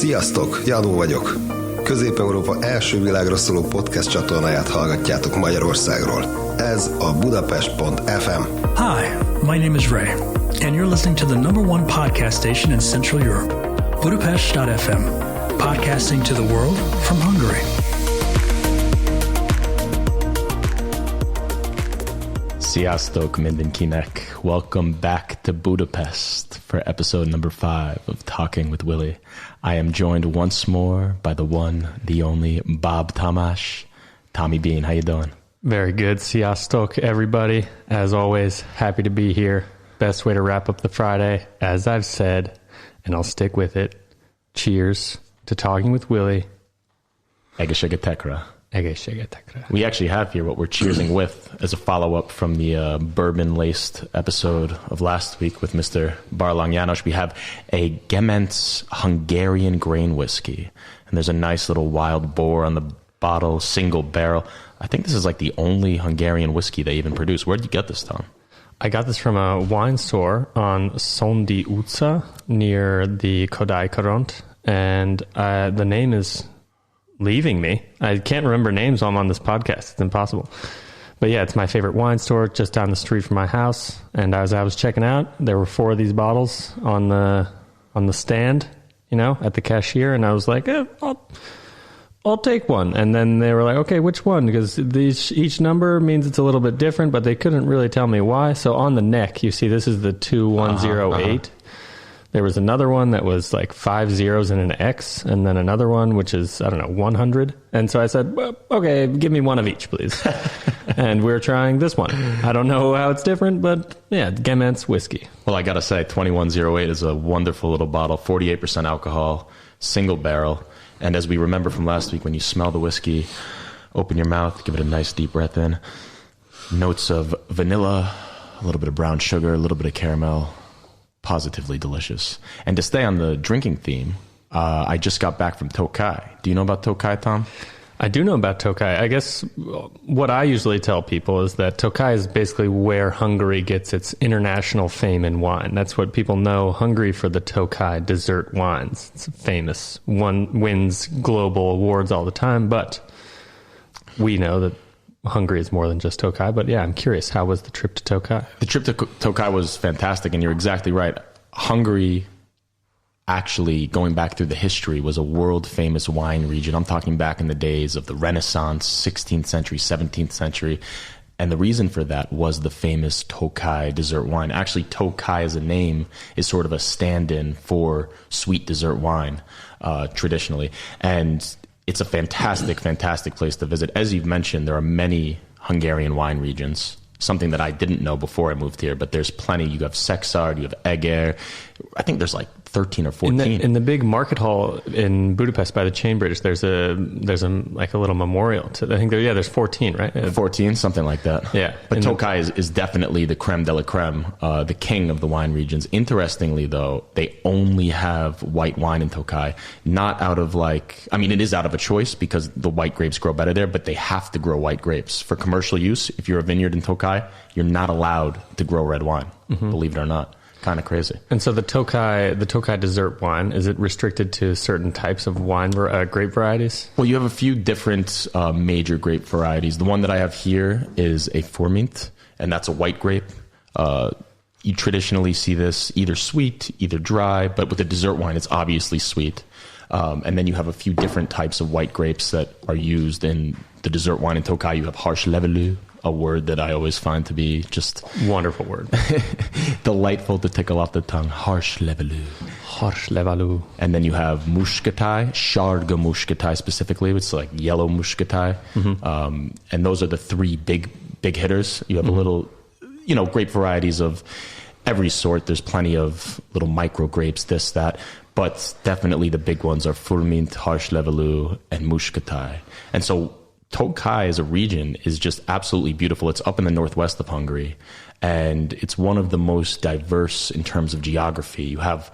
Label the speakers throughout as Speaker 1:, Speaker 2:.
Speaker 1: Sziasztok, Janó vagyok. Közép-Európa első világra szóló podcast csatornáját hallgatjátok Magyarországról. Ez a Budapest.fm.
Speaker 2: Hi, my name is Ray, and you're listening to the #1 podcast station in Central Europe, Budapest.fm, podcasting to the world from Hungary.
Speaker 3: Sziasztok mindenkinek. Welcome back to Budapest for episode number 5 of Talking with Willie. I am joined once more by the one, the only Bob Tamás. Tommy Bean, how you doing?
Speaker 4: Very good. Sziasztok, everybody. As always, happy to be here. Best way to wrap up the Friday, as I've said, and I'll stick with it. Cheers to Talking with Willie.
Speaker 3: Egészségetekre.
Speaker 4: Egészségetekre.
Speaker 3: We actually have here what we're cheersing with as a follow-up from the bourbon-laced episode of last week with Mr. Barlang János. We have a Gemenc Hungarian grain whiskey. And there's a nice little wild boar on the bottle, single barrel. I think this is like the only Hungarian whiskey they even produce. Where did you get this, Tom?
Speaker 4: I got this from a wine store on Sondi utca near the Kodai Karont. And the name is leaving me. I can't remember names while I'm on this podcast. It's impossible. But yeah, it's my favorite wine store just down the street from my house. And as I was checking out, there were 4 of these bottles on the stand, you know, at the cashier. And I was like, I'll take one. And then they were like, okay, which one? Because each number means it's a little bit different, but they couldn't really tell me why. So on the neck, you see, this is the 2108. There was another one that was like 5 zeros and an X, and then another one, which is, 100. And so I said, well, okay, give me one of each, please. And we're trying this one. I don't know how it's different, but yeah, Gemenc whiskey.
Speaker 3: Well, I got to say, 2108 is a wonderful little bottle, 48% alcohol, single barrel. And as we remember from last week, when you smell the whiskey, open your mouth, give it a nice deep breath in. Notes of vanilla, a little bit of brown sugar, a little bit of caramel. Positively delicious. And to stay on the drinking theme, I just got back from Tokaj. Do you know about Tokaj, Tom?
Speaker 4: I do know about Tokaj. I guess what I usually tell people is that Tokaj is basically where Hungary gets its international fame in wine. That's what people know Hungary for, the Tokaj dessert wines. It's famous. One wins global awards all the time, but we know that Hungary is more than just Tokaj. But yeah, I'm curious, how was the trip to Tokaj?
Speaker 3: The trip to Tokaj was fantastic, and you're exactly right. Hungary, actually, going back through the history, was a world-famous wine region. I'm talking back in the days of the Renaissance, 16th century, 17th century. And the reason for that was the famous Tokaj dessert wine. Actually, Tokaj as a name is sort of a stand-in for sweet dessert wine, traditionally. And it's a fantastic, fantastic place to visit. As you've mentioned, there are many Hungarian wine regions, something that I didn't know before I moved here, but there's plenty. You have Szexárd, you have Eger. I think there's like 13 or 14.
Speaker 4: In the big market hall in Budapest by the Chain Bridge, there's a like a little memorial to, I think there's 14, right?
Speaker 3: 14, something like that.
Speaker 4: Yeah.
Speaker 3: But Tokaj is definitely the creme de la creme, the king of the wine regions. Interestingly, though, they only have white wine in Tokaj, not out of it is out of a choice because the white grapes grow better there, but they have to grow white grapes. For commercial use, if you're a vineyard in Tokaj, you're not allowed to grow red wine, believe it or not. Kind of crazy. And
Speaker 4: so the Tokaj dessert wine, is it restricted to certain types of wine grape varieties?
Speaker 3: Well, you have a few different major grape varieties. The one that I have here is a Furmint, and that's a white grape. You traditionally see this either sweet, either dry, but with the dessert wine, it's obviously sweet. And then you have a few different types of white grapes that are used in the dessert wine in Tokaj. You have harsh levelu, a word that I always find to be just
Speaker 4: wonderful word,
Speaker 3: delightful to tickle off the tongue. Harsh levelu.
Speaker 4: Harsh levelu.
Speaker 3: And then you have mushkatai, sárga mushkatai specifically. It's like yellow mushkatai. And those are the 3 big hitters. You have a little, grape varieties of every sort. There's plenty of little micro grapes, this, that. But definitely the big ones are Furmint, harsh levelu, and mushkatai. And so Tokaj as a region is just absolutely beautiful. It's up in the northwest of Hungary, and it's one of the most diverse in terms of geography. You have,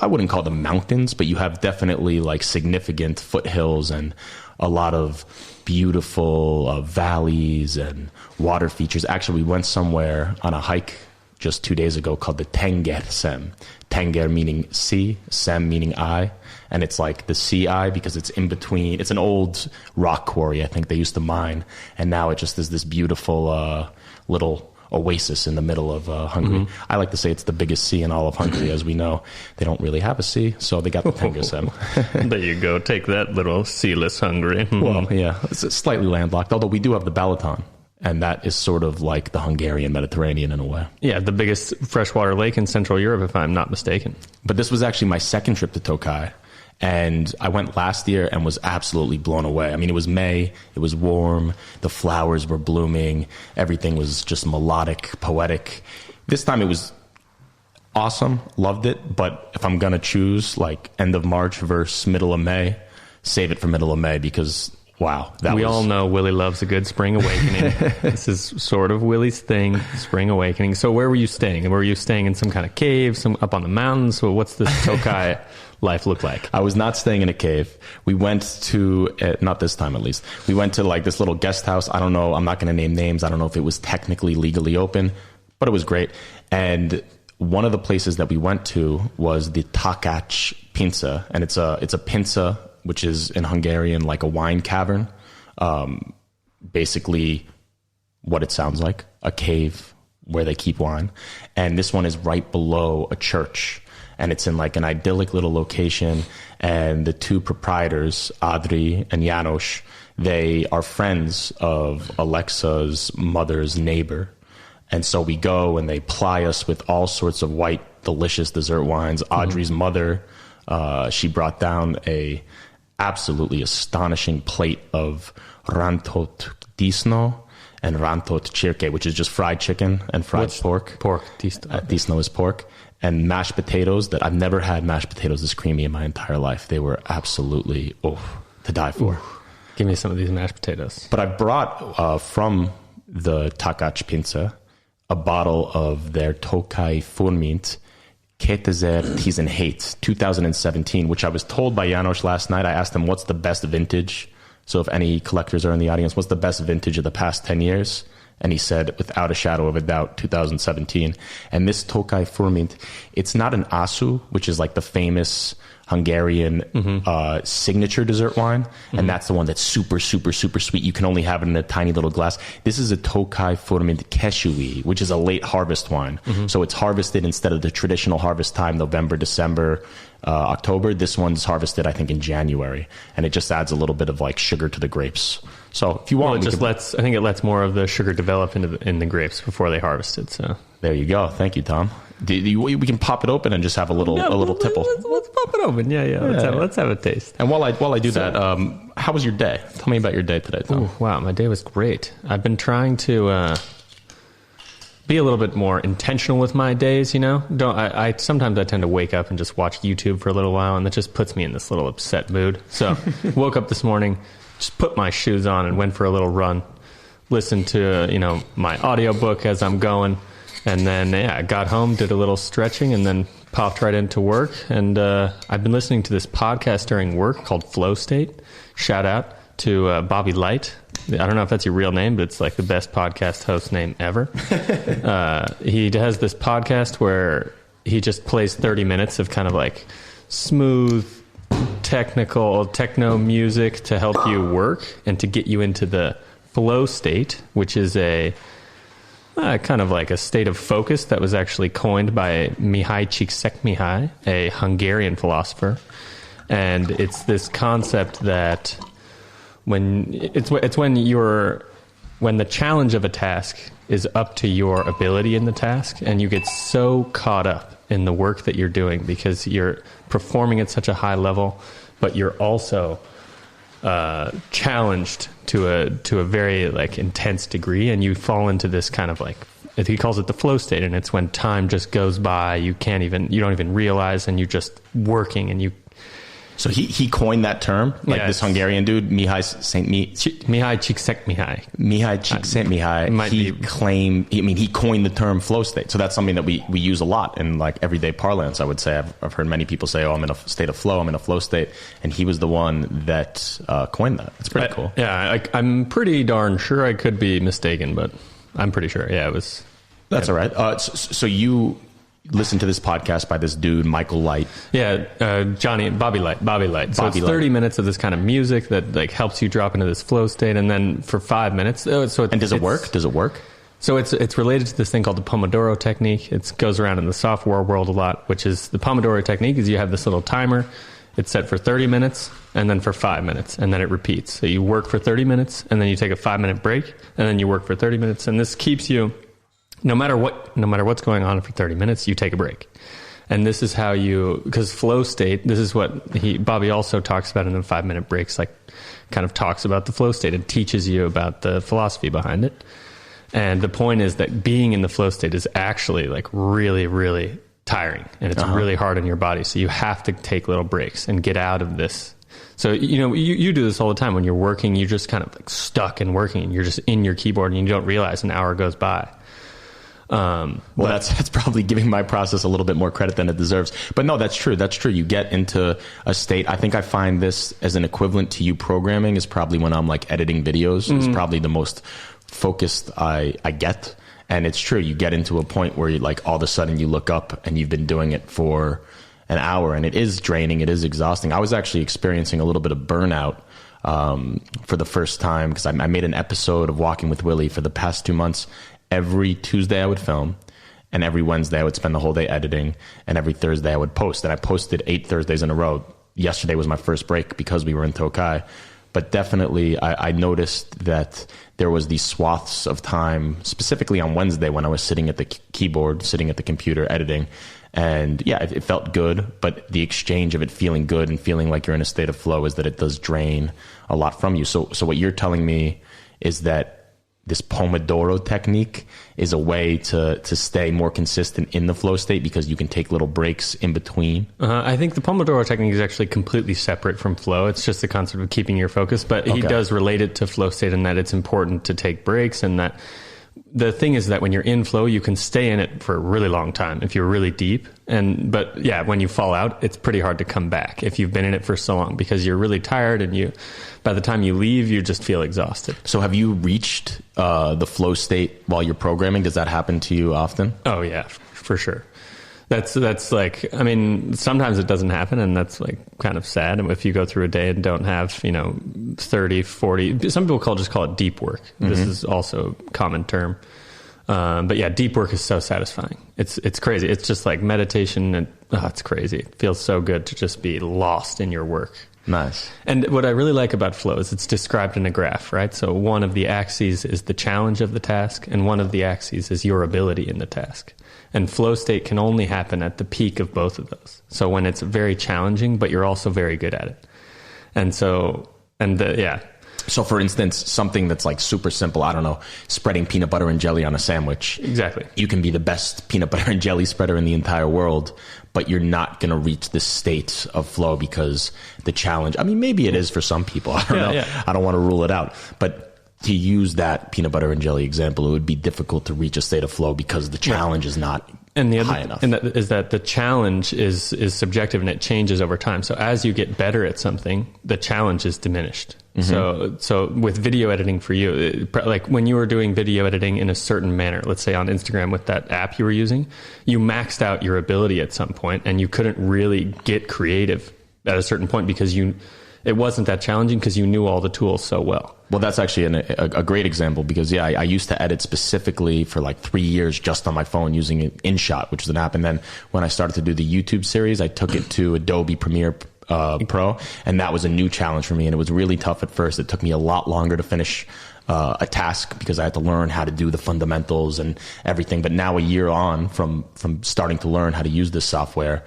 Speaker 3: I wouldn't call them mountains, but you have definitely like significant foothills and a lot of beautiful valleys and water features. Actually, we went somewhere on a hike just 2 days ago called the Tenger Sem. Tenger meaning sea, Sem meaning eye. And it's like the sea eye because it's in between. It's an old rock quarry, I think they used to mine. And now it just is this beautiful little oasis in the middle of Hungary. I like to say it's the biggest sea in all of Hungary. As we know, they don't really have a sea, so they got the Tenger Sem.
Speaker 4: There you go. Take that, little sealess Hungary.
Speaker 3: Well, yeah, it's slightly landlocked, although we do have the Balaton. And that is sort of like the Hungarian Mediterranean in a way.
Speaker 4: Yeah, the biggest freshwater lake in Central Europe, if I'm not mistaken.
Speaker 3: But this was actually my second trip to Tokaj. And I went last year and was absolutely blown away. I mean, it was May, it was warm, the flowers were blooming, everything was just melodic, poetic. This time it was awesome, loved it. But if I'm going to choose like end of March versus middle of May, save it for middle of May because... wow.
Speaker 4: We all know Willie loves a good spring awakening. This is sort of Willie's thing, spring awakening. So where were you staying? Were you staying in some kind of cave, up on the mountains? So what's this Tokaj life look like?
Speaker 3: I was not staying in a cave. We went to, not this time at least, we went to like this little guest house. I don't know. I'm not going to name names. I don't know if it was technically legally open, but it was great. And one of the places that we went to was the Takács Pince. And it's a pince, which is in Hungarian like a wine cavern. Basically what it sounds like, a cave where they keep wine. And this one is right below a church. And it's in like an idyllic little location. And the two proprietors, Adri and János, they are friends of Alexa's mother's neighbor. And so we go and they ply us with all sorts of white, delicious dessert wines. Adri's mother, she brought down a absolutely astonishing plate of rantot disno and rantot cirke, which is just fried chicken and fried pork. Disno is pork. And mashed potatoes that I've never had mashed potatoes this creamy in my entire life. They were absolutely, to die for.
Speaker 4: Ooh. Give me some of these mashed potatoes.
Speaker 3: But I brought from the Takács Pince a bottle of their Tokaji Furmint 2017, which I was told by János last night. I asked him, what's the best vintage? So if any collectors are in the audience, what's the best vintage of the past 10 years? And he said, without a shadow of a doubt, 2017. And this Tokaji Furmint, it's not an asu, which is like the famous Hungarian signature dessert wine. And that's the one that's super, super, super sweet. You can only have it in a tiny little glass. This is a Tokaji Furmint Kesui, which is a late harvest wine. So it's harvested instead of the traditional harvest time, November, December, October. This one's harvested, I think, in January. And it just adds a little bit of like sugar to the grapes. So if you want,
Speaker 4: I think it lets more of the sugar develop in the grapes before they harvest it. So
Speaker 3: there you go. Thank you, Tom. We can pop it open and just have a little tipple.
Speaker 4: Let's pop it open. Yeah. Let's have a taste.
Speaker 3: And while I do that, how was your day? Tell me about your day today, Tom.
Speaker 4: Ooh, wow, my day was great. I've been trying to be a little bit more intentional with my days. You know, sometimes I tend to wake up and just watch YouTube for a little while, and that just puts me in this little upset mood. So woke up this morning, just put my shoes on and went for a little run. Listened to my audiobook as I'm going. And then, I got home, did a little stretching, and then popped right into work. And I've been listening to this podcast during work called Flow State. Shout out to Bobby Light. I don't know if that's your real name, but it's like the best podcast host name ever. He has this podcast where he just plays 30 minutes of kind of like smooth, techno music to help you work and to get you into the flow state, which is a... kind of like a state of focus that was actually coined by Mihaly Csikszentmihalyi, a Hungarian philosopher. And it's this concept that when the challenge of a task is up to your ability in the task, and you get so caught up in the work that you're doing because you're performing at such a high level, but you're also challenged to a very like intense degree, and you fall into this kind of like, he calls it the flow state, and it's when time just goes by, you don't even realize, and you're just working, and you.
Speaker 3: So he coined that term, like this Hungarian dude, Mihaly
Speaker 4: Csikszentmihalyi.
Speaker 3: Mihaly Csikszentmihalyi. He coined the term flow state. So that's something that we use a lot in like everyday parlance, I would say. I've heard many people say, I'm in a state of flow, I'm in a flow state. And he was the one that coined that. It's pretty cool.
Speaker 4: Yeah, I'm pretty darn sure. I could be mistaken, but I'm pretty sure. Yeah, it was
Speaker 3: That's all right. So you listen to this podcast by this dude, Michael Light.
Speaker 4: Yeah, Bobby Light. So it's 30 minutes of this kind of music that like helps you drop into this flow state, and then for 5 minutes. And does it work? Does it work? So it's related to this thing called the Pomodoro technique. It goes around in the software world a lot, which is the Pomodoro technique is you have this little timer. It's set for 30 minutes and then for 5 minutes, and then it repeats. So you work for 30 minutes and then you take a 5-minute break, and then you work for 30 minutes. And this keeps you, no matter what's going on for 30 minutes, you take a break. And this is how because flow state, this is what Bobby also talks about in the 5-minute breaks, like kind of talks about the flow state and teaches you about the philosophy behind it. And the point is that being in the flow state is actually like really, really tiring, and it's really hard on your body. So you have to take little breaks and get out of this. So, you do this all the time when you're working, you're just kind of like stuck and working, and you're just in your keyboard and you don't realize an hour goes by.
Speaker 3: That's probably giving my process a little bit more credit than it deserves. But no, that's true. That's true. You get into a state. I think I find this as an equivalent to you programming is probably when I'm like editing videos. Is probably the most focused I get. And it's true. You get into a point where you like all of a sudden you look up and you've been doing it for an hour, and it is draining. It is exhausting. I was actually experiencing a little bit of burnout for the first time because I made an episode of Walking with Willie for the past 2 months. Every Tuesday I would film, and every Wednesday I would spend the whole day editing, and every Thursday I would post. And I posted 8 Thursdays in a row. Yesterday was my first break because we were in Tokaj. But definitely I noticed that there was these swaths of time, specifically on Wednesday when I was sitting at the keyboard, sitting at the computer editing. And yeah, it felt good, but the exchange of it feeling good and feeling like you're in a state of flow is that it does drain a lot from you. So what you're telling me is that this Pomodoro technique is a way to stay more consistent in the flow state because you can take little breaks in between.
Speaker 4: I think the Pomodoro technique is actually completely separate from flow. It's just the concept of keeping your focus, but he does relate it to flow state in that it's important to take breaks, and that the thing is that when you're in flow, you can stay in it for a really long time if you're really deep. But yeah, when you fall out, it's pretty hard to come back if you've been in it for so long because you're really tired, and by the time you leave, you just feel exhausted.
Speaker 3: So have you reached the flow state while you're programming? Does that happen to you often?
Speaker 4: Oh yeah, for sure. That's like, I mean, sometimes it doesn't happen, and that's like kind of sad. If you go through a day and don't have, 30, 40, some people just call it deep work. This is also a common term. But yeah, deep work is so satisfying. It's crazy. It's just like meditation, and it's crazy. It feels so good to just be lost in your work.
Speaker 3: Nice.
Speaker 4: And what I really like about flow is it's described in a graph, right? So one of the axes is the challenge of the task, and one of the axes is your ability in the task. And flow state can only happen at the peak of both of those. So when it's very challenging, but you're also very good at it. So for instance, something that's like super simple, I don't know, spreading peanut butter and jelly on a sandwich. Exactly.
Speaker 3: You can be the best peanut butter and jelly spreader in the entire world, but you're not going to reach this state of flow because the challenge, I mean, maybe it is for some people. I don't know. Yeah. I don't want to rule it out. But to use that peanut butter and jelly example, it would be difficult to reach a state of flow because the challenge is not high enough.
Speaker 4: And that is that the challenge is subjective, and it changes over time. So as you get better at something, the challenge is diminished. So with video editing for you, like when you were doing video editing in a certain manner, let's say on Instagram with that app you were using, you maxed out your ability at some point, and you couldn't really get creative at a certain point because it wasn't that challenging because you knew all the tools so well.
Speaker 3: Well, that's actually a great example because, I used to edit specifically for like 3 years just on my phone using InShot, which is an app. And then when I started to do the YouTube series, I took it to Adobe Premiere Pro, and that was a new challenge for me. And it was really tough at first. It took me a lot longer to finish a task because I had to learn how to do the fundamentals and everything. But now a year on from starting to learn how to use this software,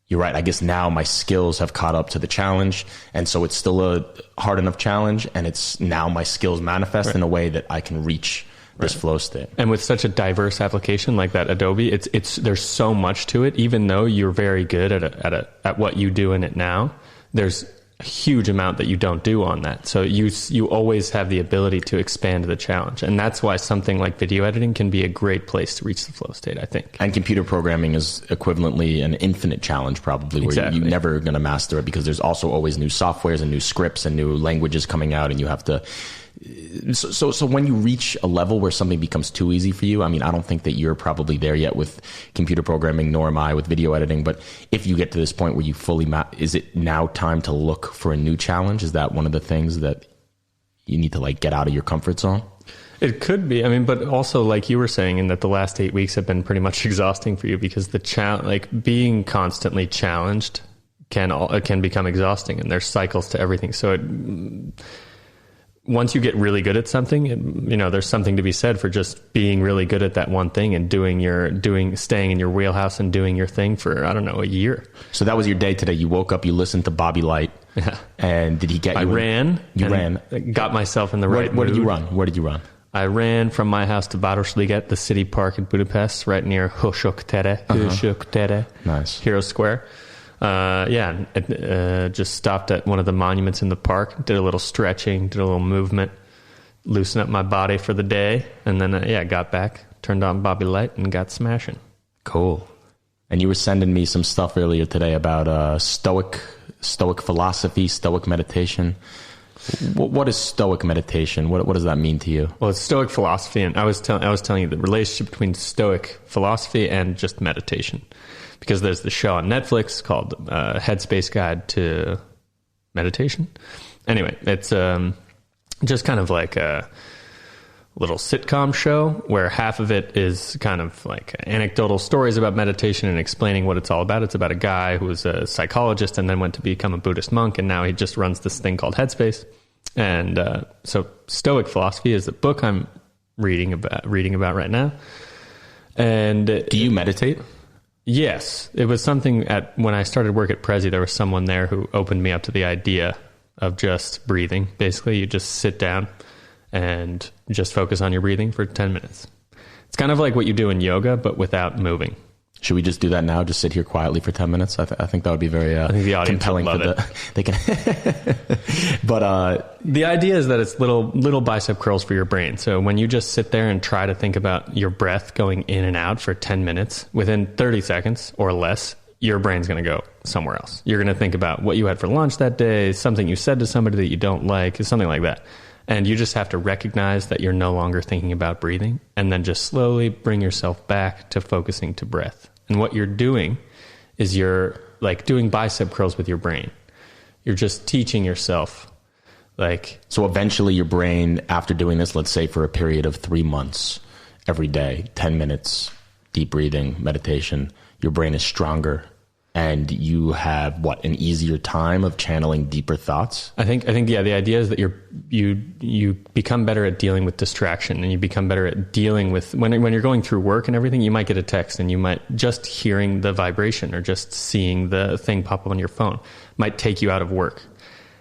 Speaker 3: you're right. I guess now my skills have caught up to the challenge. And so it's still a hard enough challenge. And it's now my skills manifest in a way that I can reach this flow state.
Speaker 4: And with such a diverse application like that Adobe, there's so much to it. Even though you're very good at what you do in it now, there's a huge amount that you don't do on that. So you always have the ability to expand the challenge. And that's why something like video editing can be a great place to reach the flow state, I think.
Speaker 3: And computer programming is equivalently an infinite challenge probably, where you're never going to master it because there's also always new softwares and new scripts and new languages coming out, and you have to So when you reach a level where something becomes too easy for you, I mean, I don't think that you're probably there yet with computer programming, nor am I with video editing. But if you get to this point where you fully is it now time to look for a new challenge? Is that one of the things that you need to like get out of your comfort zone?
Speaker 4: It could be. I mean, but also like you were saying, in that the last 8 weeks have been pretty much exhausting for you, because like being constantly challenged can become exhausting, and there's cycles to everything. So once you get really good at something, there's something to be said for just being really good at that one thing and staying in your wheelhouse and doing your thing for, I don't know, a year.
Speaker 3: So that was your day today. You woke up, you listened to Bobby Light.
Speaker 4: Yeah.
Speaker 3: And did he get you?
Speaker 4: I ran.
Speaker 3: You ran.
Speaker 4: Got myself in the right mood.
Speaker 3: Where did you run? Where did you run?
Speaker 4: I ran from my house to Városliget, the city park in Budapest, right near Hősök tere.
Speaker 3: Nice.
Speaker 4: Hero Square. Just stopped at one of the monuments in the park, did a little stretching, did a little movement, loosen up my body for the day, and then got back, turned on Bobby Light, and got smashing.
Speaker 3: Cool. And you were sending me some stuff earlier today about Stoic philosophy, Stoic meditation. What is Stoic meditation? What does that mean to you?
Speaker 4: Well, it's Stoic philosophy, and I was telling you the relationship between Stoic philosophy and just meditation, because there's the show on Netflix called Headspace Guide to Meditation. Anyway, it's just kind of like a little sitcom show where half of it is kind of like anecdotal stories about meditation and explaining what it's all about. It's about a guy who was a psychologist and then went to become a Buddhist monk, and now he just runs this thing called Headspace. And so Stoic philosophy is the book I'm reading about right now. And
Speaker 3: do you meditate?
Speaker 4: Yes. It was something when I started work at Prezi, there was someone there who opened me up to the idea of just breathing. Basically, you just sit down and just focus on your breathing for 10 minutes. It's kind of like what you do in yoga, but without moving.
Speaker 3: Should we just do that now? Just sit here quietly for 10 minutes? I think that would be very
Speaker 4: I think the audience
Speaker 3: compelling.
Speaker 4: Would love
Speaker 3: They can. But
Speaker 4: the idea is that it's little bicep curls for your brain. So when you just sit there and try to think about your breath going in and out for 10 minutes, within 30 seconds or less, your brain's going to go somewhere else. You're going to think about what you had for lunch that day, something you said to somebody that you don't like, something like that. And you just have to recognize that you're no longer thinking about breathing, and then just slowly bring yourself back to focusing to breath. And what you're doing is you're like doing bicep curls with your brain. You're just teaching yourself.
Speaker 3: So eventually your brain, after doing this, let's say for a period of 3 months, every day, 10 minutes, deep breathing, meditation, your brain is stronger. And you have an easier time of channeling deeper thoughts? I think
Speaker 4: the idea is that you become better at dealing with distraction, and you become better at dealing with when you're going through work and everything. You might get a text, and you might just hearing the vibration or just seeing the thing pop up on your phone might take you out of work.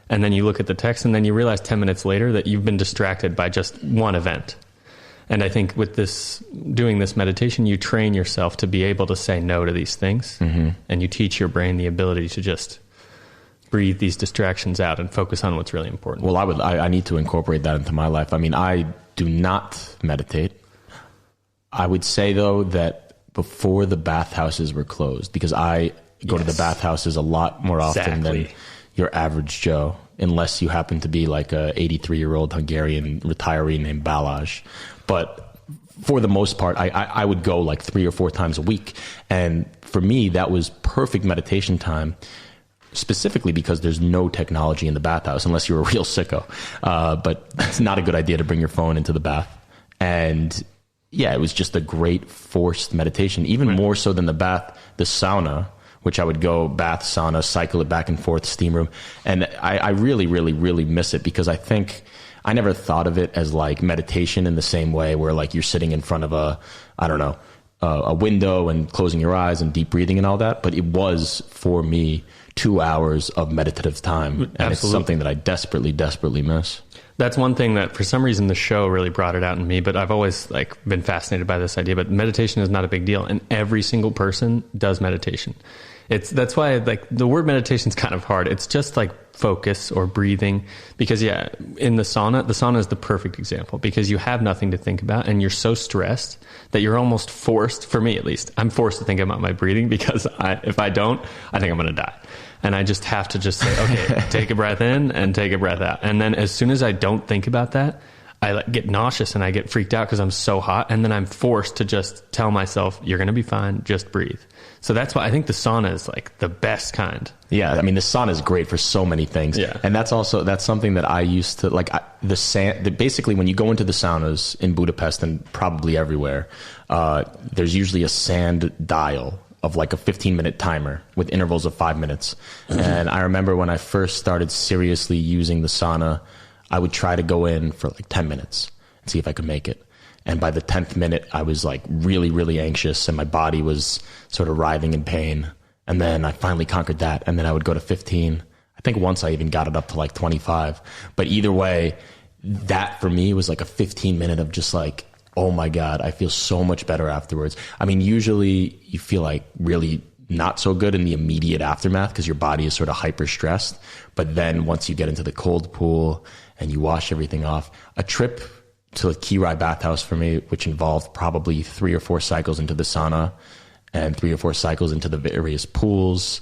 Speaker 4: And then you look at the text, and then you realize 10 minutes later that you've been distracted by just one event. And I think with doing this meditation, you train yourself to be able to say no to these things. Mm-hmm. And you teach your brain the ability to just breathe these distractions out and focus on what's really important.
Speaker 3: Well, I need to incorporate that into my life. I mean, I do not meditate. I would say, though, that before the bathhouses were closed, because I go to the bathhouses a lot more often than your average Joe, unless you happen to be like a 83-year-old Hungarian retiree named Balázs. But for the most part, I would go like 3 or 4 times a week. And for me, that was perfect meditation time, specifically because there's no technology in the bathhouse, unless you're a real sicko. But it's not a good idea to bring your phone into the bath. And yeah, it was just a great forced meditation, even more so than the bath, the sauna, which I would go bath, sauna, cycle it back and forth, steam room. And I really, really, really miss it, because I think I never thought of it as like meditation in the same way, where like you're sitting in front of a window and closing your eyes and deep breathing and all that. But it was, for me, 2 hours of meditative time. And Absolutely. It's something that I desperately, desperately miss.
Speaker 4: That's one thing that for some reason the show really brought it out in me, but I've always been fascinated by this idea. But meditation is not a big deal, and every single person does meditation. That's why the word meditation is kind of hard. It's just like focus or breathing, because in the sauna is the perfect example, because you have nothing to think about and you're so stressed that you're almost forced, for me at least, I'm forced to think about my breathing, because if I don't, I think I'm going to die. And I just have to just say, okay, take a breath in and take a breath out. And then as soon as I don't think about that, I like get nauseous and I get freaked out because I'm so hot. And then I'm forced to just tell myself, you're going to be fine. Just breathe. So that's why I think the sauna is like the best kind.
Speaker 3: Yeah. I mean, the sauna is great for so many things.
Speaker 4: Yeah.
Speaker 3: And that's something that I used to like basically when you go into the saunas in Budapest and probably everywhere, there's usually a sand dial of like a 15-minute timer with intervals of 5 minutes. And I remember when I first started seriously using the sauna, I would try to go in for like 10 minutes and see if I could make it. And by the 10th minute, I was like really, really anxious and my body was sort of writhing in pain. And then I finally conquered that. And then I would go to 15. I think once I even got it up to like 25. But either way, that for me was like a 15-minute of just like, oh my God, I feel so much better afterwards. I mean, usually you feel like really not so good in the immediate aftermath because your body is sort of hyper stressed. But then once you get into the cold pool and you wash everything off, a trip to a Kirai bathhouse for me, which involved probably 3 or 4 cycles into the sauna and 3 or 4 cycles into the various pools,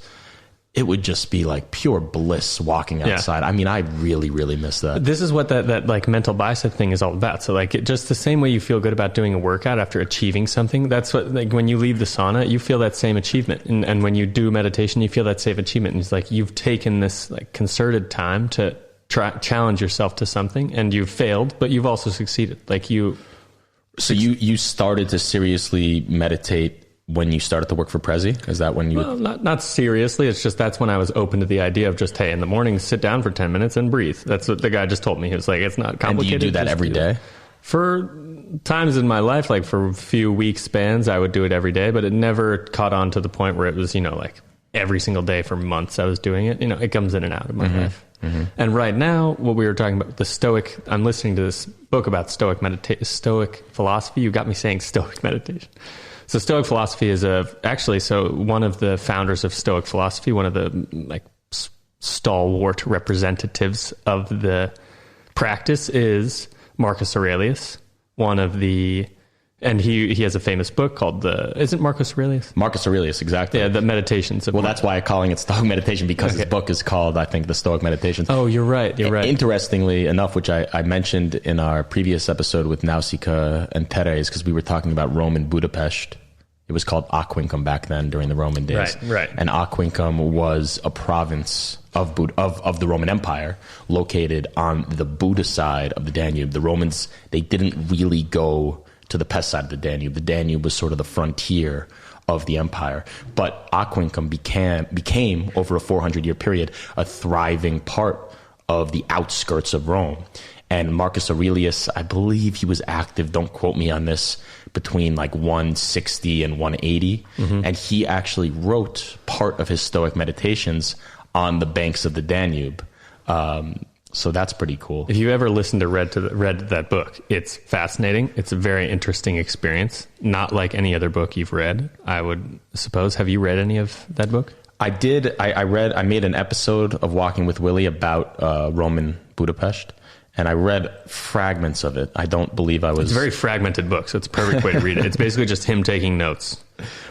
Speaker 3: it would just be like pure bliss walking outside. Yeah. I mean, I really, really miss that. This
Speaker 4: is what that like mental bicep thing is all about. So like just the same way you feel good about doing a workout after achieving something, that's what, like when you leave the sauna, you feel that same achievement. And when you do meditation, you feel that same achievement. And it's like, you've taken this like concerted time to challenge yourself to something and you've failed, but you've also succeeded. Like you started to seriously meditate when you started to work for Prezi? Is that when you... Well, not seriously. It's just that's when I was open to the idea of just, hey, in the morning, sit down for 10 minutes and breathe. That's what the guy just told me. He was like, it's not complicated.
Speaker 3: And do you do that every day?
Speaker 4: For times in my life, like for a few week spans, I would do it every day, but it never caught on to the point where it was, like every single day for months I was doing it. It comes in and out of my life. Mm-hmm. And right now, what we were talking about, the Stoic, I'm listening to this book about Stoic philosophy. You got me saying Stoic meditation. So Stoic philosophy is one of the founders of Stoic philosophy, one of the like stalwart representatives of the practice is Marcus Aurelius, and he has a famous book called isn't Marcus Aurelius?
Speaker 3: Marcus Aurelius, exactly.
Speaker 4: Yeah, the Meditations.
Speaker 3: That's why I'm calling it Stoic Meditation, because his book is called, I think, the Stoic Meditations.
Speaker 4: Oh, you're right.
Speaker 3: Interestingly enough, which I mentioned in our previous episode with Nausicaa and Teres, because we were talking about Rome and Budapest. It was called Aquincum back then during the Roman days.
Speaker 4: Right.
Speaker 3: And Aquincum was a province of the Roman Empire located on the Buda side of the Danube. The Romans, they didn't really go to the Pest side of the Danube. The Danube was sort of the frontier of the empire. But Aquincum became over a 400-year period, a thriving part of the outskirts of Rome. And Marcus Aurelius, I believe he was active, don't quote me on this, between like 160 and 180. Mm-hmm. And he actually wrote part of his Stoic meditations on the banks of the Danube. So that's pretty cool.
Speaker 4: If you ever listened to read that book, it's fascinating. It's a very interesting experience. Not like any other book you've read, I would suppose. Have you read any of that book?
Speaker 3: I did. I made an episode of Walking with Willie about Roman Budapest. And I read fragments of it. I don't believe I was...
Speaker 4: It's a very fragmented book, so it's a perfect way to read it. It's basically just him taking notes.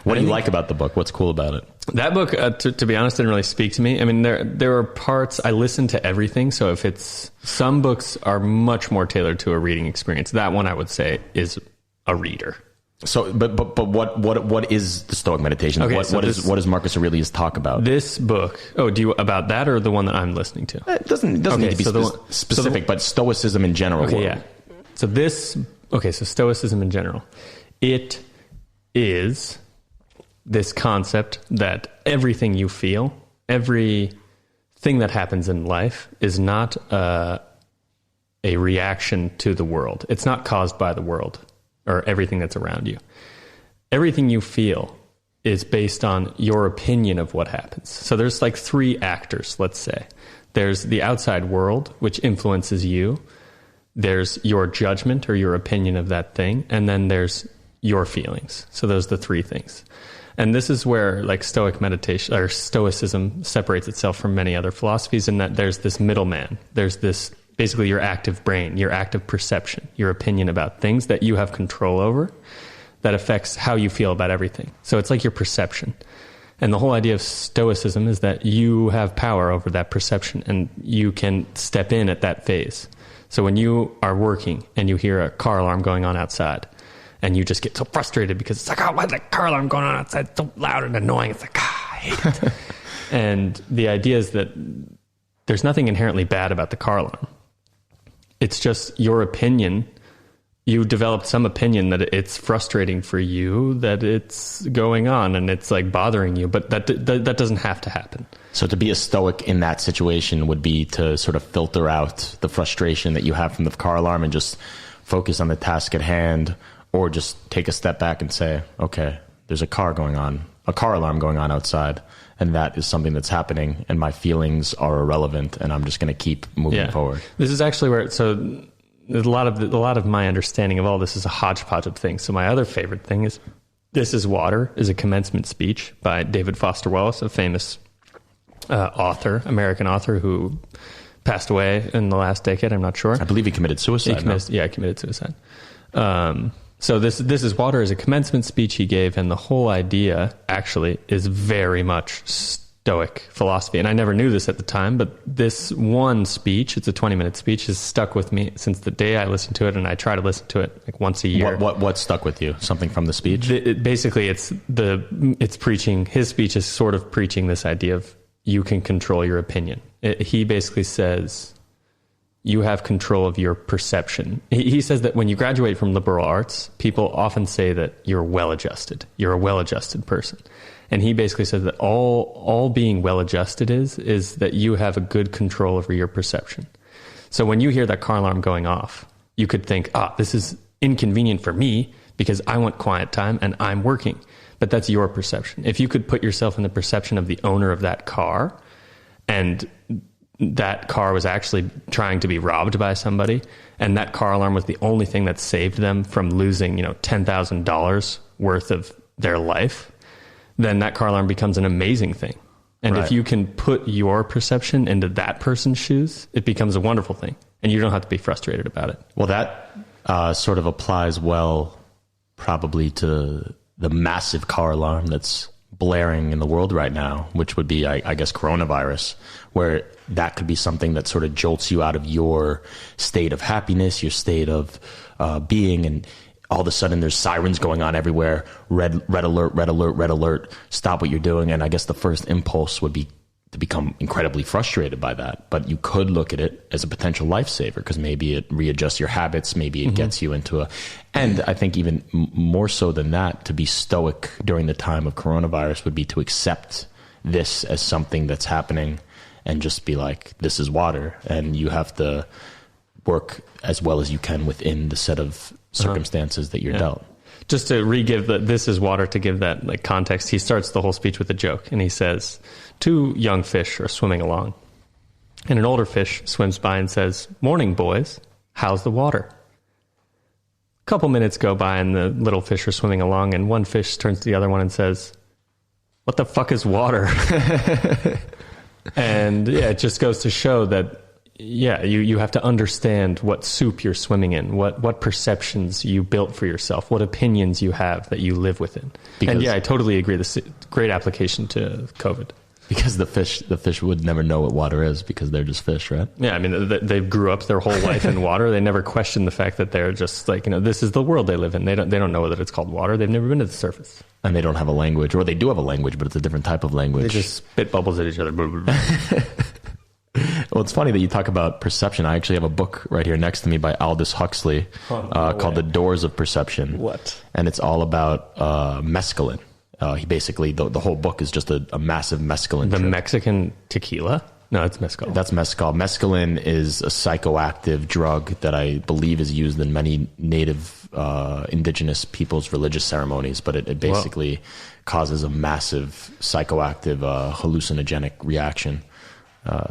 Speaker 3: What do you like about the book? What's cool about it?
Speaker 4: That book, to be honest, didn't really speak to me. I mean, there are parts... I listen to everything, so if it's... Some books are much more tailored to a reading experience. That one, I would say, is a reader.
Speaker 3: So, but what is the Stoic meditation?
Speaker 4: Okay,
Speaker 3: what does Marcus Aurelius talk about?
Speaker 4: This book. Oh, about that or the one that I'm listening to?
Speaker 3: It doesn't need to be specific, but Stoicism in general.
Speaker 4: Okay, yeah. So Stoicism in general. It is this concept that everything you feel, everything that happens in life is not a reaction to the world. It's not caused by the world or everything that's around you. Everything you feel is based on your opinion of what happens. So there's like 3 actors, let's say. There's the outside world, which influences you. There's your judgment or your opinion of that thing. And then there's your feelings. So those are the 3 things. And this is where like Stoic meditation or Stoicism separates itself from many other philosophies in that there's this middleman. There's this basically your active brain, your active perception, your opinion about things that you have control over that affects how you feel about everything. So it's like your perception. And the whole idea of Stoicism is that you have power over that perception and you can step in at that phase. So when you are working and you hear a car alarm going on outside, and you just get so frustrated because it's like, oh, why is that car alarm going on outside? It's so loud and annoying. It's like, I hate it. And the idea is that there's nothing inherently bad about the car alarm. It's just your opinion. You developed some opinion that it's frustrating for you, that it's going on and it's like bothering you, but that doesn't have to happen.
Speaker 3: So to be a Stoic in that situation would be to sort of filter out the frustration that you have from the car alarm and just focus on the task at hand, or just take a step back and say, okay, there's a car alarm going on outside, and that is something that's happening, and my feelings are irrelevant, and I'm just going to keep moving forward.
Speaker 4: This is actually where, so a lot of my understanding of all this is a hodgepodge of things. So my other favorite thing is This Is Water is a commencement speech by David Foster Wallace, a famous American author who passed away in the last decade. I'm not sure.
Speaker 3: I believe he committed suicide.
Speaker 4: He committed suicide. So this Is Water is a commencement speech he gave, and the whole idea actually is very much Stoic philosophy. And I never knew this at the time, but this one speech, it's a 20-minute speech, has stuck with me since the day I listened to it, and I try to listen to it like once a year.
Speaker 3: What stuck with you? Something from the speech?
Speaker 4: Basically, it's preaching. His speech is sort of preaching this idea of you can control your opinion. He basically says you have control of your perception. He says that when you graduate from liberal arts, people often say that you're well-adjusted. You're a well-adjusted person. And he basically says that all being well-adjusted is that you have a good control over your perception. So when you hear that car alarm going off, you could think, this is inconvenient for me because I want quiet time and I'm working. But that's your perception. If you could put yourself in the perception of the owner of that car, and that car was actually trying to be robbed by somebody, and that car alarm was the only thing that saved them from losing, $10,000 worth of their life, then that car alarm becomes an amazing thing. And
Speaker 3: Right.
Speaker 4: if you can put your perception into that person's shoes, it becomes a wonderful thing. And you don't have to be frustrated about it.
Speaker 3: Well, that sort of applies well probably to the massive car alarm that's blaring in the world right now, which would be, I guess, coronavirus, where that could be something that sort of jolts you out of your state of happiness, your state of being, and all of a sudden there's sirens going on everywhere. Red alert, red alert, red alert. Stop what you're doing. And I guess the first impulse would be to become incredibly frustrated by that. But you could look at it as a potential lifesaver, because maybe it readjusts your habits. Maybe it gets you into and I think even more so than that, to be Stoic during the time of coronavirus would be to accept this as something that's happening and just be like, this is water. And you have to work as well as you can within the set of circumstances that you're dealt.
Speaker 4: Just to re-give This Is Water, to give that like context, he starts the whole speech with a joke, and he says, 2 young fish are swimming along, and an older fish swims by and says, "Morning, boys. How's the water?" A couple minutes go by, and the little fish are swimming along, and one fish turns to the other one and says, "What the fuck is water?" And it just goes to show that you have to understand what soup you're swimming in, what perceptions you built for yourself, what opinions you have that you live within. And I totally agree. This is a great application to COVID.
Speaker 3: Because the fish would never know what water is, because they're just fish, right?
Speaker 4: Yeah, I mean, they grew up their whole life in water. They never question the fact that they're just like, this is the world they live in. They don't know that it's called water. They've never been to the surface.
Speaker 3: And they don't have a language, or they do have a language, but it's a different type of language.
Speaker 4: They just spit bubbles at each other.
Speaker 3: Well, it's funny that you talk about perception. I actually have a book right here next to me by Aldous Huxley called The Doors of Perception.
Speaker 4: What?
Speaker 3: And it's all about mescaline. He basically, the whole book is just a massive mescaline
Speaker 4: The
Speaker 3: trip.
Speaker 4: Mexican tequila? No, it's mezcal.
Speaker 3: That's mezcal. Mescaline is a psychoactive drug that I believe is used in many native indigenous people's religious ceremonies, but it basically causes a massive psychoactive hallucinogenic reaction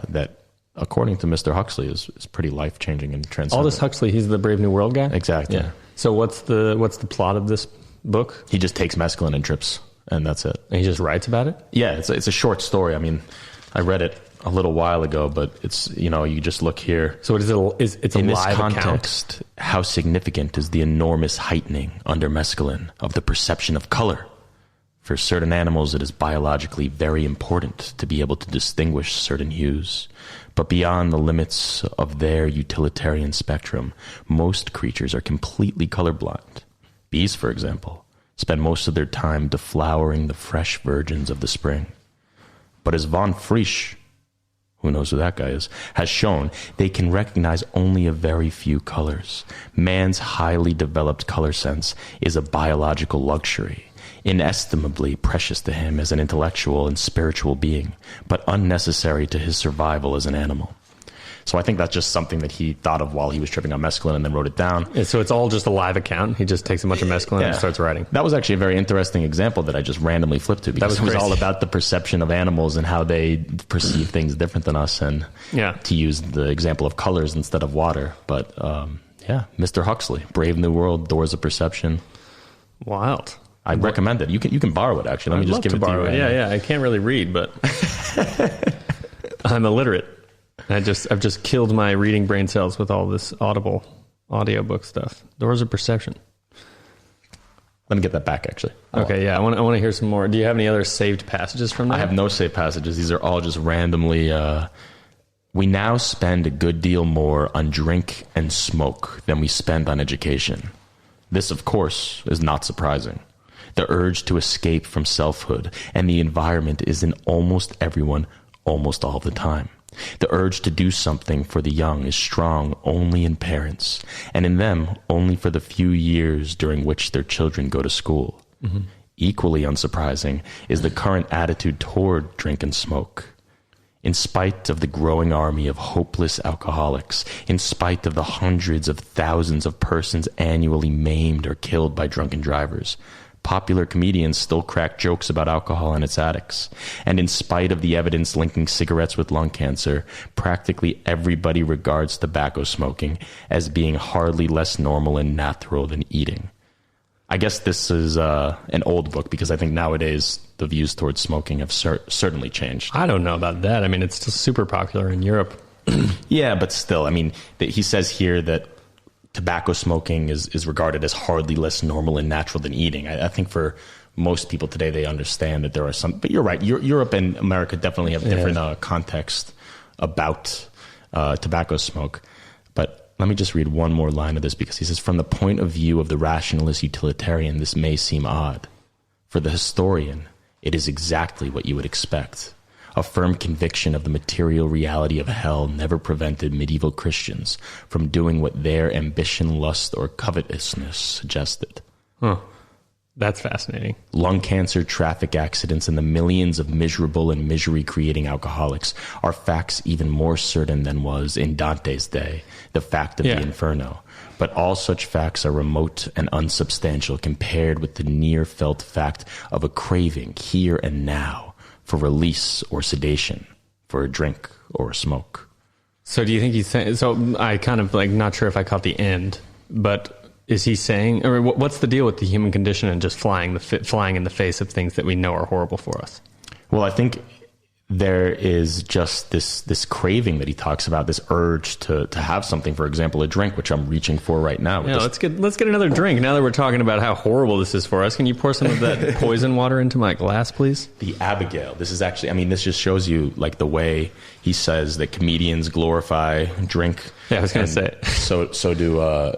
Speaker 3: that, according to Mr. Huxley, is pretty life-changing and transcendent.
Speaker 4: Aldous Huxley, he's the Brave New World guy?
Speaker 3: Exactly.
Speaker 4: Yeah. So what's the plot of this book?
Speaker 3: He just takes mescaline and trips, and that's it.
Speaker 4: And he just writes about it?
Speaker 3: Yeah, it's a short story. I mean, I read it a little while ago, but it's, you just look here.
Speaker 4: So it's a
Speaker 3: in this
Speaker 4: live
Speaker 3: context,
Speaker 4: account?
Speaker 3: How significant is the enormous heightening under mescaline of the perception of color? For certain animals, it is biologically very important to be able to distinguish certain hues. But beyond the limits of their utilitarian spectrum, most creatures are completely colorblind. Bees, for example, spend most of their time deflowering the fresh virgins of the spring. But as von Frisch, who knows who that guy is, has shown, they can recognize only a very few colors. Man's highly developed color sense is a biological luxury, inestimably precious to him as an intellectual and spiritual being, but unnecessary to his survival as an animal. So I think that's just something that he thought of while he was tripping on mescaline and then wrote it down.
Speaker 4: Yeah, so it's all just a live account. He just takes a bunch of mescaline and starts writing.
Speaker 3: That was actually a very interesting example that I just randomly flipped to, because it was all about the perception of animals and how they perceive things different than us, and to use the example of colors instead of water. But Mr. Huxley, Brave New World, Doors of Perception.
Speaker 4: Wild.
Speaker 3: I'd recommend it. You can borrow it, actually. Let me just give it to you.
Speaker 4: Yeah. I can't really read, but I'm illiterate. I've just killed my reading brain cells with all this Audible audiobook stuff. Doors of Perception.
Speaker 3: Let me get that back, actually.
Speaker 4: Okay, yeah. I want to hear some more. Do you have any other saved passages from that?
Speaker 3: I have no saved passages. These are all just randomly. We now spend a good deal more on drink and smoke than we spend on education. This, of course, is not surprising. The urge to escape from selfhood and the environment is in almost everyone almost all the time. The urge to do something for the young is strong only in parents, and in them only for the few years during which their children go to school. Mm-hmm. Equally unsurprising is the current attitude toward drink and smoke. In spite of the growing army of hopeless alcoholics, in spite of the hundreds of thousands of persons annually maimed or killed by drunken drivers, popular comedians still crack jokes about alcohol and its addicts. And in spite of the evidence linking cigarettes with lung cancer, practically everybody regards tobacco smoking as being hardly less normal and natural than eating. I guess this is an old book, because I think nowadays the views towards smoking have certainly changed.
Speaker 4: I don't know about that. I mean, it's still super popular in Europe.
Speaker 3: Yeah, but still, I mean, he says here that tobacco smoking is regarded as hardly less normal and natural than eating. I think for most people today, they understand that there are some, but you're right. Europe and America definitely have different context about tobacco smoke. But let me just read one more line of this, because he says, from the point of view of the rationalist utilitarian, this may seem odd. For the historian, it is exactly what you would expect. A firm conviction of the material reality of hell never prevented medieval Christians from doing what their ambition, lust, or covetousness suggested.
Speaker 4: Huh. That's fascinating.
Speaker 3: Lung cancer, traffic accidents, and the millions of miserable and misery-creating alcoholics are facts even more certain than was, in Dante's day, the fact of the Inferno. But all such facts are remote and unsubstantial compared with the near-felt fact of a craving here and now for release or sedation, for a drink or a smoke.
Speaker 4: So do you think he's saying... So I kind of not sure if I caught the end, but... Is he saying, or what's the deal with the human condition and just flying in the face of things that we know are horrible for us?
Speaker 3: Well, I think there is just this craving that he talks about, this urge to have something, for example, a drink, which I'm reaching for right now.
Speaker 4: Yeah, let's get another drink. Now that we're talking about how horrible this is for us, can you pour some of that poison water into my glass, please?
Speaker 3: The Abigail. This is actually, I mean, this just shows you the way he says that comedians glorify drink.
Speaker 4: Yeah, I was going to say.
Speaker 3: So do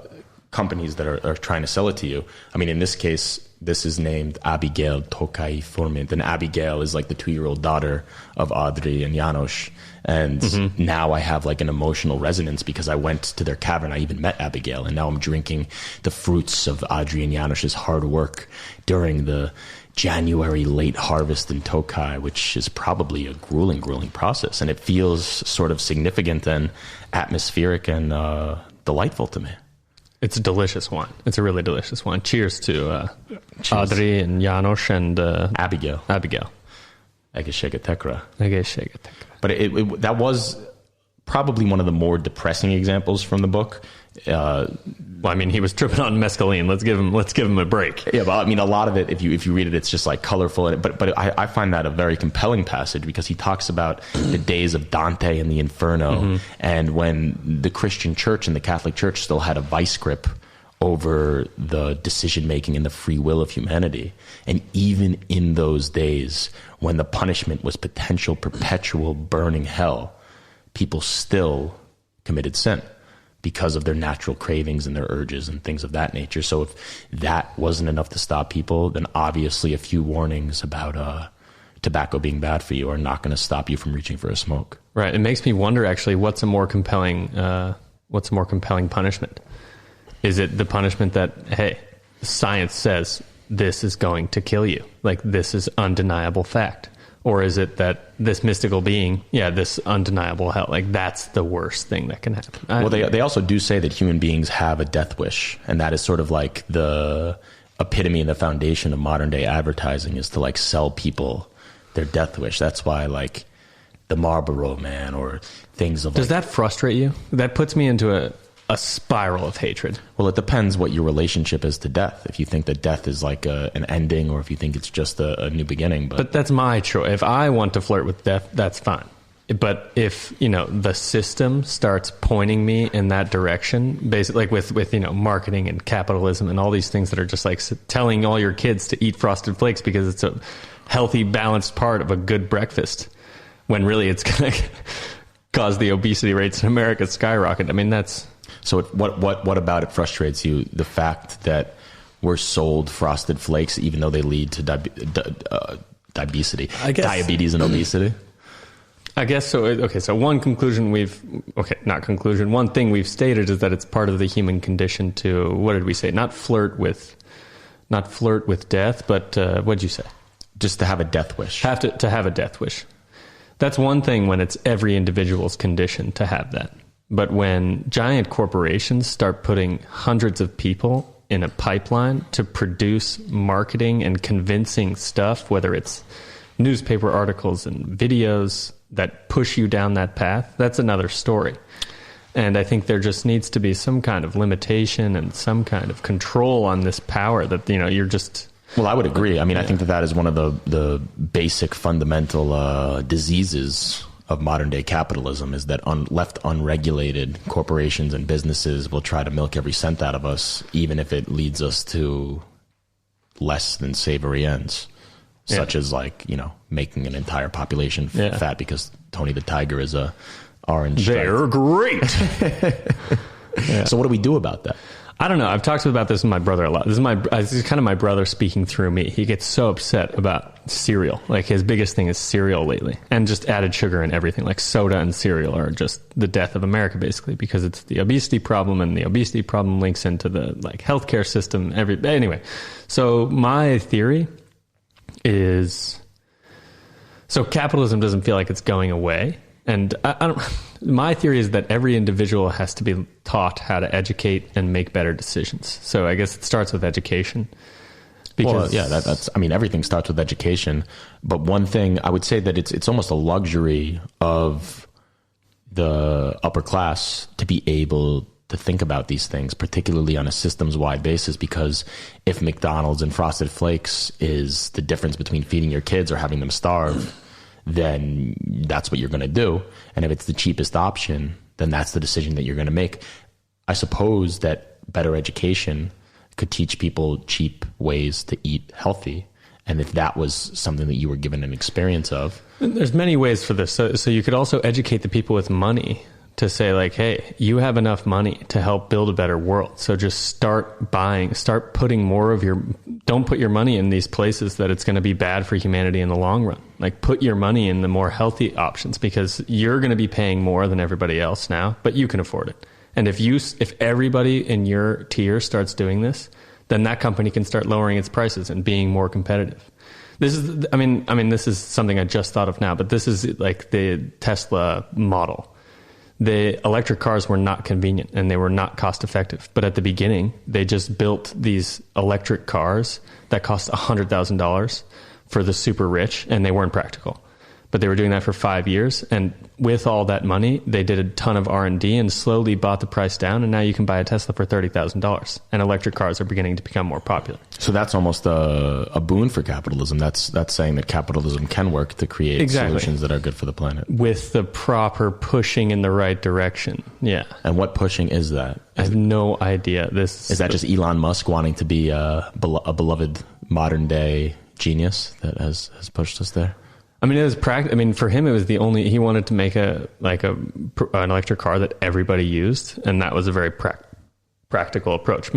Speaker 3: companies that are trying to sell it to you. I mean, in this case, this is named Abigail Tokaji Furmint, and Abigail is like the 2-year-old daughter of Audrey and Janos. And now I have an emotional resonance because I went to their cavern. I even met Abigail, and now I'm drinking the fruits of Audrey and Janos's hard work during the January late harvest in Tokaj, which is probably a grueling process. And it feels sort of significant and atmospheric and delightful to me.
Speaker 4: It's a delicious wine. It's a really delicious wine. Cheers to Audrey and Janos and
Speaker 3: Abigail.
Speaker 4: Egészségetekre.
Speaker 3: But that was probably one of the more depressing examples from the book.
Speaker 4: Well, I mean, he was tripping on mescaline. Let's give him a break.
Speaker 3: Yeah, but I mean, a lot of it, if you read it, it's just colorful. But I find that a very compelling passage because he talks about the days of Dante and the Inferno, and when the Christian Church and the Catholic Church still had a vice grip over the decision-making and the free will of humanity. And even in those days when the punishment was potential perpetual burning hell, people still committed sin because of their natural cravings and their urges and things of that nature. So if that wasn't enough to stop people, then obviously a few warnings about tobacco being bad for you are not going to stop you from reaching for a smoke.
Speaker 4: Right. It makes me wonder, actually, what's a more compelling punishment? Is it the punishment that, hey, science says this is going to kill you, like this is undeniable fact? Or is it that this mystical being, this undeniable hell, like that's the worst thing that can happen?
Speaker 3: Well, they also do say that human beings have a death wish, and that is sort of like the epitome and the foundation of modern day advertising, is to like sell people their death wish. That's why like the Marlboro Man or things of
Speaker 4: Does that frustrate you? That puts me into a spiral of hatred.
Speaker 3: Well, it depends what your relationship is to death. If you think that death is like an ending, or if you think it's just a new beginning. But
Speaker 4: that's my choice. If I want to flirt with death, that's fine. But if, the system starts pointing me in that direction, basically like with marketing and capitalism and all these things that are just like telling all your kids to eat Frosted Flakes because it's a healthy, balanced part of a good breakfast, when really it's going to cause the obesity rates in America to skyrocket. I mean, that's...
Speaker 3: So what about it frustrates you? The fact that we're sold Frosted Flakes, even though they lead to diabetes and obesity?
Speaker 4: I guess so. Okay, so one thing we've stated is that it's part of the human condition to, what did we say? Not flirt with death, but what'd you say?
Speaker 3: Just to have a death wish.
Speaker 4: To have a death wish. That's one thing when it's every individual's condition to have that. But when giant corporations start putting hundreds of people in a pipeline to produce marketing and convincing stuff, whether it's newspaper articles and videos that push you down that path, that's another story. And I think there just needs to be some kind of limitation and some kind of control on this power that, you're just...
Speaker 3: Well, I would agree. I mean, I think that is one of the basic fundamental diseases of modern day capitalism, is that left unregulated, corporations and businesses will try to milk every cent out of us, even if it leads us to less than savory ends, such as making an entire population fat because Tony the Tiger is a orange.
Speaker 4: They're great.
Speaker 3: So what do we do about that?
Speaker 4: I don't know. I've talked about this with my brother a lot. This is kind of my brother speaking through me. He gets so upset about cereal. Like, his biggest thing is cereal lately, and just added sugar and everything. Like, soda and cereal are just the death of America, basically, because it's the obesity problem, and the obesity problem links into the healthcare system. Anyway, so my theory is, so capitalism doesn't feel like it's going away. And my theory is that every individual has to be taught how to educate and make better decisions. So I guess it starts with education. Because
Speaker 3: that's. I mean, everything starts with education. But one thing I would say that it's almost a luxury of the upper class to be able to think about these things, particularly on a systems-wide basis. Because if McDonald's and Frosted Flakes is the difference between feeding your kids or having them starve, then that's what you're going to do. And if it's the cheapest option, then that's the decision that you're going to make. I suppose that better education could teach people cheap ways to eat healthy. And if that was something that you were given an experience of.
Speaker 4: There's many ways for this. So you could also educate the people with money to say, like, hey, you have enough money to help build a better world. So just start putting more of don't put your money in these places that it's going to be bad for humanity in the long run. Like, put your money in the more healthy options, because you're going to be paying more than everybody else now, but you can afford it. And if everybody in your tier starts doing this, then that company can start lowering its prices and being more competitive. This is, I mean, this is something I just thought of now, but this is like the Tesla model. The electric cars were not convenient and they were not cost effective. But at the beginning, they just built these electric cars that cost $100,000 for the super rich, and they weren't practical. but they were doing that for 5 years. And with all that money, they did a ton of R&D and slowly bought the price down. And now you can buy a Tesla for $30,000, and electric cars are beginning to become more popular.
Speaker 3: So that's almost a boon for capitalism. That's saying that capitalism can work to create solutions that are good for the planet.
Speaker 4: With the proper pushing in the right direction. Yeah.
Speaker 3: And what pushing is that?
Speaker 4: I have no idea.
Speaker 3: Is that just Elon Musk wanting to be a beloved modern day genius that has pushed us there?
Speaker 4: I mean, it was for him, it was the only, he wanted to make an electric car that everybody used. And that was a very practical approach.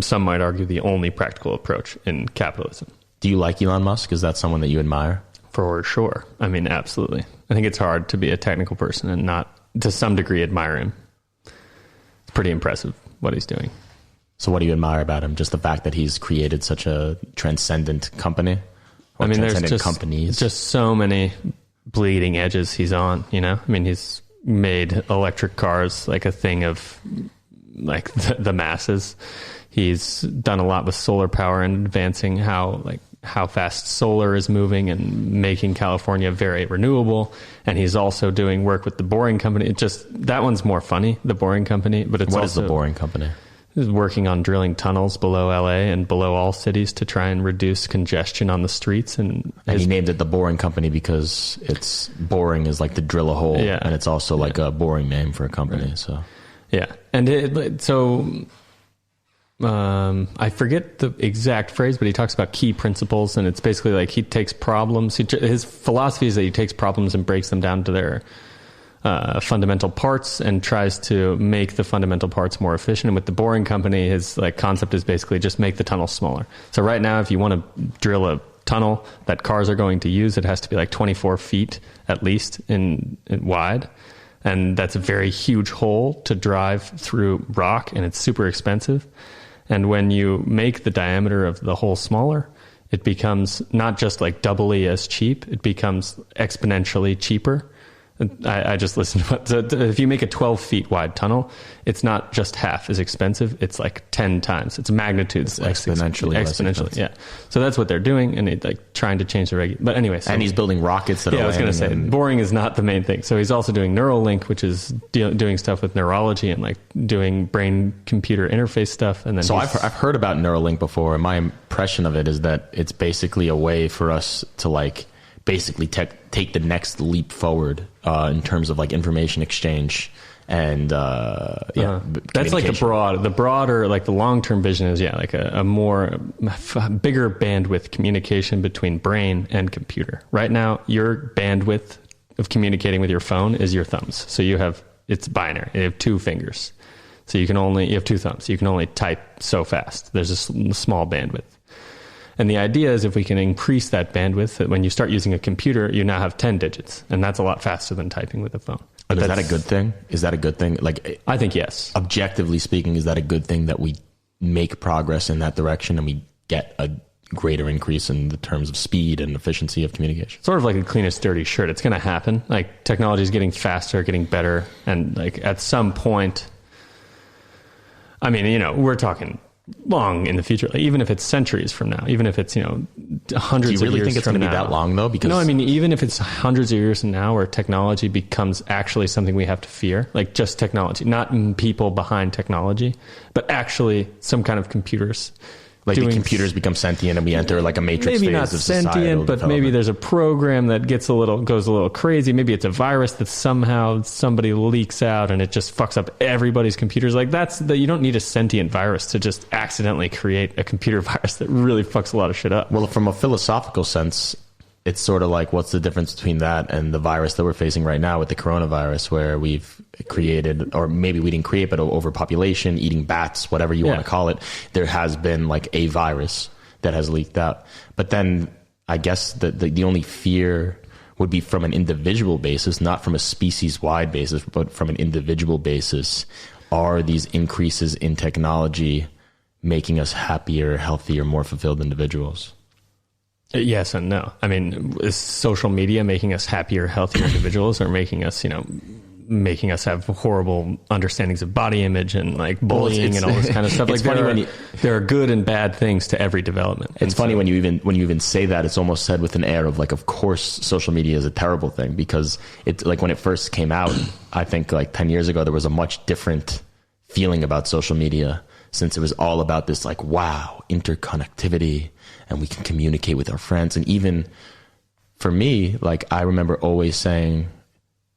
Speaker 4: Some might argue the only practical approach in capitalism.
Speaker 3: Do you like Elon Musk? Is that someone that you admire?
Speaker 4: For sure. I mean, absolutely. I think it's hard to be a technical person and not, to some degree, admire him. It's pretty impressive what he's doing.
Speaker 3: So what do you admire about him? Just the fact that he's created such a transcendent company?
Speaker 4: I mean, there's just so many bleeding edges he's on, you know? I mean, he's made electric cars like a thing of like the masses. He's done a lot with solar power and advancing how fast solar is moving and making California very renewable. And he's also doing work with the Boring Company. That one's more funny, the Boring Company, but it's
Speaker 3: What is the Boring Company?
Speaker 4: Is working on drilling tunnels below LA and below all cities to try and reduce congestion on the streets. And
Speaker 3: he named it the Boring Company because it's boring is like to drill a hole, and it's also like a boring name for a company. Right. So,
Speaker 4: yeah, and I forget the exact phrase, but he talks about key principles, and it's basically like he takes problems. His philosophy is that he takes problems and breaks them down to their fundamental parts and tries to make the fundamental parts more efficient. And with the Boring Company, his concept is basically just make the tunnel smaller. So right now, if you want to drill a tunnel that cars are going to use, it has to be like 24 feet at least in wide. And that's a very huge hole to drive through rock, and it's super expensive. And when you make the diameter of the hole smaller, it becomes not just like doubly as cheap, it becomes exponentially cheaper. I just listened to if you make a 12 feet wide tunnel, it's not just half as expensive, it's like 10 times. It's magnitudes. It's exponentially. Yeah. So that's what they're doing, and trying to change the regulation. But anyway.
Speaker 3: And he's building rockets that are
Speaker 4: I was going to say, boring is not the main thing. So he's also doing Neuralink, which is doing stuff with neurology and doing brain computer interface stuff. And then
Speaker 3: I've heard about Neuralink before, and my impression of it is that it's basically a way for us to basically take the next leap forward in terms of information exchange and
Speaker 4: that's like the broader the long-term vision is a bigger bandwidth communication between brain and computer. Right now, your bandwidth of communicating with your phone is your thumbs. So it's binary. You have 2 fingers. So you have 2 thumbs. You can only type so fast. There's a small bandwidth. And the idea is if we can increase that bandwidth, that when you start using a computer, you now have 10 digits. And that's a lot faster than typing with a phone.
Speaker 3: But is that a good thing? Is that a good thing?
Speaker 4: I think yes.
Speaker 3: Objectively speaking, is that a good thing that we make progress in that direction and we get a greater increase in the terms of speed and efficiency of communication?
Speaker 4: Sort of like a cleanest dirty shirt. It's going to happen. Technology is getting faster, getting better. And at some point, I mean, we're talking long in the future, even if it's centuries from now, even if it's hundreds of years from now. Do you really think
Speaker 3: it's going to be that long though? Because
Speaker 4: no, I mean, even if it's hundreds of years from now, where technology becomes actually something we have to fear, just technology, not people behind technology, but actually some kind of computers.
Speaker 3: The computers become sentient and we enter a matrix
Speaker 4: maybe
Speaker 3: phase
Speaker 4: not sentient, but maybe there's a program that goes a little crazy. Maybe it's a virus that somehow somebody leaks out and it just fucks up everybody's computers. You don't need a sentient virus to just accidentally create a computer virus that really fucks a lot of shit up.
Speaker 3: Well, from a philosophical sense, it's sort of what's the difference between that and the virus that we're facing right now with the coronavirus, where we've created, or maybe we didn't create, but overpopulation, eating bats, whatever you want to call it. There has been a virus that has leaked out. But then I guess the only fear would be from an individual basis, not from a species-wide basis, but from an individual basis. Are these increases in technology making us happier, healthier, more fulfilled individuals?
Speaker 4: Yes and no. I mean, is social media making us happier, healthier individuals, or making us, making us have horrible understandings of body image and like bullying and all this kind of stuff. Like there are good and bad things to every development.
Speaker 3: It's funny when you even say that, it's almost said with an air of like, of course, social media is a terrible thing, because it's like when it first came out, I think like 10 years ago, there was a much different feeling about social media, since it was all about this like, wow, interconnectivity, and we can communicate with our friends. And even for me, like I remember always saying,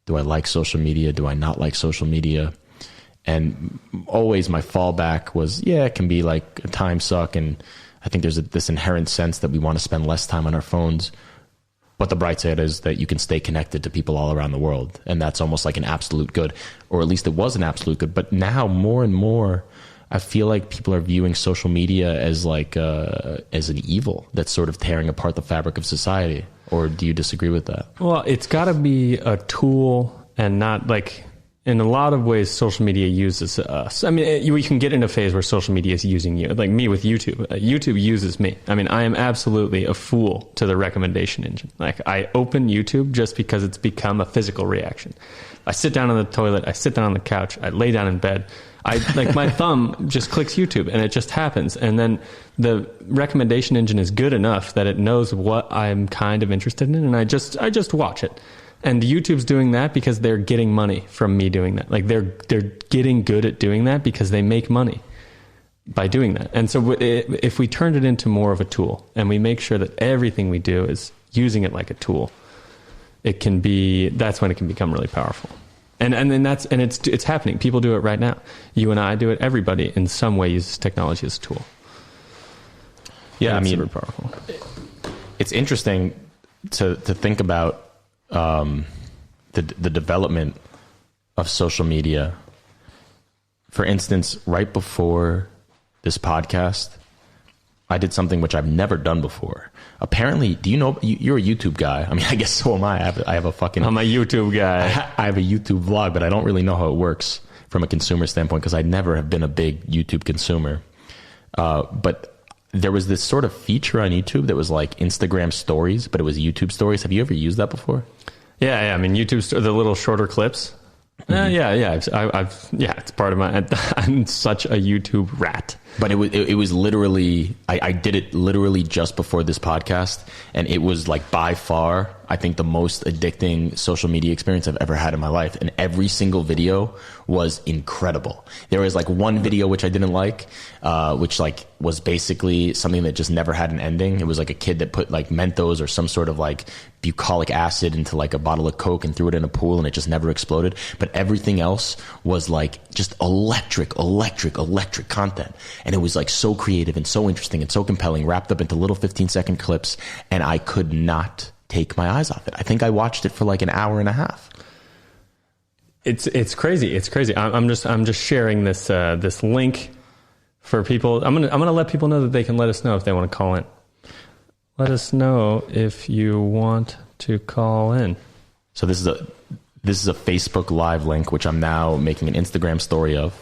Speaker 3: do I like social media? Do I not like social media? And always my fallback was, yeah, it can be like a time suck. And I think there's this inherent sense that we want to spend less time on our phones. But the bright side is that you can stay connected to people all around the world. And that's almost like an absolute good, or at least it was an absolute good. But now more and more, I feel like people are viewing social media as like as an evil that's sort of tearing apart the fabric of society. Or do you disagree with that?
Speaker 4: Well, it's got to be a tool and not like, in a lot of ways, social media uses us. I mean, you can get in a phase where social media is using you, like me with YouTube. YouTube uses me. I mean, I am absolutely a fool to the recommendation engine. Like I open YouTube just because it's become a physical reaction. I sit down on the toilet, I sit down on the couch, I lay down in bed. Like my thumb just clicks YouTube and it just happens. And then the recommendation engine is good enough that it knows what I'm kind of interested in. And I just watch it. And YouTube's doing that because they're getting money from me doing that. Like they're getting good at doing that because they make money by doing that. And so if we turned it into more of a tool and we make sure that everything we do is using it like a tool, that's when it can become really powerful. And it's happening. People do it right now. You and I do it. Everybody in some way uses technology as a tool.
Speaker 3: Yeah, I mean,
Speaker 4: super powerful.
Speaker 3: It's interesting to think about the development of social media. For instance, right before this podcast, I did something which I've never done before. Apparently, do you know, you're a YouTube guy. I mean, I guess so am I. I have a fucking...
Speaker 4: I'm a YouTube guy.
Speaker 3: I have a YouTube vlog, but I don't really know how it works from a consumer standpoint because I never have been a big YouTube consumer. But there was this sort of feature on YouTube that was like Instagram stories, but it was YouTube stories. Have you ever used that before?
Speaker 4: Yeah. I mean, YouTube, the little shorter clips. Mm-hmm. Yeah. It's part of my... I'm such a YouTube rat.
Speaker 3: But it was literally, I did it literally just before this podcast, and it was like by far, I think, the most addicting social media experience I've ever had in my life. And every single video was incredible. There was like one video which I didn't like, which like was basically something that just never had an ending. It was like a kid that put like Mentos or some sort of like bucolic acid into like a bottle of Coke and threw it in a pool, and it just never exploded. But everything else was like just electric content. And it was like so creative and so interesting and so compelling, wrapped up into little 15-second clips. And I could not take my eyes off it. I think I watched it for like an hour and a half.
Speaker 4: It's crazy. It's crazy. I'm just sharing this link for people. I'm gonna let people know that they can let us know if they want to call in. Let us know if you want to call in.
Speaker 3: So this is a Facebook Live link, which I'm now making an Instagram story of.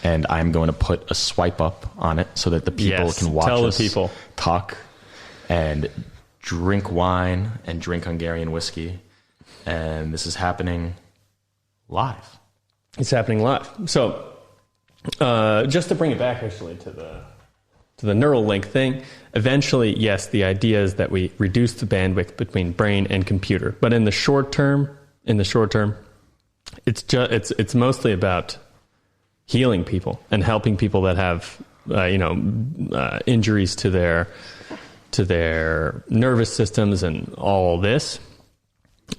Speaker 3: And I'm going to put a swipe up on it so that the people can watch us talk and drink wine and drink Hungarian whiskey. And this is happening live.
Speaker 4: It's happening live. So just to bring it back actually to the neural link thing, eventually, yes, the idea is that we reduce the bandwidth between brain and computer. But in the short term, it's mostly about healing people and helping people that have, injuries to their nervous systems and all this.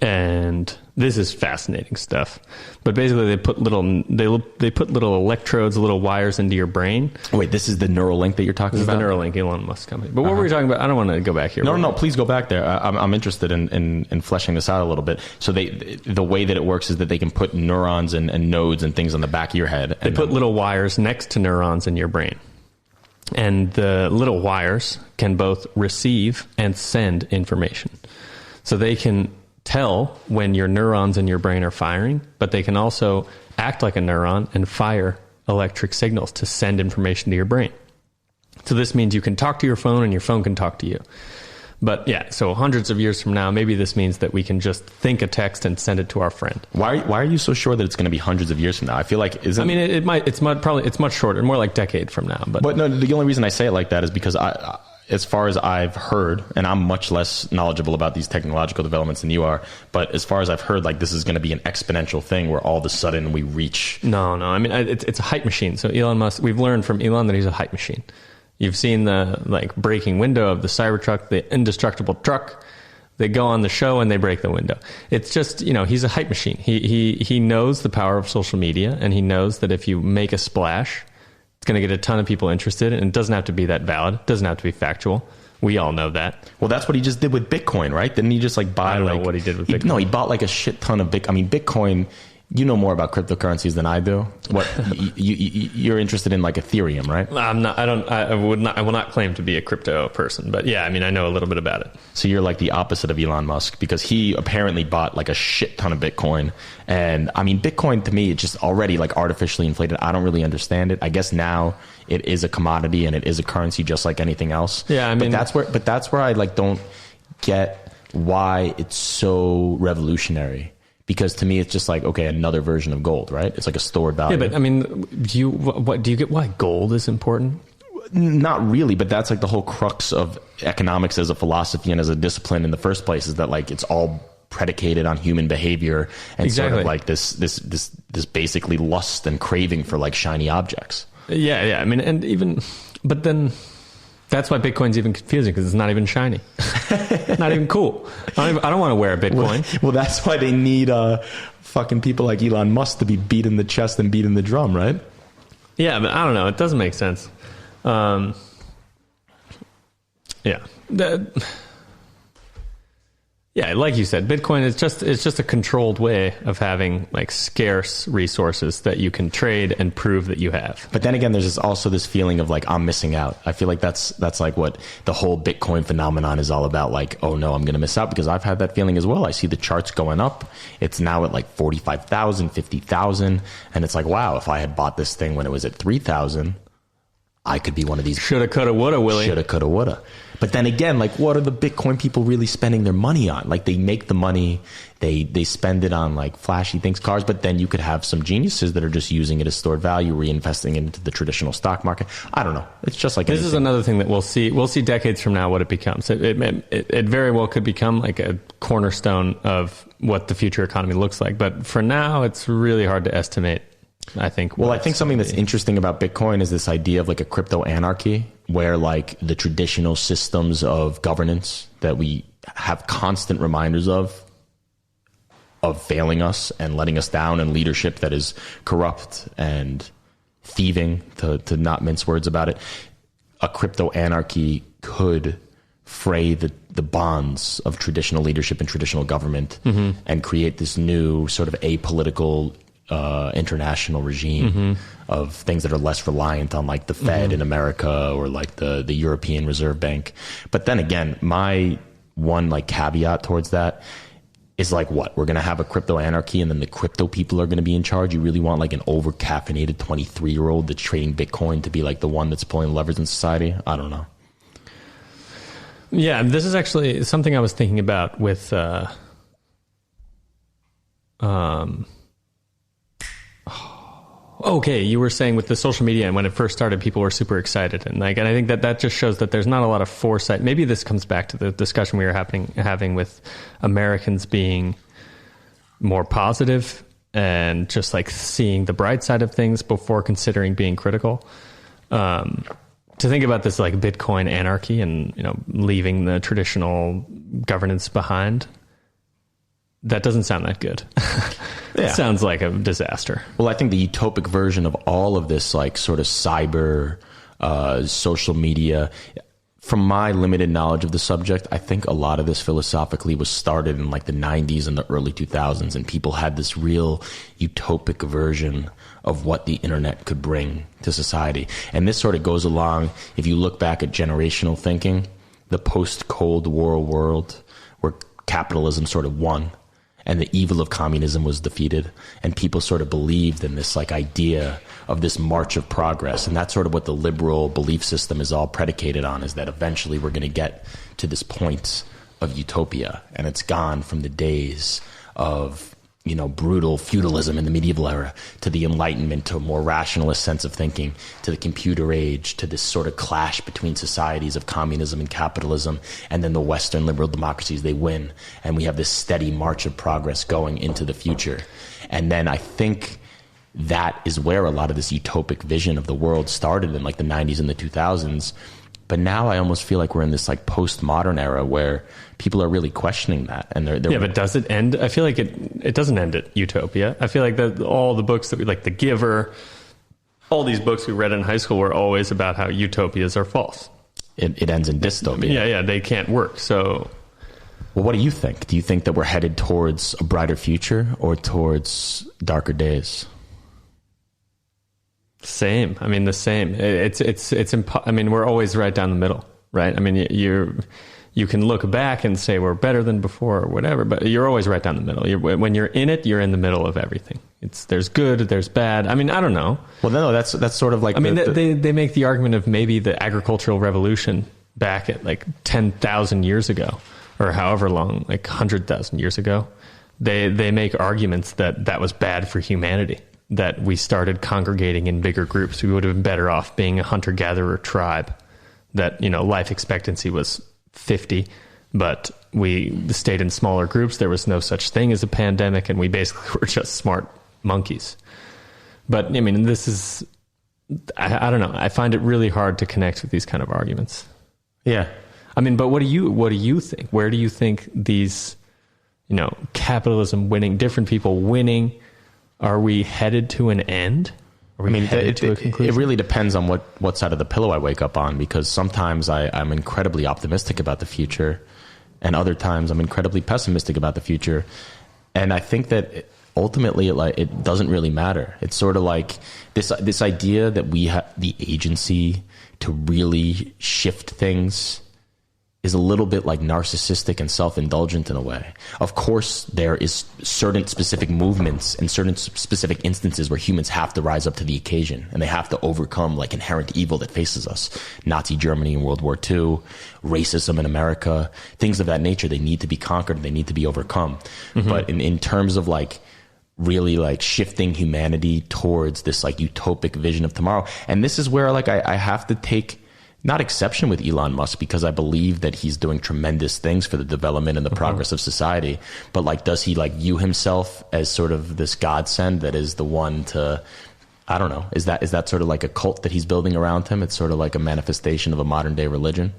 Speaker 4: And this is fascinating stuff. But basically, they put little electrodes, little wires into your brain.
Speaker 3: Wait, this is the Neuralink that you're talking about?
Speaker 4: This is the Neuralink, Elon Musk company. But what were we talking about? I don't want to go back here.
Speaker 3: No, please go back there. I'm interested in fleshing this out a little bit. So the way that it works is that they can put neurons and nodes and things on the back of your head.
Speaker 4: They put little wires next to neurons in your brain. And the little wires can both receive and send information. So they can tell when your neurons in your brain are firing, but they can also act like a neuron and fire electric signals to send information to your brain. So this means you can talk to your phone and your phone can talk to you. But yeah, so hundreds of years from now, maybe this means that we can just think a text and send it to our friend.
Speaker 3: Why are you so sure that it's going to be hundreds of years from now? I feel like
Speaker 4: it's much shorter, more like decade from now. But
Speaker 3: no, the only reason I say it like that is because as far as I've heard, and I'm much less knowledgeable about these technological developments than you are, but as far as I've heard, like this is going to be an exponential thing where all of a sudden we reach.
Speaker 4: No. I mean, it's a hype machine. So Elon Musk, we've learned from Elon that he's a hype machine. You've seen the breaking window of the Cybertruck, the indestructible truck. They go on the show and they break the window. It's just, he's a hype machine. He knows the power of social media, and he knows that if you make a splash, it's going to get a ton of people interested, and it doesn't have to be that valid. It doesn't have to be factual. We all know that.
Speaker 3: Well, that's what he just did with Bitcoin, right? Didn't he just buy?
Speaker 4: I don't know what he did with Bitcoin.
Speaker 3: No, he bought a shit ton of Bitcoin. I mean, Bitcoin. You know more about cryptocurrencies than I do. What you're interested in, Ethereum, right?
Speaker 4: I'm not. I will not claim to be a crypto person, but yeah, I mean, I know a little bit about it.
Speaker 3: So you're the opposite of Elon Musk, because he apparently bought a shit ton of Bitcoin. And I mean, Bitcoin to me, it's just already artificially inflated. I don't really understand it. I guess now it is a commodity and it is a currency just like anything else.
Speaker 4: Yeah, I mean,
Speaker 3: but that's where I don't get why it's so revolutionary. Because to me, it's just okay, another version of gold, right? It's a stored value.
Speaker 4: Yeah, but I mean, do you get why gold is important?
Speaker 3: Not really, but that's the whole crux of economics as a philosophy and as a discipline in the first place, is that it's all predicated on human behavior and
Speaker 4: exactly.
Speaker 3: sort of this basically lust and craving for shiny objects.
Speaker 4: Yeah. I mean, but then that's why Bitcoin's even confusing, because it's not even shiny. Not even cool. I don't want to wear a Bitcoin.
Speaker 3: Well, that's why they need fucking people like Elon Musk to be beating the chest and beating the drum, right?
Speaker 4: Yeah, but I don't know. It doesn't make sense. Yeah. Yeah, like you said, Bitcoin is just a controlled way of having scarce resources that you can trade and prove that you have.
Speaker 3: But then again, there's also this feeling of I'm missing out. I feel that's what the whole Bitcoin phenomenon is all about. Oh no, I'm going to miss out, because I've had that feeling as well. I see the charts going up. It's now at 45,000, 50,000. And it's wow, if I had bought this thing when it was at 3,000, I could be one of these.
Speaker 4: Shoulda, coulda, woulda, Willie.
Speaker 3: Shoulda, coulda, woulda. But then again, what are the Bitcoin people really spending their money on? They make the money, they spend it on flashy things, cars, but then you could have some geniuses that are just using it as stored value, reinvesting it into the traditional stock market. I don't know. It's just
Speaker 4: this
Speaker 3: anything.
Speaker 4: Is another thing that we'll see. We'll see decades from now what it becomes. It very well could become a cornerstone of what the future economy looks like. But for now, it's really hard to estimate, I think.
Speaker 3: Well, I think something that's interesting about Bitcoin is this idea of a crypto anarchy, where the traditional systems of governance that we have constant reminders of failing us and letting us down, and leadership that is corrupt and thieving, to not mince words about it, a crypto anarchy could fray the bonds of traditional leadership and traditional government, and create this new sort of apolitical international regime of things that are less reliant on the Fed in America, or the European Reserve Bank. But then again, my one caveat towards that is what? We're going to have a crypto anarchy, and then the crypto people are going to be in charge. You really want an over caffeinated 23-year-old that's trading Bitcoin to be the one that's pulling levers in society? I don't know.
Speaker 4: Yeah, this is actually something I was thinking about with okay, you were saying with the social media, and when it first started, people were super excited, and and I think that just shows that there's not a lot of foresight. Maybe this comes back to the discussion we were having with Americans being more positive and just seeing the bright side of things before considering being critical. To think about this Bitcoin anarchy and leaving the traditional governance behind. That doesn't sound that good.
Speaker 3: Yeah.
Speaker 4: It sounds like a disaster.
Speaker 3: Well, I think the utopic version of all of this, sort of cyber, social media, from my limited knowledge of the subject, I think a lot of this philosophically was started in the 90s and the early 2000s, and people had this real utopic version of what the internet could bring to society. And this sort of goes along, if you look back at generational thinking, the post-Cold War world where capitalism sort of won. and the evil of communism was defeated, and people sort of believed in this like idea of this march of progress. And that's sort of what the liberal belief system is all predicated on, is that eventually we're going to get to this point of utopia. And it's gone from the days of, you know, brutal feudalism in the medieval era to the Enlightenment, to a more rationalist sense of thinking, to the computer age, to this sort of clash between societies of communism and capitalism. And then the Western liberal democracies, they win. And we have this steady march of progress going into the future. And then I think that is where a lot of this utopic vision of the world started in like the 90s and the 2000s. But now I almost feel like we're in this like postmodern era where people are really questioning that. And they're
Speaker 4: yeah, but does it end? I feel like it doesn't end at utopia. I feel like that all the books that we like, The Giver, all these books we read in high school were always about how utopias are false.
Speaker 3: It ends in dystopia.
Speaker 4: Yeah, they can't work. So,
Speaker 3: well, what do you think? Do you think that we're headed towards a brighter future or towards darker days?
Speaker 4: Same. I mean, the same. I mean, we're always right down the middle, right? I mean, you can look back and say we're better than before or whatever, but you're always right down the middle. When you're in it, you're in the middle of everything. There's good, there's bad. I mean, I don't know.
Speaker 3: Well, no, that's sort of like.
Speaker 4: I mean, they make the argument of maybe the agricultural revolution back at like 10,000 years ago, or however long, like 100,000 years ago. They make arguments that was bad for humanity, that we started congregating in bigger groups. We would have been better off being a hunter-gatherer tribe, that, you know, life expectancy was 50, but we stayed in smaller groups. There was no such thing as a pandemic, and we basically were just smart monkeys. But I mean, this is, I don't know. I find it really hard to connect with these kind of arguments.
Speaker 3: Yeah.
Speaker 4: I mean, but what do you think? Where do you think these, you know, capitalism winning, different people winning, are we headed to an end? Are we headed to a conclusion?
Speaker 3: It really depends on what side of the pillow I wake up on, because sometimes I'm incredibly optimistic about the future, and other times I'm incredibly pessimistic about the future. And I think that ultimately it doesn't really matter. It's sort of like this idea that we have the agency to really shift things is a little bit like narcissistic and self-indulgent in a way. Of course, there is certain specific movements and certain specific instances where humans have to rise up to the occasion, and they have to overcome like inherent evil that faces us. Nazi Germany in World War II, racism in America, things of that nature, they need to be conquered, they need to be overcome. Mm-hmm. But in terms of like really like shifting humanity towards this like utopic vision of tomorrow, and this is where like I have to take not exception with Elon Musk, because I believe that he's doing tremendous things for the development and the progress of society. But like, does he like view himself as sort of this godsend that is the one to, I don't know, is that sort of like a cult that he's building around him? It's sort of like a manifestation of a modern day religion.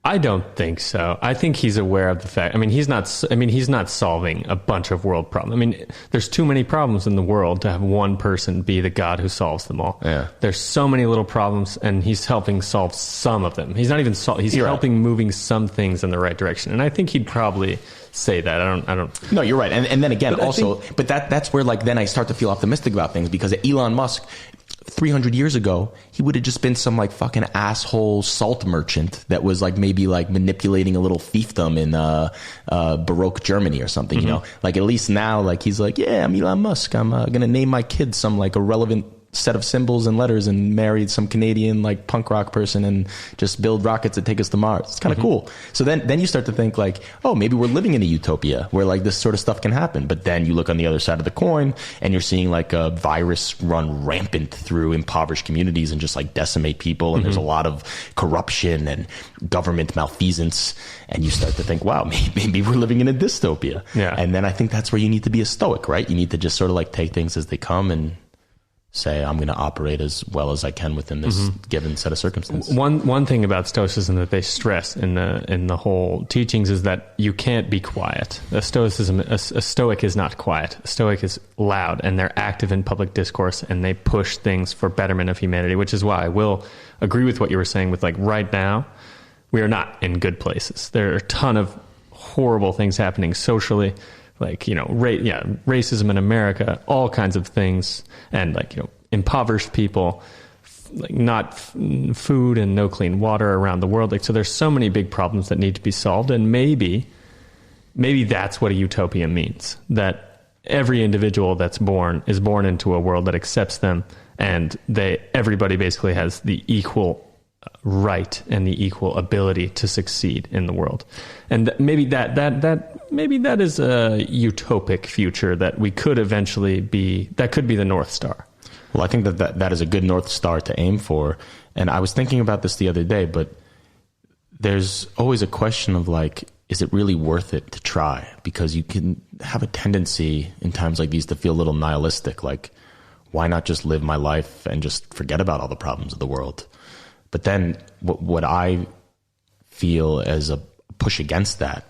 Speaker 4: I don't think so. I think he's aware of the fact. I mean, he's not solving a bunch of world problems. I mean, there's too many problems in the world to have one person be the God who solves them all. Yeah. There's so many little problems, and he's helping solve some of them. He's not even he's helping moving some things in the right direction. And I think he'd probably say that. I don't. No,
Speaker 3: you're right. And then again, but that's where like then I start to feel optimistic about things, because Elon Musk 300 years ago, he would have just been some like fucking asshole salt merchant that was like maybe like manipulating a little fiefdom in Baroque Germany or something, you know? Like at least now, like he's like, yeah, I'm Elon Musk. I'm going to name my kids some like irrelevant set of symbols and letters and marry some Canadian like punk rock person and just build rockets that take us to Mars. It's kind of cool. So then you start to think like, oh, maybe we're living in a utopia where like this sort of stuff can happen. But then you look on the other side of the coin and you're seeing like a virus run rampant through impoverished communities and just like decimate people. And there's a lot of corruption and government malfeasance. And you start to think, wow, maybe we're living in a dystopia. Yeah. And then I think that's where you need to be a stoic, right? You need to just sort of like take things as they come and say, I'm going to operate as well as I can within this given set of circumstances.
Speaker 4: One thing about Stoicism that they stress in the whole teachings is that you can't be quiet. A Stoic is not quiet. A Stoic is loud, and they're active in public discourse, and they push things for betterment of humanity, which is why I will agree with what you were saying with like right now, we are not in good places. There are a ton of horrible things happening socially, like, you know, racism in America, all kinds of things, and like, you know, impoverished people, like not food and no clean water around the world. Like, so there's so many big problems that need to be solved, and maybe maybe that's what a utopia means, that every individual that's born is born into a world that accepts them, and everybody basically has the equal right and the equal ability to succeed in the world. And maybe that is a utopic future that we could eventually be, that could be the North Star.
Speaker 3: Well, I think that is a good North Star to aim for. And I was thinking about this the other day, but there's always a question of like, is it really worth it to try? Because you can have a tendency in times like these to feel a little nihilistic, like, why not just live my life and just forget about all the problems of the world? But then what I feel as a push against that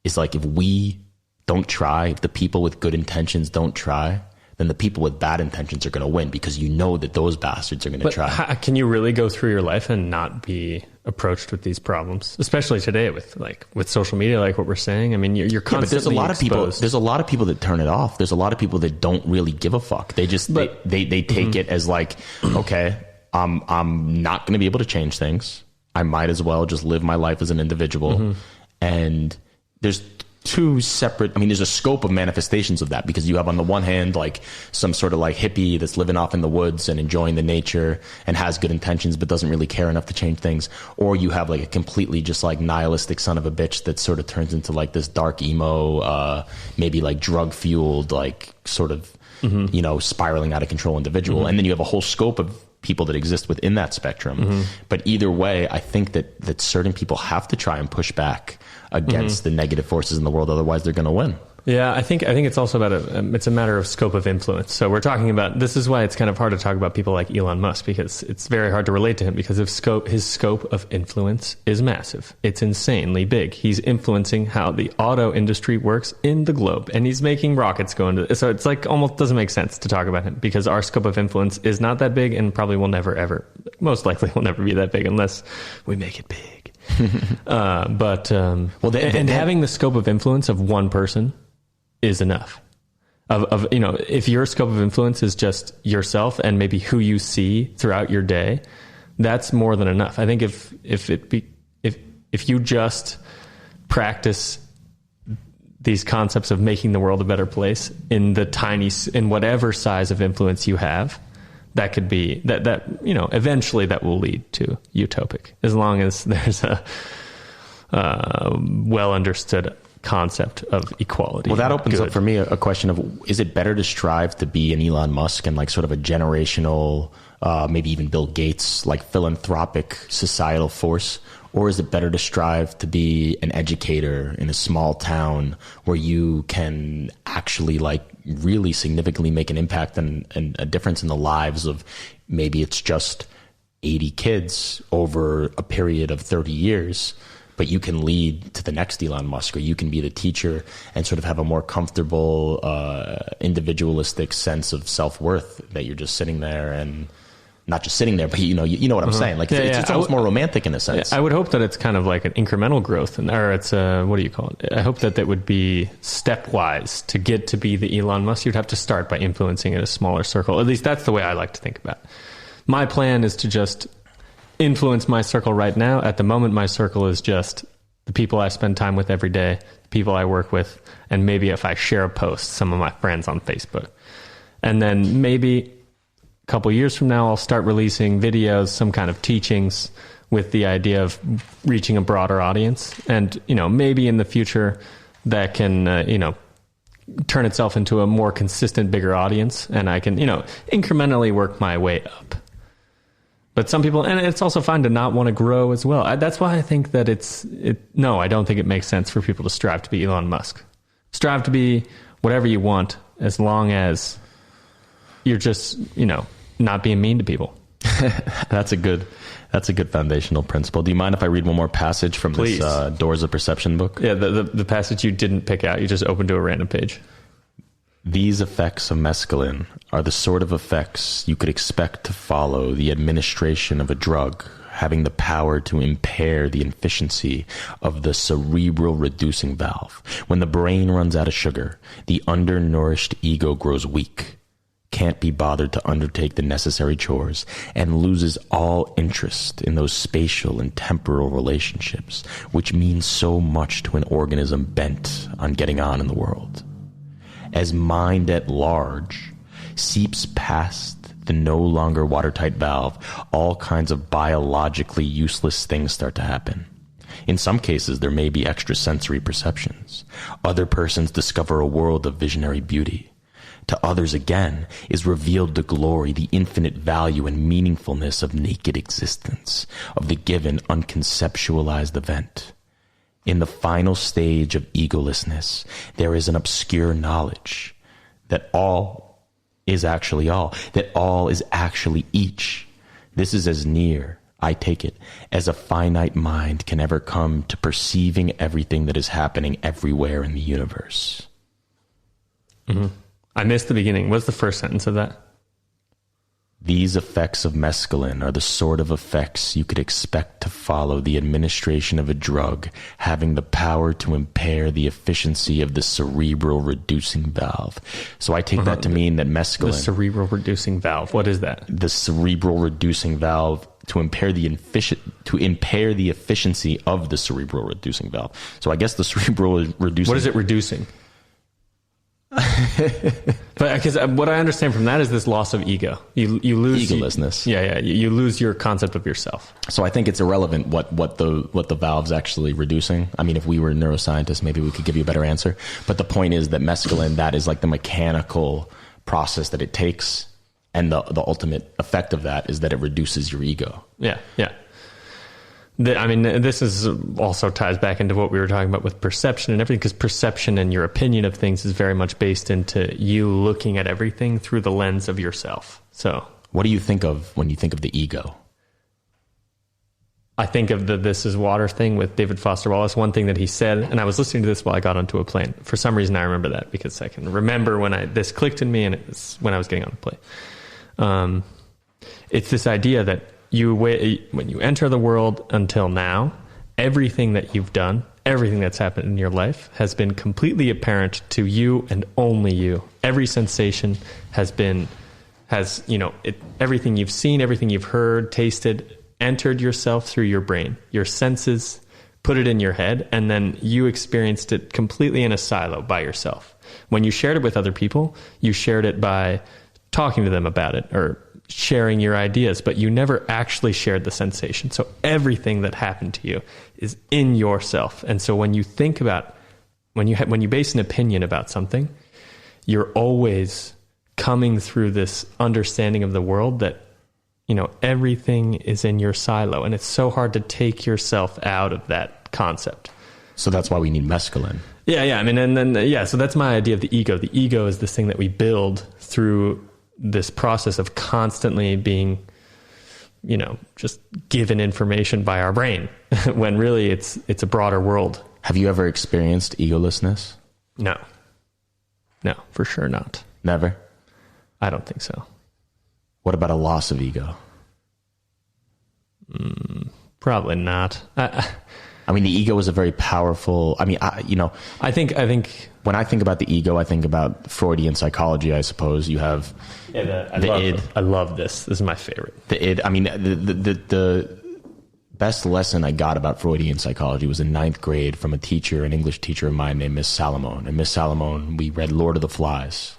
Speaker 3: is like, if we don't try, if the people with good intentions don't try, then the people with bad intentions are going to win, because you know that those bastards are going to try.
Speaker 4: Can you really go through your life and not be approached with these problems, especially today with social media, like what we're saying? I mean, you're constantly
Speaker 3: but there's a lot
Speaker 4: exposed.
Speaker 3: of people. There's a lot of people that turn it off. There's a lot of people that don't really give a fuck. They just they take it as like, okay, I'm not going to be able to change things. I might as well just live my life as an individual. And there's two separate, there's a scope of manifestations of that, because you have on the one hand like some sort of like hippie that's living off in the woods and enjoying the nature and has good intentions but doesn't really care enough to change things, or you have like a completely just like nihilistic son of a bitch that sort of turns into like this dark emo, maybe like drug fueled, like sort of spiraling out of control individual. And then you have a whole scope of people that exist within that spectrum. But either way, I think that certain people have to try and push back against the negative forces in the world. Otherwise, they're going to win.
Speaker 4: Yeah, I think it's also about it's a matter of scope of influence. So we're talking about, this is why it's kind of hard to talk about people like Elon Musk, because it's very hard to relate to him, because his scope of influence is massive. It's insanely big. He's influencing how the auto industry works in the globe, and he's making rockets go into it. So it's like almost doesn't make sense to talk about him, because our scope of influence is not that big, and probably will never ever, most likely will never be that big unless we make it big. Having the scope of influence of one person is enough. If your scope of influence is just yourself and maybe who you see throughout your day, that's more than enough. I think if you just practice these concepts of making the world a better place in whatever size of influence you have, that could be that eventually that will lead to utopic, as long as there's a well understood concept of equality.
Speaker 3: Well, that opens up for me a question of, is it better to strive to be an Elon Musk and like sort of a generational, maybe even Bill Gates, like philanthropic societal force? Or is it better to strive to be an educator in a small town where you can actually like really significantly make an impact and a difference in the lives of, maybe it's just 80 kids over a period of 30 years, but you can lead to the next Elon Musk, or you can be the teacher and sort of have a more comfortable, individualistic sense of self-worth, that you're just sitting there, and not just sitting there, but you know what I'm saying? Like, it's almost more romantic in a sense.
Speaker 4: I would hope that it's kind of like an incremental growth, or it's what do you call it? I hope that would be stepwise. To get to be the Elon Musk, you'd have to start by influencing in a smaller circle. At least that's the way I like to think about it. My plan is to just influence my circle right now. At the moment, my circle is just the people I spend time with every day, the people I work with, and maybe if I share a post, some of my friends on Facebook. And then maybe a couple years from now, I'll start releasing videos, some kind of teachings, with the idea of reaching a broader audience. And, maybe in the future that can, turn itself into a more consistent, bigger audience. And I can, incrementally work my way up. But some people, and it's also fine to not want to grow as well. That's why I think that I don't think it makes sense for people to strive to be Elon Musk. Strive to be whatever you want, as long as you're just, not being mean to people.
Speaker 3: That's a good foundational principle. Do you mind if I read one more passage from
Speaker 4: Please.
Speaker 3: This Doors of Perception book?
Speaker 4: Yeah, the passage you didn't pick out. You just opened to a random page.
Speaker 3: These effects of mescaline are the sort of effects you could expect to follow the administration of a drug having the power to impair the efficiency of the cerebral reducing valve. When the brain runs out of sugar, the undernourished ego grows weak, can't be bothered to undertake the necessary chores and loses all interest in those spatial and temporal relationships which mean so much to an organism bent on getting on in the world. As mind at large seeps past the no longer watertight valve, all kinds of biologically useless things start to happen. In some cases, there may be extrasensory perceptions. Other persons discover a world of visionary beauty. To others, again, is revealed the glory, the infinite value and meaningfulness of naked existence, of the given, unconceptualized event. In the final stage of egolessness, there is an obscure knowledge that all is actually all, that all is actually each. This is as near, I take it, as a finite mind can ever come to perceiving everything that is happening everywhere in the universe.
Speaker 4: Mm-hmm. I missed the beginning. What's the first sentence of that?
Speaker 3: These effects of mescaline are the sort of effects you could expect to follow the administration of a drug having the power to impair the efficiency of the cerebral reducing valve. So I take that to mean that mescaline...
Speaker 4: The cerebral reducing valve. What is that?
Speaker 3: The cerebral reducing valve to impair the efficiency of the cerebral reducing valve. So I guess the cerebral reducing...
Speaker 4: What is it reducing? But because what I understand from that is this loss of ego. You lose
Speaker 3: egolessness.
Speaker 4: You lose your concept of yourself.
Speaker 3: So I think it's irrelevant what the valve's actually reducing. I mean, if we were neuroscientists, maybe we could give you a better answer. But the point is that mescaline, that is like the mechanical process that it takes, and the ultimate effect of that is that it reduces your ego.
Speaker 4: Yeah. This is also ties back into what we were talking about with perception and everything, because perception and your opinion of things is very much based into you looking at everything through the lens of yourself. So
Speaker 3: what do you think of when you think of the ego?
Speaker 4: I think of the This Is Water thing with David Foster Wallace. One thing that he said, and I was listening to this while I got onto a plane. For some reason, I remember that because I can remember when this clicked in me, and it was when I was getting on the plane. It's this idea that when you enter the world until now, everything that you've done, everything that's happened in your life has been completely apparent to you and only you. Every sensation everything you've seen, everything you've heard, tasted, entered yourself through your brain. Your senses put it in your head, and then you experienced it completely in a silo by yourself. When you shared it with other people, you shared it by talking to them about it or sharing your ideas, but you never actually shared the sensation. So everything that happened to you is in yourself. And so when you think about, when you base an opinion about something, you're always coming through this understanding of the world that, everything is in your silo, and it's so hard to take yourself out of that concept.
Speaker 3: So that's why we need mescaline.
Speaker 4: Yeah. So that's my idea of the ego. The ego is this thing that we build through this process of constantly being, just given information by our brain when really it's a broader world.
Speaker 3: Have you ever experienced egolessness?
Speaker 4: No, for sure not.
Speaker 3: Never?
Speaker 4: I don't think so.
Speaker 3: What about a loss of ego?
Speaker 4: Probably not.
Speaker 3: The ego is a very powerful,
Speaker 4: I think
Speaker 3: when I think about the ego, I think about Freudian psychology, I suppose. You have the id.
Speaker 4: I love this. This is my favorite.
Speaker 3: The id. The best lesson I got about Freudian psychology was in 9th grade from a teacher, an English teacher of mine named Miss Salomon. And Miss Salomon, we read Lord of the Flies.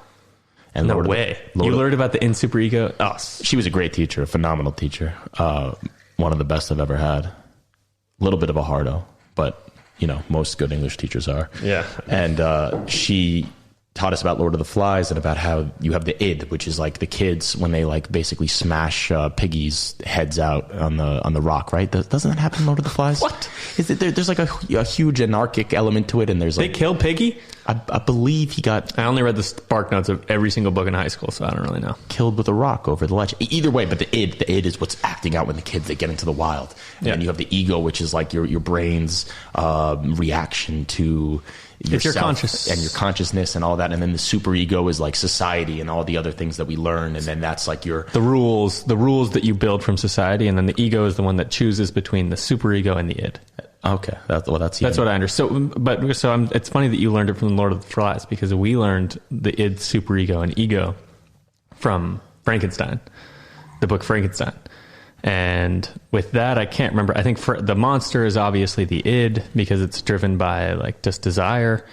Speaker 3: And
Speaker 4: you learned about the in superego? Oh.
Speaker 3: She was a great teacher, a phenomenal teacher. One of the best I've ever had. A little bit of a hardo, but most good English teachers are.
Speaker 4: Yeah.
Speaker 3: And she taught us about Lord of the Flies and about how you have the id, which is like the kids when they like basically smash piggies' heads out on the rock, right? Doesn't that happen in Lord of the Flies?
Speaker 4: What?
Speaker 3: Is it there's like a huge anarchic element to it, and there's like
Speaker 4: they killed Piggy.
Speaker 3: I believe he got.
Speaker 4: I only read the spark notes of every single book in high school, so I don't really know.
Speaker 3: Killed with a rock over the ledge. Either way, but the id is what's acting out when the kids they get into the wild, and then you have the ego, which is like your brain's reaction to yourself and your consciousness and all that, and then the superego is like society and all the other things that we learn, and then that's like the rules
Speaker 4: that you build from society, and then the ego is the one that chooses between the superego and the id.
Speaker 3: Okay, that's what I understand.
Speaker 4: It's funny that you learned it from Lord of the Flies, because we learned the id, superego, and ego from Frankenstein, the book Frankenstein. And with that, I can't remember. I think the monster is obviously the id because it's driven by like just desire.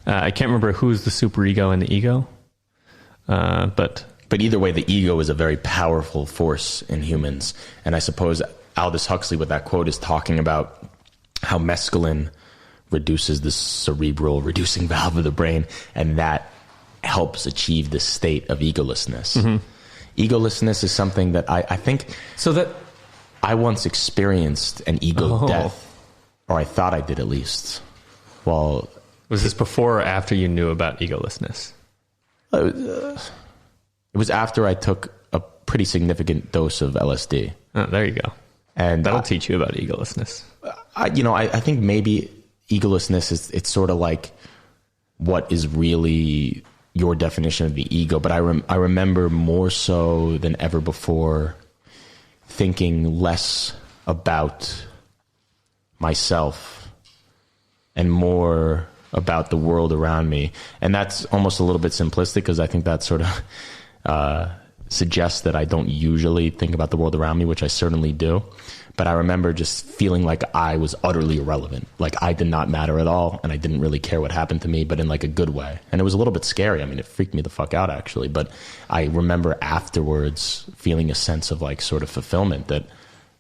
Speaker 4: I can't remember who's the superego and the ego. But
Speaker 3: either way, the ego is a very powerful force in humans. And I suppose Aldous Huxley with that quote is talking about how mescaline reduces the cerebral reducing valve of the brain, and that helps achieve the state of egolessness. Mm-hmm. Egolessness is something that I think...
Speaker 4: So that...
Speaker 3: I once experienced an ego death, or I thought I did at least. Well,
Speaker 4: was this before or after you knew about egolessness?
Speaker 3: It was after I took a pretty significant dose of LSD.
Speaker 4: Oh, there you go. And that'll teach you about egolessness.
Speaker 3: I think maybe egolessness it's sort of like what is really your definition of the ego. But I remember more so than ever before thinking less about myself and more about the world around me. And that's almost a little bit simplistic because I think that sort of suggests that I don't usually think about the world around me, which I certainly do. But I remember just feeling like I was utterly irrelevant. Like I did not matter at all, and I didn't really care what happened to me, but in like a good way. And it was a little bit scary. I mean, it freaked me the fuck out, actually. But I remember afterwards feeling a sense of like sort of fulfillment that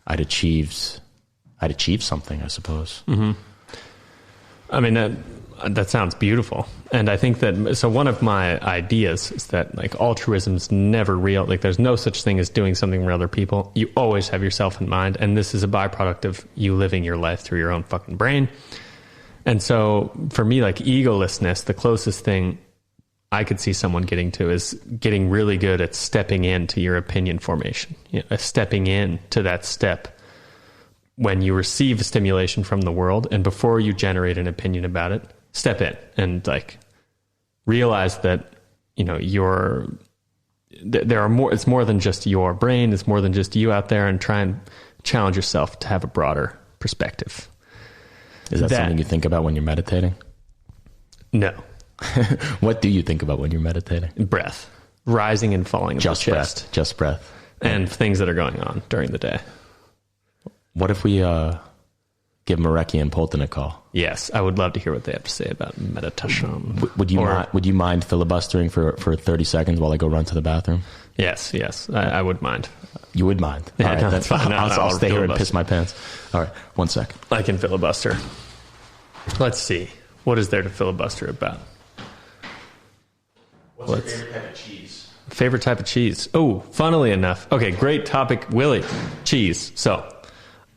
Speaker 3: I'd achieved something, I suppose.
Speaker 4: Mm-hmm. I mean, that sounds beautiful. And I think that, so one of my ideas is that like altruism's never real. Like there's no such thing as doing something for other people. You always have yourself in mind. And this is a byproduct of you living your life through your own fucking brain. And so for me, like egolessness, the closest thing I could see someone getting to is getting really good at stepping into your opinion formation, stepping in to that step when you receive a stimulation from the world. And before you generate an opinion about it, step in and like realize that, there are more, it's more than just your brain. It's more than just you out there, and try and challenge yourself to have a broader perspective.
Speaker 3: Is that something you think about when you're meditating?
Speaker 4: No.
Speaker 3: What do you think about when you're meditating?
Speaker 4: Breath, rising and falling of the chest.
Speaker 3: Just breath.
Speaker 4: And things that are going on during the day.
Speaker 3: What if we give Mareki and Polton a call?
Speaker 4: Yes, I would love to hear what they have to say about meditation.
Speaker 3: Would you mind filibustering for 30 seconds while I go run to the bathroom?
Speaker 4: Yes, I would mind.
Speaker 3: You would mind?
Speaker 4: Yeah,
Speaker 3: all right,
Speaker 4: no, that's fine.
Speaker 3: I'll stay here and piss my pants. All right, 1 sec.
Speaker 4: I can filibuster. Let's see. What is there to filibuster about?
Speaker 3: What's your favorite type of cheese?
Speaker 4: Favorite type of cheese? Oh, funnily enough. Okay, great topic, Willie. Cheese. So,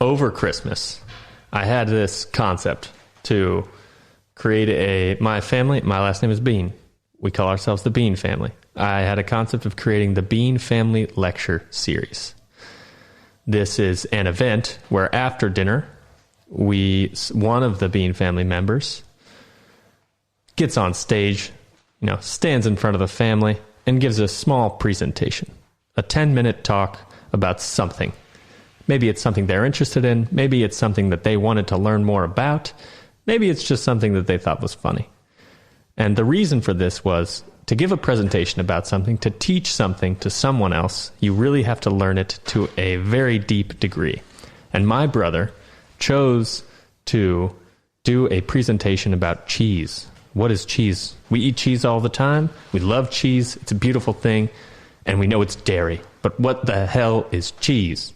Speaker 4: over Christmas, I had this concept to create my family. My last name is Bean. We call ourselves the Bean family. I had a concept of creating the Bean Family Lecture Series. This is an event where after dinner, one of the Bean family members gets on stage, stands in front of the family and gives a small presentation, a 10-minute talk about something. Maybe it's something they're interested in. Maybe it's something that they wanted to learn more about. Maybe it's just something that they thought was funny. And the reason for this was to give a presentation about something, to teach something to someone else. You really have to learn it to a very deep degree. And my brother chose to do a presentation about cheese. What is cheese? We eat cheese all the time. We love cheese. It's a beautiful thing. And we know it's dairy. But what the hell is cheese?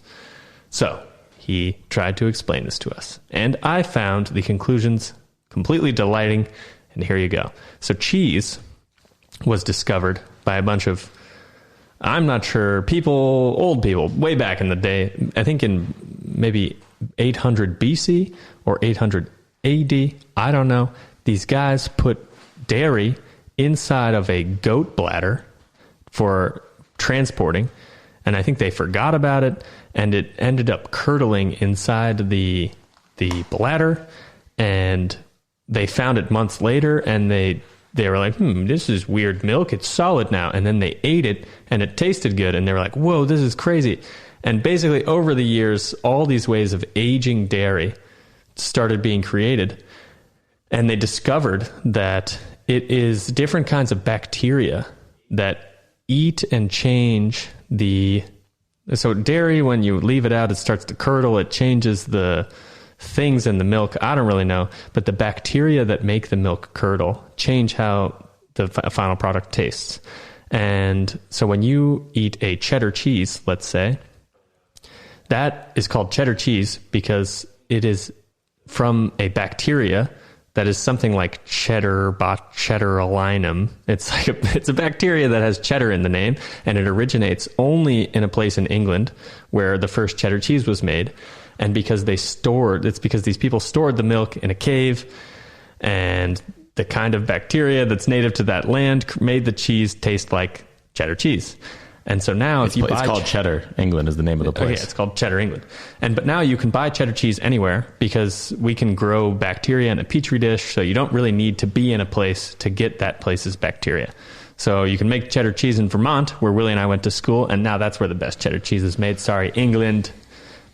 Speaker 4: So he tried to explain this to us. And I found the conclusions completely delighting. And here you go. So cheese was discovered by a bunch of, I'm not sure, old people, way back in the day. I think in maybe 800 BC or 800 AD. I don't know. These guys put dairy inside of a goat bladder for transporting. And I think they forgot about it. And it ended up curdling inside the bladder. And they found it months later, and they were like, this is weird milk. It's solid now. And then they ate it, and it tasted good. And they were like, whoa, this is crazy. And basically, over the years, all these ways of aging dairy started being created. And they discovered that it is different kinds of bacteria that eat and change so dairy, when you leave it out, it starts to curdle. It changes the things in the milk. I don't really know, but the bacteria that make the milk curdle change how the final product tastes. And so when you eat a cheddar cheese, let's say, that is called cheddar cheese because it is from a bacteria that is something like Botulinum. It's a bacteria that has cheddar in the name, and it originates only in a place in England where the first cheddar cheese was made. And because these people stored the milk in a cave, and the kind of bacteria that's native to that land made the cheese taste like cheddar cheese. And so now
Speaker 3: it's called Cheddar England is the name of the place.
Speaker 4: Okay, it's called Cheddar England. But now you can buy cheddar cheese anywhere because we can grow bacteria in a petri dish, so you don't really need to be in a place to get that place's bacteria. So you can make cheddar cheese in Vermont, where Willie and I went to school, and now that's where the best cheddar cheese is made. Sorry, England,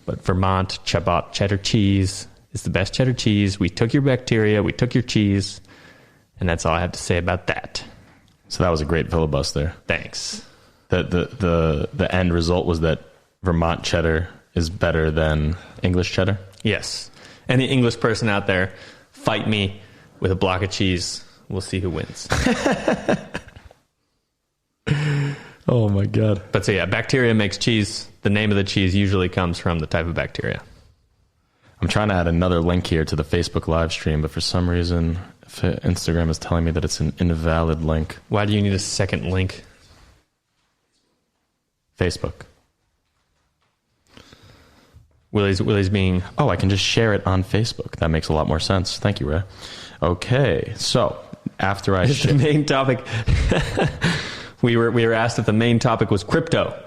Speaker 4: but Vermont, Chabot cheddar cheese is the best cheddar cheese. We took your bacteria, we took your cheese, and that's all I have to say about that.
Speaker 3: So that was a great filibuster.
Speaker 4: Thanks.
Speaker 3: The end result was that Vermont cheddar is better than English cheddar?
Speaker 4: Yes. Any English person out there, fight me with a block of cheese. We'll see who wins.
Speaker 3: Oh my God.
Speaker 4: But so yeah, bacteria makes cheese. The name of the cheese usually comes from the type of bacteria.
Speaker 3: I'm trying to add another link here to the Facebook live stream, but for some reason Instagram is telling me that it's an invalid link.
Speaker 4: Why do you need a second link?
Speaker 3: Facebook.
Speaker 4: Willie's being...
Speaker 3: Oh, I can just share it on Facebook. That makes a lot more sense. Thank you, Ray. Okay, so after I...
Speaker 4: The main topic... we were asked if the main topic was crypto.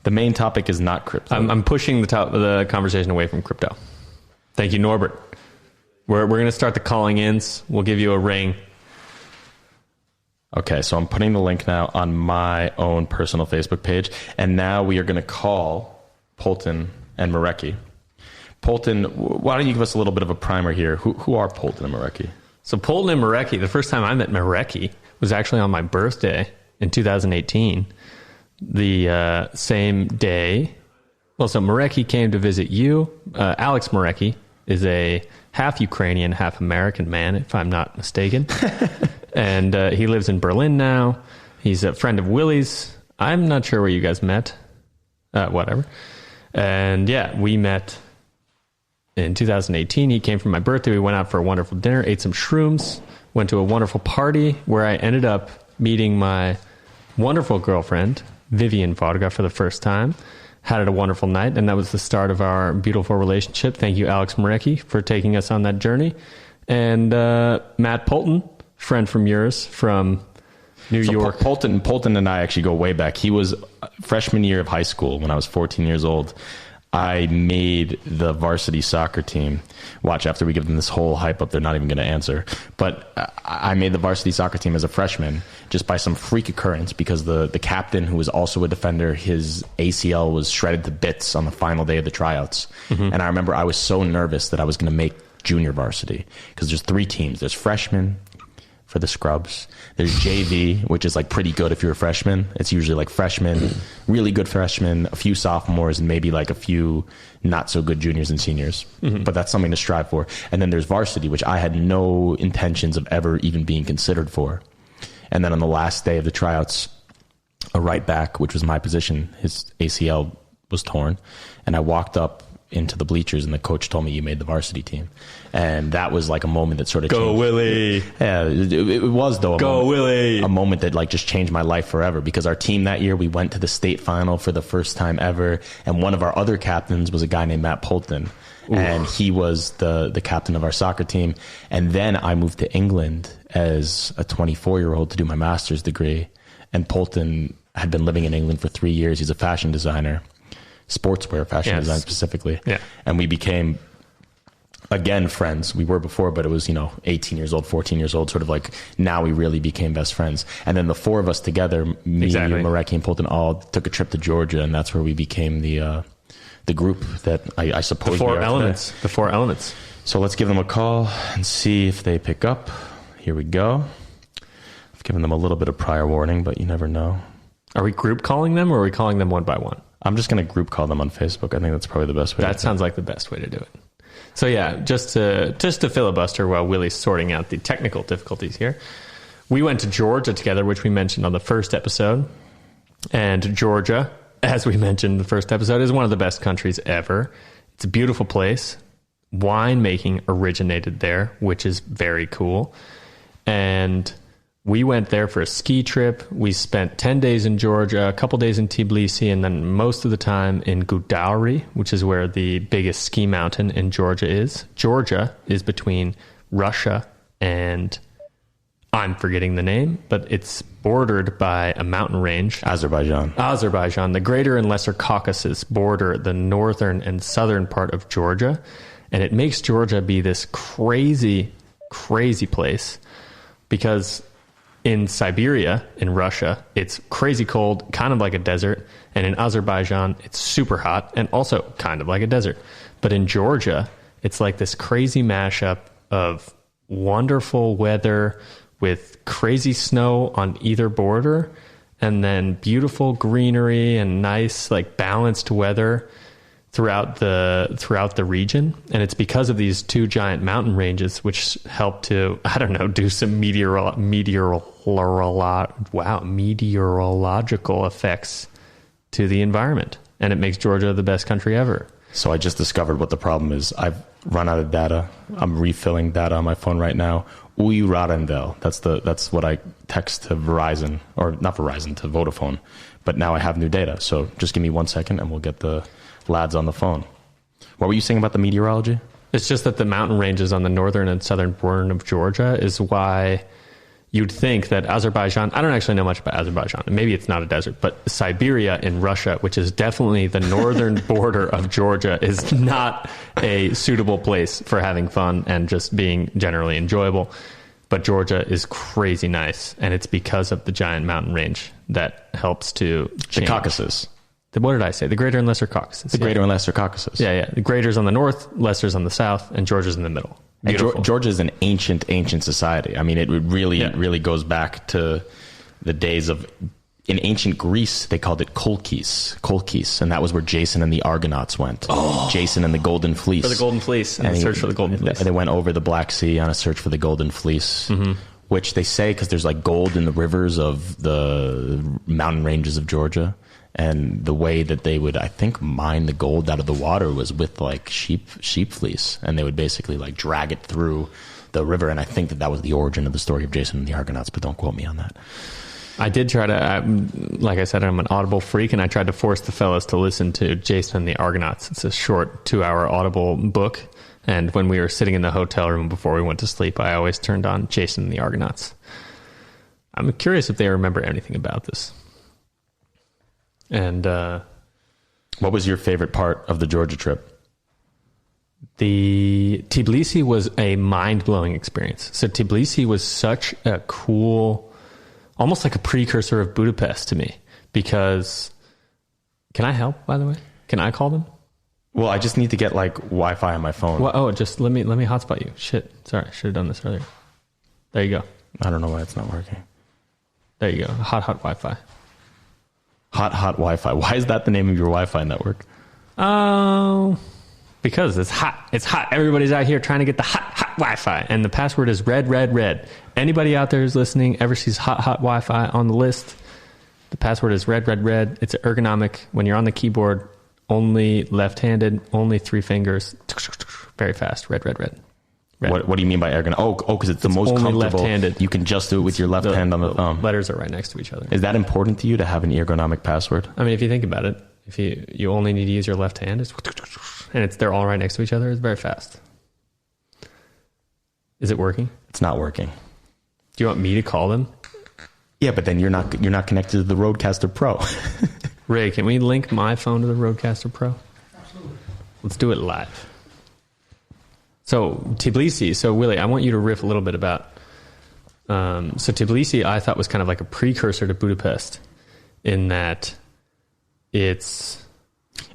Speaker 3: The main topic is not crypto.
Speaker 4: I'm pushing the conversation away from crypto. Thank you, Norbert. We're going to start the calling ins. We'll give you a ring.
Speaker 3: Okay, so I'm putting the link now on my own personal Facebook page, and now we are going to call Polton and Marecki. Polton, why don't you give us a little bit of a primer here? Who are Polton and Marecki?
Speaker 4: So Polton and Marecki, the first time I met Marecki was actually on my birthday in 2018. The same day. Well, so Marecki came to visit you. Alex Marecki is a half Ukrainian, half American man, if I'm not mistaken. And he lives in Berlin now. He's a friend of Willie's. I'm not sure where you guys met. Whatever. And yeah, we met in 2018. He came for my birthday. We went out for a wonderful dinner, ate some shrooms, went to a wonderful party where I ended up meeting my wonderful girlfriend, Vivian Varga, for the first time. Had a wonderful night, and that was the start of our beautiful relationship. Thank you, Alex Marecki, for taking us on that journey. And Matt Polton, friend from yours from New York.
Speaker 3: Polton and I actually go way back. He was freshman year of high school when I was 14 years old. I made the varsity soccer team. Watch, after we give them this whole hype up, they're not even going to answer. But I made the varsity soccer team as a freshman just by some freak occurrence because the captain, who was also a defender, his ACL was shredded to bits on the final day of the tryouts. Mm-hmm. And I remember I was so nervous that I was going to make junior varsity because there's 3 teams. There's freshmen for the scrubs. There's JV, which is like pretty good if you're a freshman. It's usually like freshmen, really good freshmen, a few sophomores, and maybe like a few not so good juniors and seniors. Mm-hmm. But that's something to strive for. And then there's varsity, which I had no intentions of ever even being considered for. And then on the last day of the tryouts, a right back, which was my position, his ACL was torn. And I walked up into the bleachers and the coach told me, you made the varsity team. And that was like a moment that sort of
Speaker 4: Go
Speaker 3: changed.
Speaker 4: Willie.
Speaker 3: Yeah, it was though.
Speaker 4: Willie.
Speaker 3: A moment that like just changed my life forever, because our team that year, we went to the state final for the first time ever. And one of our other captains was a guy named Matt Polton. Ooh. And he was the captain of our soccer team. And then I moved to England as a 24-year-old to do my master's degree. And Polton had been living in England for 3 years. He's a fashion designer. Sportswear fashion design specifically. Yeah. And we became, again, friends. We were before, but it was, 18 years old, 14 years old, sort of like now we really became best friends. And then the 4 of us together, me, Marecki, and Polton, all took a trip to Georgia, and that's where we became the group that I suppose
Speaker 4: the 4 elements. Today. The 4 elements.
Speaker 3: So let's give them a call and see if they pick up. Here we go. I've given them a little bit of prior warning, but you never know.
Speaker 4: Are we group calling them or are we calling them one by one?
Speaker 3: I'm just going to group call them on Facebook. I think that's probably the best way.
Speaker 4: That sounds like the best way to do it. So yeah, just to filibuster while Willie's sorting out the technical difficulties here. We went to Georgia together, which we mentioned on the first episode. And Georgia, as we mentioned in the first episode, is one of the best countries ever. It's a beautiful place. Winemaking originated there, which is very cool. And we went there for a ski trip. We spent 10 days in Georgia, a couple days in Tbilisi, and then most of the time in Gudauri, which is where the biggest ski mountain in Georgia is. Georgia is between Russia and, I'm forgetting the name, but it's bordered by a mountain range.
Speaker 3: Azerbaijan.
Speaker 4: The Greater and Lesser Caucasus border the northern and southern part of Georgia. And it makes Georgia be this crazy, crazy place because in Siberia, in Russia, it's crazy cold, kind of like a desert. And in Azerbaijan, it's super hot and also kind of like a desert. But in Georgia, it's like this crazy mashup of wonderful weather with crazy snow on either border and then beautiful greenery and nice, like balanced weather throughout the region. And it's because of these two giant mountain ranges, which help to, I don't know, do some meteorological effects to the environment. And it makes Georgia the best country ever.
Speaker 3: So I just discovered what the problem is. I've run out of data. I'm refilling data on my phone right now. Uyarendel. That's what I text to Verizon, or not Verizon, to Vodafone. But now I have new data. So just give me 1 second and we'll get the lads on the phone. What were you saying about the meteorology?
Speaker 4: It's just that the mountain ranges on the northern and southern border of Georgia is why you'd think that Azerbaijan, I don't actually know much about Azerbaijan, maybe it's not a desert, but Siberia in Russia, which is definitely the northern border of Georgia, is not a suitable place for having fun and just being generally enjoyable. But Georgia is crazy nice, and it's because of the giant mountain range that helps to change.
Speaker 3: The Caucasus.
Speaker 4: What did I say? The Greater and Lesser Caucasus.
Speaker 3: The Greater and Lesser Caucasus.
Speaker 4: Yeah. The Greater's on the north, Lesser's on the south, and Georgia's in the middle.
Speaker 3: And Georgia is an ancient society. I mean, it really goes back to the days of, in ancient Greece, they called it Kolkis, and that was where Jason and the Argonauts went. Oh. Jason and the Golden Fleece.
Speaker 4: For the Golden Fleece, and the search for the Golden Fleece.
Speaker 3: They went over the Black Sea on a search for the Golden Fleece, which they say, because there's like gold in the rivers of the mountain ranges of Georgia. And the way that they would, I think, mine the gold out of the water was with like sheep fleece, and they would basically like drag it through the river. And I think that was the origin of the story of Jason and the Argonauts, but don't quote me on that.
Speaker 4: I did try to, like I said, I'm an Audible freak, and I tried to force the fellas to listen to Jason and the Argonauts. It's a short 2-hour Audible book, and when we were sitting in the hotel room before we went to sleep, I always turned on Jason and the Argonauts. I'm curious if they remember anything about this. And
Speaker 3: what was your favorite part of the Georgia trip?
Speaker 4: The Tbilisi was a mind-blowing experience. So Tbilisi was such a cool, almost like a precursor of Budapest to me, because, can I help, by the way? Can I call them?
Speaker 3: Well, I just need to get like Wi-Fi on my phone.
Speaker 4: Well, just let me hotspot you. Shit. Sorry. I should have done this earlier. There you go.
Speaker 3: I don't know why it's not working.
Speaker 4: There you go. Hot Wi-Fi.
Speaker 3: Hot Wi-Fi. Why is that the name of your Wi-Fi network?
Speaker 4: Oh, because it's hot. It's hot. Everybody's out here trying to get the hot Wi-Fi. And the password is red. Anybody out there who's listening ever sees hot Wi-Fi on the list, the password is red. It's ergonomic. When you're on the keyboard, only left-handed, only 3 fingers. Very fast. Red.
Speaker 3: What do you mean by ergonomic? Oh, because it's the most comfortable.
Speaker 4: Left-handed.
Speaker 3: You can just do it with your left hand on the thumb.
Speaker 4: Letters are right next to each other.
Speaker 3: Is that important to you to have an ergonomic password?
Speaker 4: I mean, if you think about it, if you only need to use your left hand, and they're all right next to each other, it's very fast. Is it working?
Speaker 3: It's not working.
Speaker 4: Do you want me to call them?
Speaker 3: Yeah, but then you're not connected to the Rodecaster Pro.
Speaker 4: Ray, can we link my phone to the Rodecaster Pro? Absolutely. Let's do it live. So Tbilisi, so Willie, I want you to riff a little bit about, so Tbilisi I thought was kind of like a precursor to Budapest in that it's...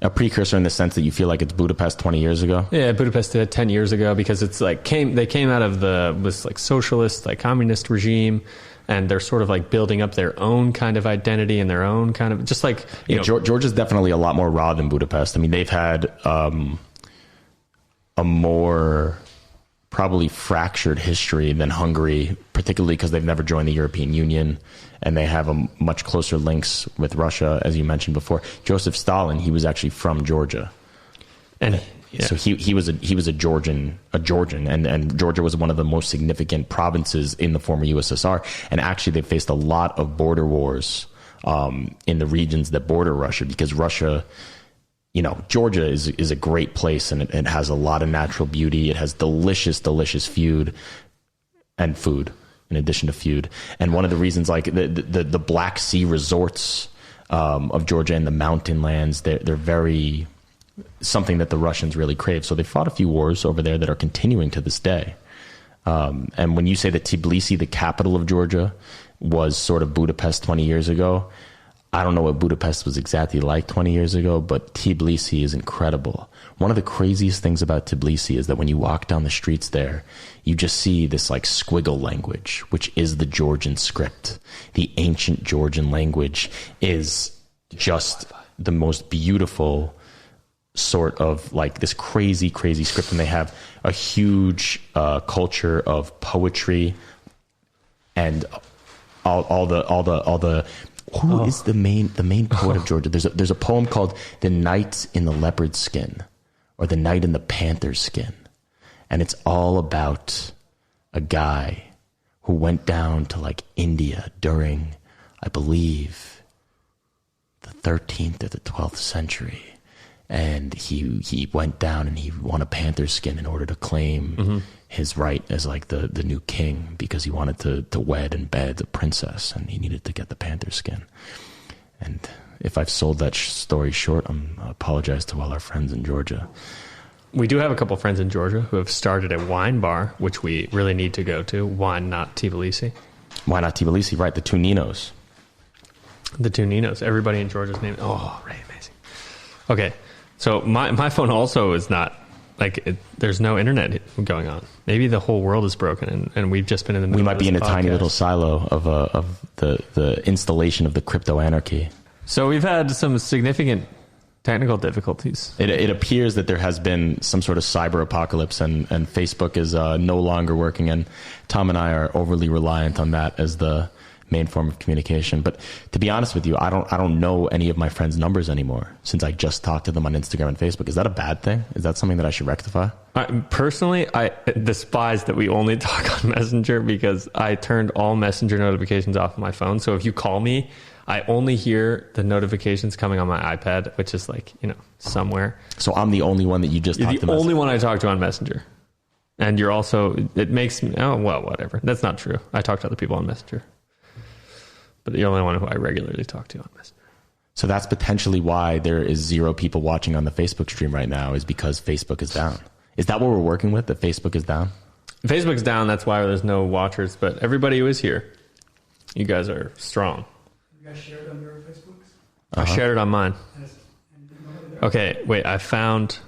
Speaker 3: A precursor in the sense that you feel like it's Budapest 20 years ago?
Speaker 4: Yeah, Budapest 10 years ago, because it's like they came out of this like socialist, like communist regime, and they're sort of like building up their own kind of identity and their own kind of, just like, you know.
Speaker 3: Georgia's definitely a lot more raw than Budapest. I mean, they've had a more probably fractured history than Hungary, particularly because they've never joined the European Union, and they have a much closer links with Russia, as you mentioned before. Joseph Stalin, he was actually from Georgia, and so he was a Georgian, and Georgia was one of the most significant provinces in the former USSR, and actually they faced a lot of border wars in the regions that border Russia, because Russia, you know, Georgia is a great place, and it has a lot of natural beauty. It has delicious food, in addition to food. And one of the reasons, like the Black Sea resorts of Georgia and the mountain lands, they're very something that the Russians really crave. So they fought a few wars over there that are continuing to this day. And when you say that Tbilisi, the capital of Georgia, was sort of Budapest 20 years ago, I don't know what Budapest was exactly like 20 years ago, but Tbilisi is incredible. One of the craziest things about Tbilisi is that when you walk down the streets there, you just see this like squiggle language, which is the Georgian script. The ancient Georgian language is just the most beautiful sort of like this crazy script. And they have a huge culture of poetry and all the who is the main poet of Georgia? There's a poem called "The Night in the Leopard's Skin," or "The Night in the Panther's Skin," and it's all about a guy who went down to like India during, I believe, the 13th or the 12th century, and he went down and he won a panther's skin in order to claim his right as like the new king, because he wanted to wed and bed the princess, and he needed to get the panther skin. And if I've sold that story short, I apologize to all our friends in Georgia.
Speaker 4: We do have a couple of friends in Georgia who have started a wine bar, which we really need to go to. Why not Tbilisi?
Speaker 3: Why not Tbilisi? Right, the two Ninos.
Speaker 4: The two Ninos. Everybody in Georgia's name. Oh, right, amazing. Okay, so my phone also is not, like, there's no internet going on. Maybe the whole world is broken, and we've just been in the middle of this podcast. We might be in a tiny little silo
Speaker 3: of the installation of the crypto anarchy.
Speaker 4: So we've had some significant technical difficulties.
Speaker 3: It appears that there has been some sort of cyber apocalypse, and Facebook is no longer working, and Tom and I are overly reliant on that as the main form of communication. But to be honest with you, I don't know any of my friends' numbers anymore, since I just talked to them on Instagram and Facebook. Is that a bad thing? Is that something that I should rectify?
Speaker 4: Personally, I despise that we only talk on Messenger, because I turned all Messenger notifications off my phone. So if you call me, I only hear the notifications coming on my iPad, which is like, somewhere.
Speaker 3: So I'm the only one that you just talked to.
Speaker 4: The only one I talk to on Messenger. And you're also, it makes me, whatever. That's not true. I talk to other people on Messenger. But you're the only one who I regularly talk to on Messenger.
Speaker 3: So that's potentially why there is 0 people watching on the Facebook stream right now, is because Facebook is down. Is that what we're working with, that Facebook is down?
Speaker 4: Facebook's down. That's why there's no watchers. But everybody who is here, you guys are strong.
Speaker 2: You guys shared on your Facebooks?
Speaker 4: I shared it on mine. Okay, wait. I found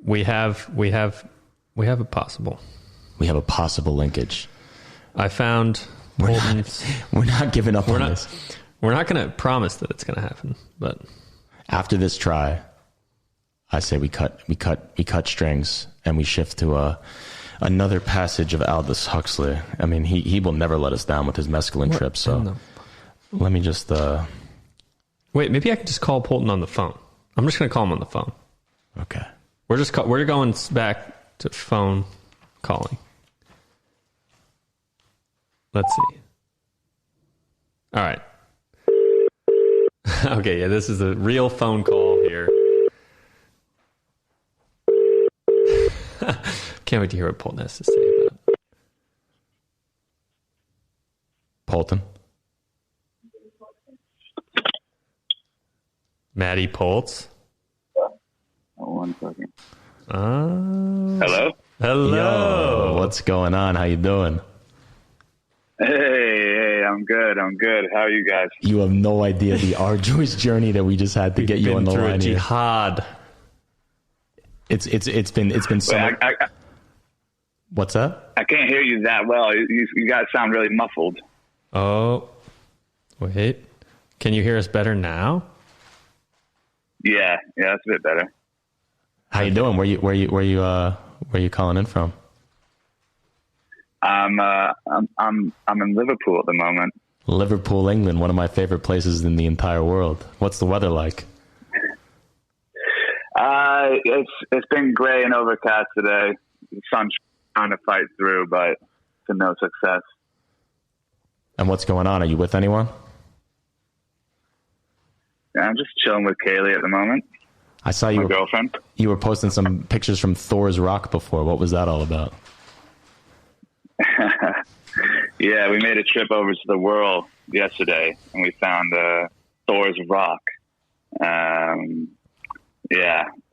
Speaker 4: we have a possible.
Speaker 3: We have a possible linkage.
Speaker 4: I found.
Speaker 3: We're not giving up on this.
Speaker 4: We're not going to promise that it's going to happen, but
Speaker 3: after this try, I say we cut strings and we shift to another passage of Aldous Huxley. I mean, he will never let us down with his mescaline trip. So let me just
Speaker 4: wait. Maybe I can just call Polton on the phone. I'm just going to call him on the phone.
Speaker 3: Okay.
Speaker 4: We're going back to phone calling. Let's see. All right. Okay, yeah, this is a real phone call here. Can't wait to hear what Polton has to say about it.
Speaker 3: Polton?
Speaker 4: Maddie Poltz?
Speaker 5: One second.
Speaker 4: Hello? Hello.
Speaker 3: Yo, what's going on? How you doing?
Speaker 5: Hey, I'm good. How are you guys?
Speaker 3: You have no idea the arduous journey that we just had to get you on the line here.
Speaker 4: Jihad.
Speaker 3: It's been so. What's that?
Speaker 5: I can't hear you that well. You guys sound really muffled.
Speaker 4: Oh, wait. Can you hear us better now?
Speaker 5: Yeah, that's a bit better.
Speaker 3: How you doing? Where you calling in from?
Speaker 5: I'm in Liverpool at the moment.
Speaker 3: Liverpool, England, one of my favorite places in the entire world. What's the weather like?
Speaker 5: It's been gray and overcast today. The sun's trying to fight through, but to no success.
Speaker 3: And what's going on? Are you with anyone?
Speaker 5: Yeah, I'm just chilling with Kaylee at the moment.
Speaker 3: I saw
Speaker 5: my girlfriend.
Speaker 3: You were posting some pictures from Thor's Rock before. What was that all about?
Speaker 5: Yeah, we made a trip over to the Whirl yesterday, and we found Thor's Rock. Yeah,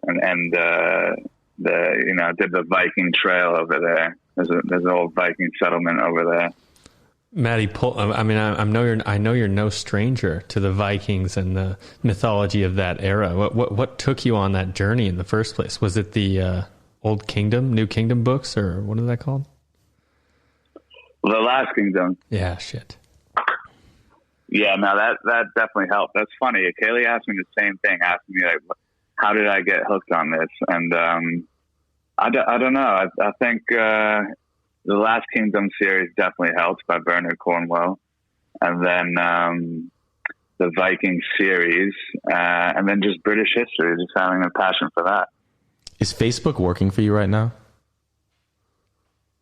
Speaker 5: and did the Viking trail over there. There's an old Viking settlement over there.
Speaker 4: Maddie, I know you're no stranger to the Vikings and the mythology of that era. What took you on that journey in the first place? Was it the Old Kingdom, New Kingdom books, or what is that called?
Speaker 5: The Last Kingdom.
Speaker 4: Yeah, shit.
Speaker 5: Yeah, no, that definitely helped. That's funny. Kaylee asked me the same thing, asking me, like, how did I get hooked on this? And I don't know. I think the Last Kingdom series definitely helped by Bernard Cornwell. And then the Viking series, and then just British history, just having a passion for that.
Speaker 3: Is Facebook working for you right now?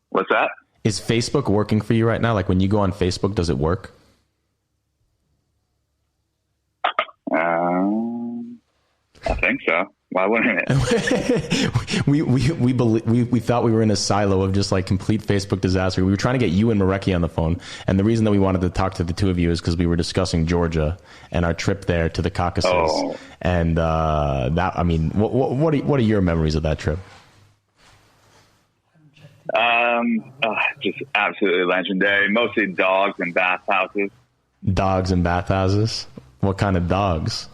Speaker 5: What's that?
Speaker 3: Is Facebook working for you right now? Like when you go on Facebook, does it work?
Speaker 5: I think so. Why wouldn't it?
Speaker 3: we thought we were in a silo of just like complete Facebook disaster. We were trying to get you and Marecki on the phone, and the reason that we wanted to talk to the two of you is because we were discussing Georgia and our trip there to the Caucasus.
Speaker 5: Oh.
Speaker 3: And what are your memories of that trip?
Speaker 5: Just absolutely legendary. Mostly dogs and bathhouses.
Speaker 3: Dogs and bathhouses? What kind of dogs?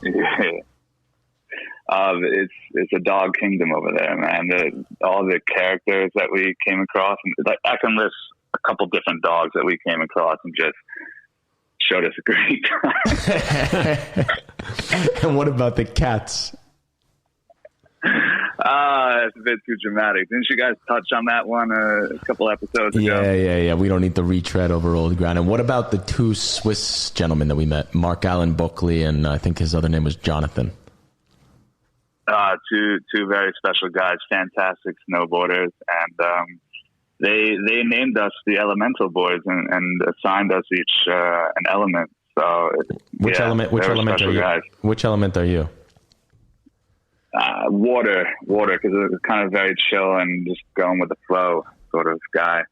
Speaker 5: It's a dog kingdom over there, man. All the characters that we came across, and like I can list a couple different dogs that we came across and just showed us a great time.
Speaker 3: And what about the cats?
Speaker 5: It's a bit too dramatic. Didn't you guys touch on that one a couple episodes ago?
Speaker 3: Yeah. We don't need to retread over old ground. And what about the two Swiss gentlemen that we met, Mark Allen Buckley, and I think his other name was Jonathan?
Speaker 5: Two very special guys, fantastic snowboarders, and they named us the Elemental Boys and assigned us each an element. So
Speaker 3: which element are you?
Speaker 5: Guys.
Speaker 3: Which element are you?
Speaker 5: Water, because it was kind of very chill and just going with the flow sort of guy.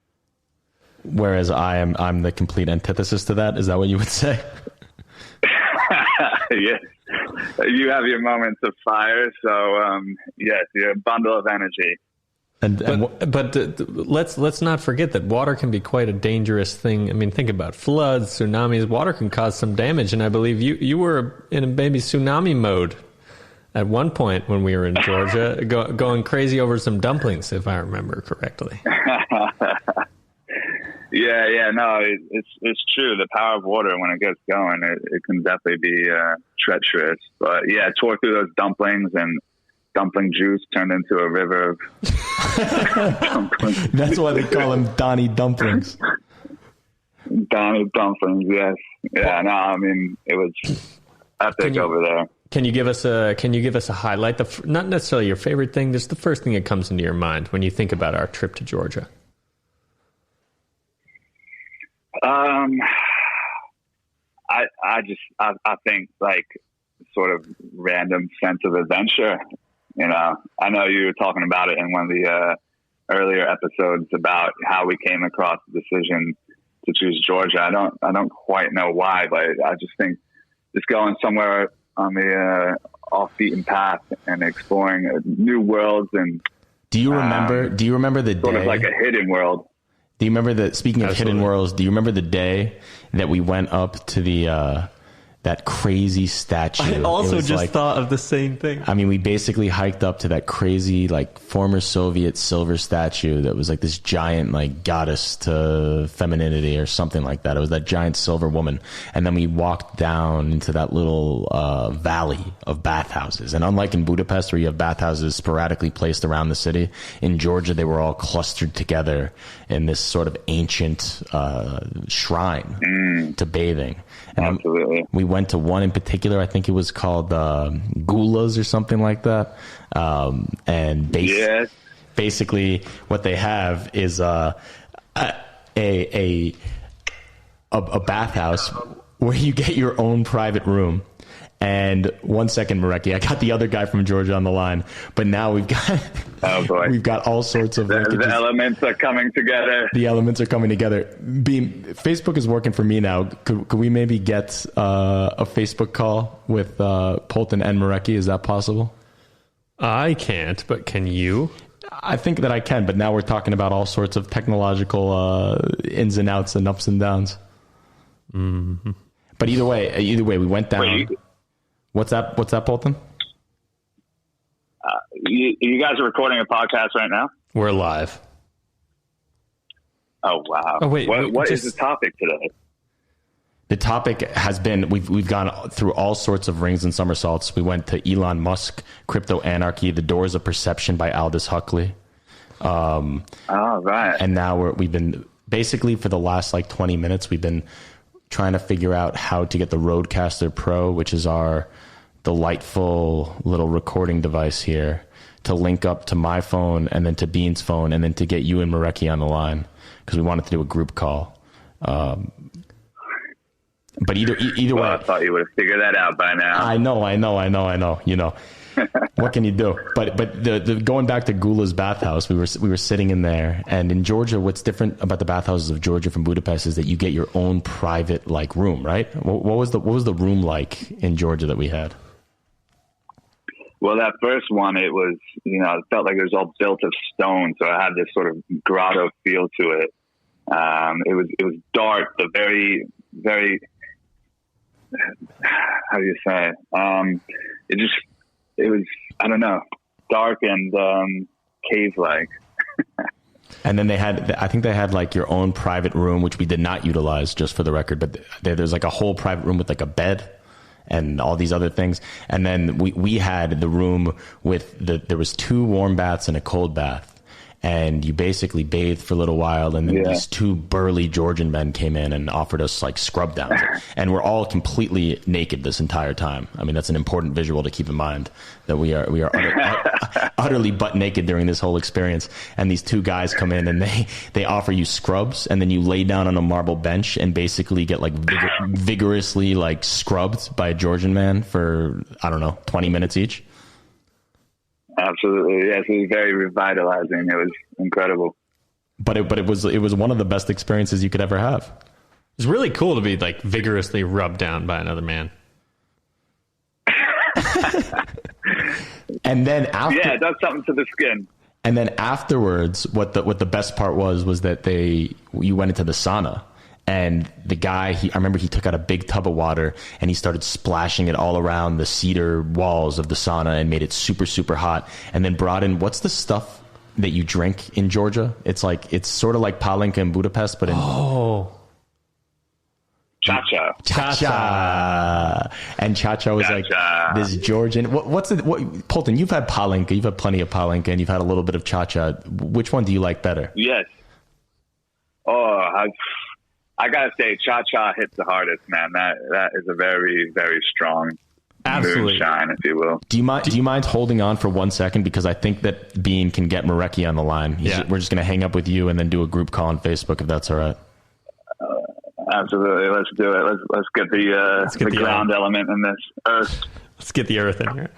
Speaker 3: Whereas I'm the complete antithesis to that. Is that what you would say?
Speaker 5: Yes. You have your moments of fire, so yes, you're a bundle of energy.
Speaker 4: But let's not forget that water can be quite a dangerous thing. I mean, think about floods, tsunamis. Water can cause some damage, and I believe you were in a maybe tsunami mode at one point when we were in Georgia, going crazy over some dumplings, if I remember correctly.
Speaker 5: Yeah, no, it's true. The power of water, when it gets going, it can definitely be treacherous. But yeah, tore through those dumplings, and dumpling juice turned into a river of dumplings.
Speaker 3: That's why they call them Donnie Dumplings.
Speaker 5: Donnie Dumplings, yes. Yeah, no, I mean, it was epic over there.
Speaker 4: Can you give us a highlight? Not necessarily your favorite thing, just the first thing that comes into your mind when you think about our trip to Georgia.
Speaker 5: I think like sort of random sense of adventure. You know, I know you were talking about it in one of the earlier episodes about how we came across the decision to choose Georgia. I don't quite know why, but I just think just going somewhere on the off-beaten path and exploring new worlds. And
Speaker 3: do you remember the day?
Speaker 5: Sort of like a hidden world.
Speaker 3: Do you remember speaking of hidden worlds, do you remember the day that we went up to the that crazy statue.
Speaker 4: I also just
Speaker 3: like,
Speaker 4: thought of the same thing.
Speaker 3: I mean, we basically hiked up to that crazy, like, former Soviet silver statue that was like this giant, like, goddess to femininity or something like that. It was that giant silver woman. And then we walked down into that little valley of bathhouses. And unlike in Budapest, where you have bathhouses sporadically placed around the city, in Georgia, they were all clustered together in this sort of ancient shrine to bathing. And
Speaker 5: Absolutely.
Speaker 3: We went to one in particular. I think it was called Gulas or something like that. And basically, what they have is a bathhouse where you get your own private room. And 1 second, Marecki, I got the other guy from Georgia on the line, but now we've got we've got all sorts of
Speaker 5: the elements are coming together.
Speaker 3: The elements are coming together. Beam, Facebook is working for me now. Could we maybe get a Facebook call with Polton and Marecki? Is that possible?
Speaker 4: I can't, but can you?
Speaker 3: I think that I can, but now we're talking about all sorts of technological ins and outs and ups and downs. Mm-hmm. But either way, we went down.
Speaker 5: Wait,
Speaker 3: What's that, Polton?
Speaker 5: You guys are recording a podcast right now?
Speaker 4: We're live.
Speaker 5: Oh, wow.
Speaker 4: Oh, wait.
Speaker 5: What is the topic today?
Speaker 3: The topic has been, we've gone through all sorts of rings and somersaults. We went to Elon Musk, Crypto Anarchy, The Doors of Perception by Aldous Huxley.
Speaker 5: Right.
Speaker 3: And now we've been, basically for the last like 20 minutes, we've been trying to figure out how to get the Rodecaster Pro, which is our delightful little recording device here, to link up to my phone and then to Bean's phone and then to get you and Marecki on the line because we wanted to do a group call. But either way,
Speaker 5: I thought you would have figured that out by now.
Speaker 3: I know. You know, what can you do? But the going back to Gula's bathhouse, we were sitting in there, and in Georgia, what's different about the bathhouses of Georgia from Budapest is that you get your own private like room, right? What was the room like in Georgia that we had?
Speaker 5: Well, that first one, it was, it felt like it was all built of stone, so it had this sort of grotto feel to it. It was dark, but very, very, how do you say? It was, I don't know, dark and cave-like.
Speaker 3: And then I think they had like your own private room, which we did not utilize, just for the record, but there's like a whole private room with like a bed and all these other things. And then we had the room with there was 2 warm baths and a cold bath. And you basically bathed for a little while, and then these 2 burly Georgian men came in and offered us like scrub downs, and we're all completely naked this entire time. I mean, that's an important visual to keep in mind, that we are utterly butt naked during this whole experience. And these 2 guys come in and they offer you scrubs, and then you lay down on a marble bench and basically get like vigorously like scrubbed by a Georgian man for, I don't know, 20 minutes each.
Speaker 5: Absolutely, yes. It was very revitalizing. It was incredible.
Speaker 3: But it was one of the best experiences you could ever have.
Speaker 4: It's really cool to be like vigorously rubbed down by another man.
Speaker 3: And then
Speaker 5: it does something to the skin.
Speaker 3: And then afterwards, what the best part was that you went into the sauna. And the guy, I remember he took out a big tub of water and he started splashing it all around the cedar walls of the sauna and made it super, super hot. And then brought in, what's the stuff that you drink in Georgia? It's sort of like palinka in Budapest, but in...
Speaker 4: Oh.
Speaker 5: Cha-cha.
Speaker 3: Cha-cha. And cha-cha was like this Georgian... Polton, you've had palinka, you've had plenty of palinka, and you've had a little bit of cha-cha. Which one do you like better?
Speaker 5: Yes. I gotta say, cha-cha hits the hardest, man. That is a very, very strong moonshine, if you will.
Speaker 3: Do you mind holding on for 1 second, because I think that Bean can get Marecki on the line. We're just gonna hang up with you and then do a group call on Facebook if that's all right.
Speaker 5: Absolutely, let's do it. Let's get the ground element in this earth.
Speaker 4: Let's get the earth in here.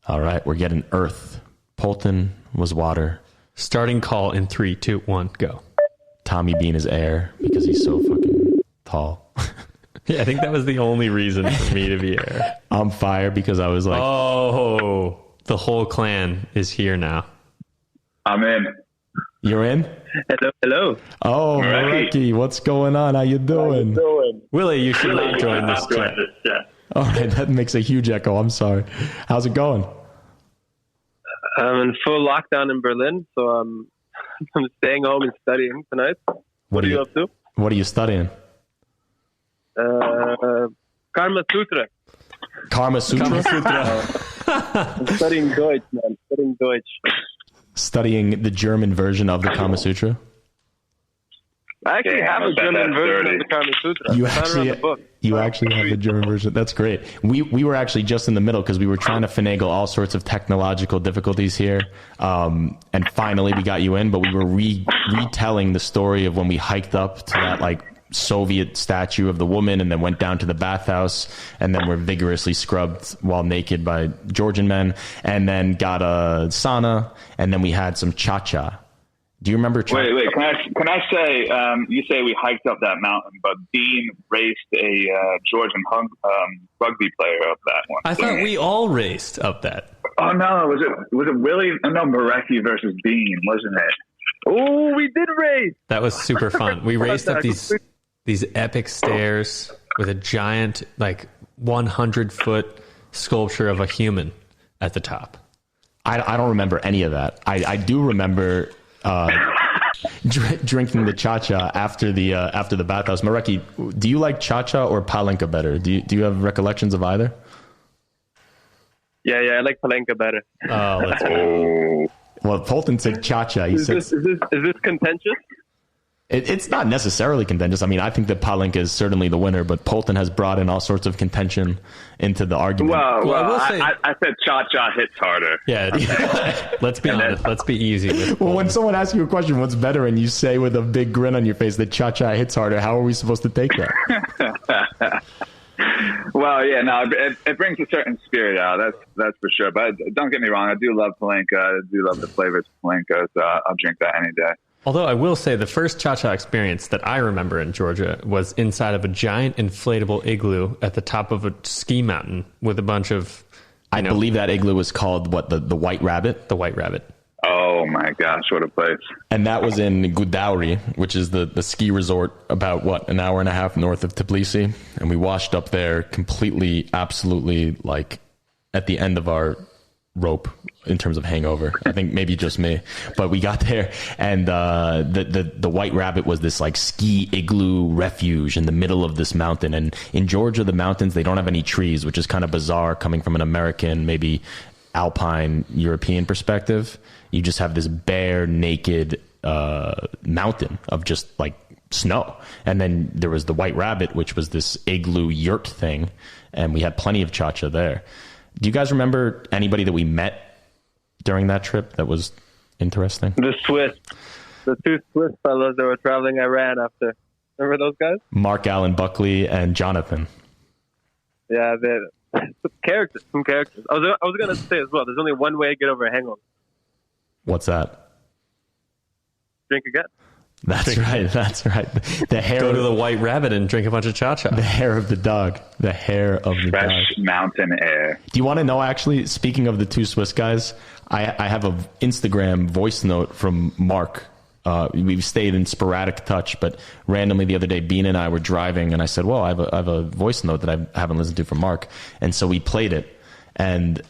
Speaker 3: All right, we're getting earth. Polton was water.
Speaker 4: Starting call in 3, 2, 1, go.
Speaker 3: Tommy Bean is air because he's so fucking tall.
Speaker 4: Yeah, I think that was the only reason for me to be air.
Speaker 3: I'm fire because I was like...
Speaker 4: Oh, the whole clan is here now.
Speaker 5: I'm in.
Speaker 3: You're in?
Speaker 6: Hello.
Speaker 3: Oh, Mareki, what's going on? How you doing?
Speaker 4: Willie, you should not join this chat.
Speaker 3: All right, that makes a huge echo. I'm sorry. How's it going?
Speaker 6: I'm in full lockdown in Berlin, so I'm staying home and studying tonight. What are you up to?
Speaker 3: What are you studying?
Speaker 6: Karma Sutra.
Speaker 3: Karma Sutra?
Speaker 6: I'm studying Deutsch, man. Studying Deutsch.
Speaker 3: Studying the German version of the Kama Sutra?
Speaker 6: I actually have a German version of the Kama Sutra.
Speaker 3: You actually have the German version. That's great. We were actually just in the middle because we were trying to finagle all sorts of technological difficulties here. And finally we got you in, but we were retelling the story of when we hiked up to that like Soviet statue of the woman and then went down to the bathhouse and then were vigorously scrubbed while naked by Georgian men and then got a sauna and then we had some cha-cha. Do you remember?
Speaker 5: Wait. Can I say, you say we hiked up that mountain, but Dean raced a Georgian rugby player up that one.
Speaker 4: I thought we all raced up that.
Speaker 5: Oh no, was it Willie? No, Mareki versus Dean, wasn't it?
Speaker 6: Oh, we did race.
Speaker 4: That was super fun. We raced up these epic stairs with a giant, like 100-foot sculpture of a human at the top.
Speaker 3: I don't remember any of that. I do remember drinking the cha-cha after the bathhouse. Mareki, do you like cha-cha or palenka better? Do you have recollections of either?
Speaker 6: Yeah, I like palenka better.
Speaker 4: Oh, let's go.
Speaker 3: Well, Polton said cha-cha. Is this
Speaker 6: contentious?
Speaker 3: It's not necessarily contentious. I mean, I think that palenka is certainly the winner, but Polton has brought in all sorts of contention into the argument.
Speaker 5: Well, I said cha-cha hits harder.
Speaker 4: Yeah, let's be honest. Let's be easy.
Speaker 3: Well, when someone asks you a question, what's better, and you say with a big grin on your face that cha-cha hits harder, how are we supposed to take that?
Speaker 5: Well, yeah, no, it brings a certain spirit out. That's for sure. But don't get me wrong, I do love palenka. I do love the flavors of palenka, so I'll drink that any day.
Speaker 4: Although I will say the first cha-cha experience that I remember in Georgia was inside of a giant inflatable igloo at the top of a ski mountain with a bunch of... I
Speaker 3: believe that igloo was called, the White Rabbit?
Speaker 4: The White Rabbit.
Speaker 5: Oh my gosh, what a place.
Speaker 3: And that was in Gudauri, which is the ski resort about, an hour and a half north of Tbilisi. And we washed up there completely, absolutely, like, at the end of our rope in terms of hangover. I think maybe just me, but we got there and the White Rabbit was this like ski igloo refuge in the middle of this mountain. And in Georgia, the mountains, they don't have any trees, which is kind of bizarre coming from an American, maybe Alpine European perspective. You just have this bare, naked mountain of just like snow. And then there was the White Rabbit, which was this igloo yurt thing, and we had plenty of cha-cha there. Do you guys remember anybody that we met during that trip that was interesting?
Speaker 6: The two Swiss fellows that were traveling Iran after. Remember those guys?
Speaker 3: Mark Allen Buckley and Jonathan.
Speaker 6: Yeah, some characters. I was going to say as well, there's only one way to get over a hangover.
Speaker 3: What's that?
Speaker 6: Drink again.
Speaker 3: That's right. The hair.
Speaker 4: Go to the White Rabbit and drink a bunch of cha-cha.
Speaker 3: The hair of the dog. The hair of the
Speaker 5: Fresh
Speaker 3: dog.
Speaker 5: Mountain air.
Speaker 3: Do you want to know, actually, speaking of the two Swiss guys, I have an Instagram voice note from Mark. We've stayed in sporadic touch, but randomly the other day, Bean and I were driving, and I said, well, I have a voice note that I haven't listened to from Mark. And so we played it. And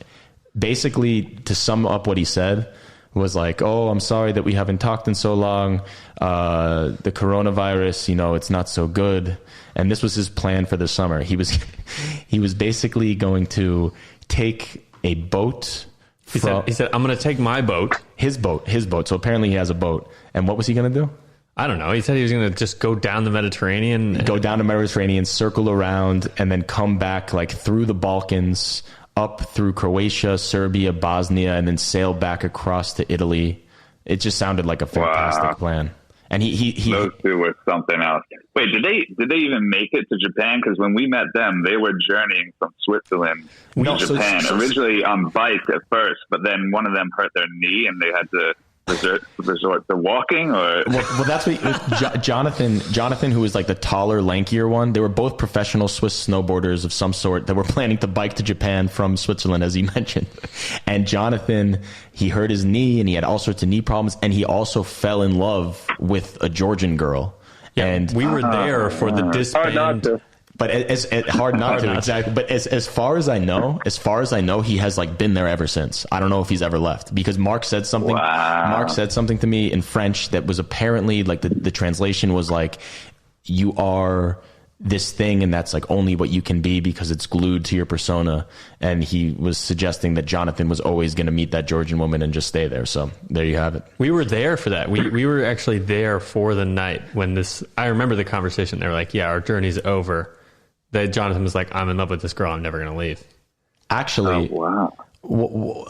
Speaker 3: basically, to sum up what he said, was like, oh, I'm sorry that we haven't talked in so long. The coronavirus, it's not so good. And this was his plan for the summer. He was basically going to take a boat.
Speaker 4: He said, I'm going to take my boat.
Speaker 3: His boat. So apparently he has a boat. And what was he going to do?
Speaker 4: I don't know. He said he was going to just go down the Mediterranean.
Speaker 3: Circle around, and then come back like through the Balkans, up through Croatia, Serbia, Bosnia, and then sail back across to Italy. It just sounded like a fantastic plan. And he
Speaker 5: those two were something else. Wait, did they even make it to Japan? Because when we met them, they were journeying from Switzerland to Japan. Originally on bike at first, but then one of them hurt their knee and they had to resort to walking, or
Speaker 3: well, that's what Jonathan, who was like the taller, lankier one. They were both professional Swiss snowboarders of some sort that were planning to bike to Japan from Switzerland, as he mentioned. And Jonathan, he hurt his knee and he had all sorts of knee problems, and he also fell in love with a Georgian girl. Yeah, and
Speaker 4: we were there for the disband.
Speaker 3: But as hard not to, exactly. But as far as I know, he has like been there ever since. I don't know if he's ever left, because Mark said something.
Speaker 5: Wow.
Speaker 3: Mark said something to me in French that was apparently like the translation was like, you are this thing, and that's like only what you can be because it's glued to your persona. And he was suggesting that Jonathan was always going to meet that Georgian woman and just stay there. So there you have it.
Speaker 4: We were there for that. We were actually there for the night when this. I remember the conversation. They were like, "Yeah, our journey's over." That Jonathan was like, "I'm in love with this girl. I'm never going to leave."
Speaker 3: Actually,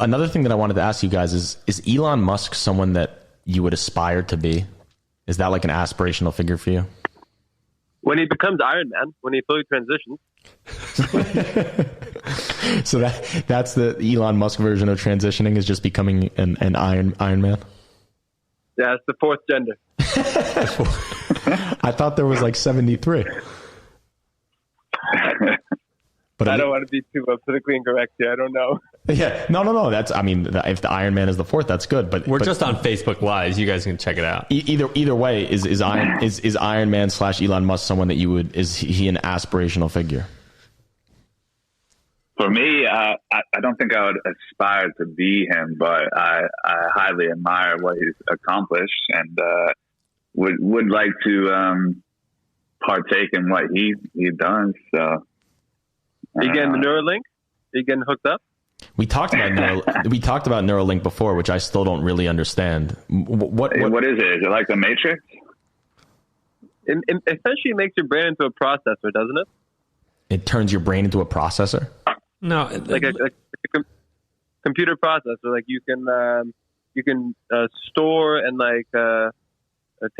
Speaker 3: another thing that I wanted to ask you guys is Elon Musk someone that you would aspire to be? Is that like an aspirational figure for you?
Speaker 6: When he becomes Iron Man, when he fully transitions.
Speaker 3: So that's the Elon Musk version of transitioning, is just becoming an Iron Man?
Speaker 6: Yeah, it's the fourth gender.
Speaker 3: I thought there was like 73. But
Speaker 6: I don't want to be too politically incorrect here. I don't know.
Speaker 3: Yeah, no. That's, I mean, if the Iron Man is the fourth, that's good. But
Speaker 4: we're just on Facebook Live. You guys can check it out.
Speaker 3: Either way, is Iron Man / Elon Musk someone that you would? Is he an aspirational figure?
Speaker 5: For me, I don't think I would aspire to be him, but I highly admire what he's accomplished, and would like to partake in what he does. So.
Speaker 6: Are you getting the Neuralink? Are you getting hooked up?
Speaker 3: We talked about Neuralink before, which I still don't really understand. What
Speaker 5: is it? Is it like the Matrix?
Speaker 6: Essentially, it makes your brain into a processor, doesn't it?
Speaker 3: It turns your brain into a processor?
Speaker 4: No,
Speaker 6: like a computer processor. Like you can store and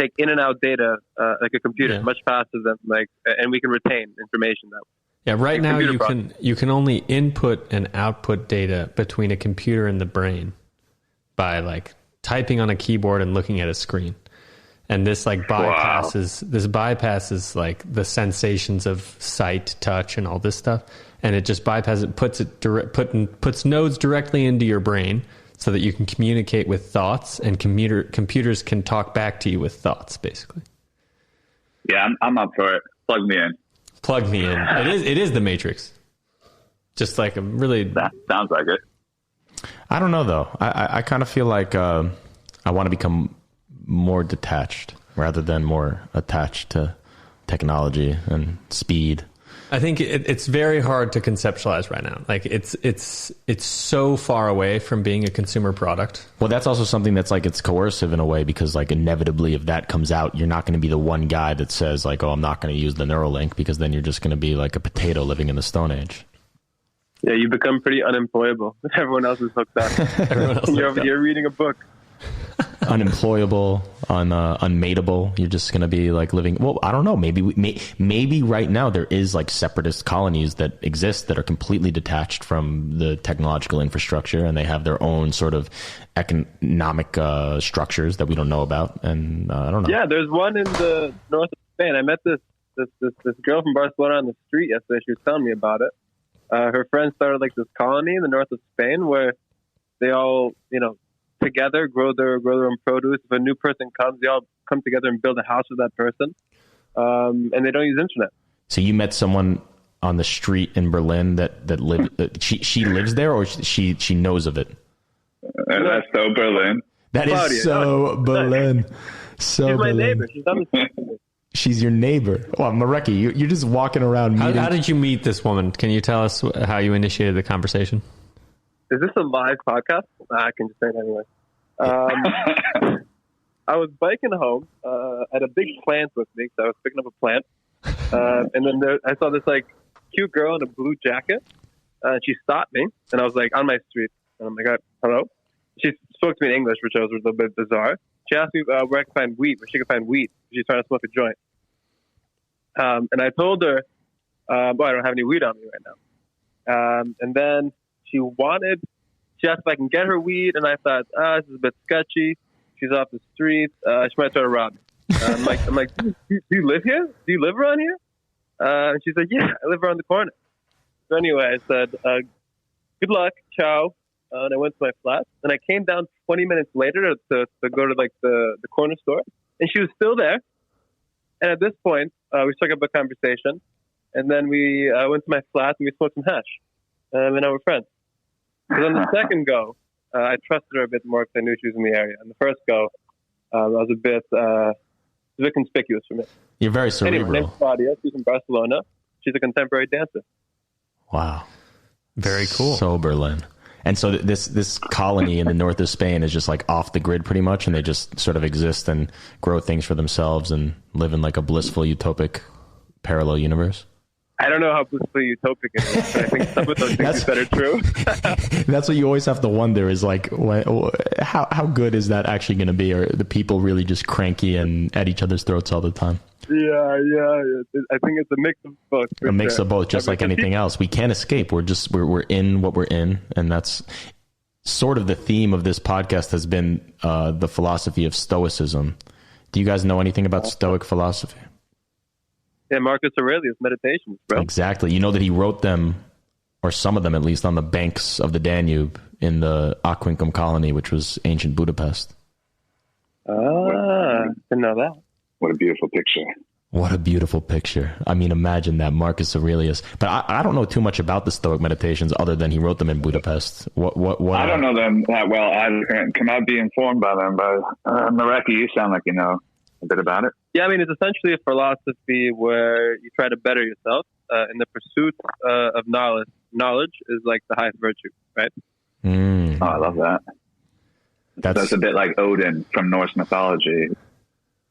Speaker 6: take in and out data like a computer, much faster than and we can retain information that way.
Speaker 4: Yeah, right now you can only input and output data between a computer and the brain by like typing on a keyboard and looking at a screen. And this bypasses like the sensations of sight, touch, and all this stuff, and it just puts nodes directly into your brain so that you can communicate with thoughts, and computers can talk back to you with thoughts, basically.
Speaker 5: Yeah, I'm up for it. Plug me in.
Speaker 4: It is the Matrix. Just like
Speaker 5: that sounds like it.
Speaker 3: I don't know though. I kind of feel like I want to become more detached rather than more attached to technology and speed.
Speaker 4: I think it's very hard to conceptualize right now. Like it's so far away from being a consumer product.
Speaker 3: Well, that's also something that's like, it's coercive in a way, because like inevitably if that comes out, you're not going to be the one guy that says like, oh, I'm not going to use the Neuralink, because then you're just going to be like a potato living in the Stone Age.
Speaker 6: Yeah, you become pretty unemployable. Everyone else is hooked up. You're over here reading a book.
Speaker 3: Unemployable, unmateable. You're just going to be like living. Well, I don't know. Maybe right now there is like separatist colonies that exist that are completely detached from the technological infrastructure, and they have their own sort of economic structures that we don't know about. And I don't know.
Speaker 6: Yeah, there's one in the north of Spain. I met this girl from Barcelona on the street yesterday. She was telling me about it. Her friend started like this colony in the north of Spain where they all, together grow their own produce. If a new person comes, they all come together and build a house with that person, and they don't use internet.
Speaker 3: So you met someone on the street in Berlin that lived. She lives there, or she knows of it.
Speaker 5: That's so Berlin.
Speaker 3: That is so Berlin. So
Speaker 6: she's my
Speaker 3: Berlin.
Speaker 6: neighbor. She's on the street. She's
Speaker 3: your neighbor. Well, Mareki, you're just walking around.
Speaker 4: How did you meet this woman? Can you tell us how you initiated the conversation?
Speaker 6: Is this a live podcast? I can just say it anyway. I was biking home. I had a big plant with me, so I was picking up a plant. And then I saw this cute girl in a blue jacket. And she stopped me, and I was like on my street. And I'm like, hello? She spoke to me in English, which was a little bit bizarre. She asked me where I could find weed, where she could find weed. She's trying to smoke a joint. And I told her, I don't have any weed on me right now. And then she asked if I can get her weed, and I thought, this is a bit sketchy. She's off the street. She might try to rob me. I'm like, do you live here? Do you live around here? And she said, yeah, I live around the corner. So anyway, I said, good luck, ciao. And I went to my flat. And I came down 20 minutes later to go to like the corner store. And she was still there. And at this point, we struck up a conversation. And then we went to my flat and we smoked some hash. And now we're friends. But on the second go, I trusted her a bit more because I knew she was in the area. And the first go, I was a bit conspicuous for me.
Speaker 3: You're very cerebral.
Speaker 6: Anyway, her name's Claudia. She's from Barcelona. She's a contemporary dancer.
Speaker 3: Wow.
Speaker 4: Very cool.
Speaker 3: So Berlin. And so this colony in the north of Spain is just like off the grid pretty much, and they just sort of exist and grow things for themselves and live in like a blissful, utopic parallel universe.
Speaker 6: I don't know how blissfully utopic it is, but I think some of those things that are true.
Speaker 3: That's what you always have to wonder is like, how good is that actually going to be? Or are the people really just cranky and at each other's throats all the time?
Speaker 6: Yeah. I think it's a mix of both.
Speaker 3: A mix of both, just like anything else. We can't escape. We're in what we're in. And that's sort of the theme of this podcast has been the philosophy of Stoicism. Do you guys know anything about Stoic philosophy?
Speaker 6: Yeah, Marcus Aurelius Meditations, bro.
Speaker 3: Exactly. You know that he wrote them, or some of them at least, on the banks of the Danube in the Aquincum colony, which was ancient Budapest.
Speaker 6: Didn't know that.
Speaker 5: What a beautiful picture.
Speaker 3: What a beautiful picture. I mean, imagine that, Marcus Aurelius. But I don't know too much about the Stoic Meditations other than he wrote them in Budapest. What
Speaker 5: I don't know them that well. I cannot be informed by them. But Mareki, you sound like you know a bit about it.
Speaker 6: Yeah, I mean, it's essentially a philosophy where you try to better yourself in the pursuit of knowledge. Knowledge is like the highest virtue, right?
Speaker 3: Mm.
Speaker 5: Oh, I love that. That's a bit like Odin from Norse mythology.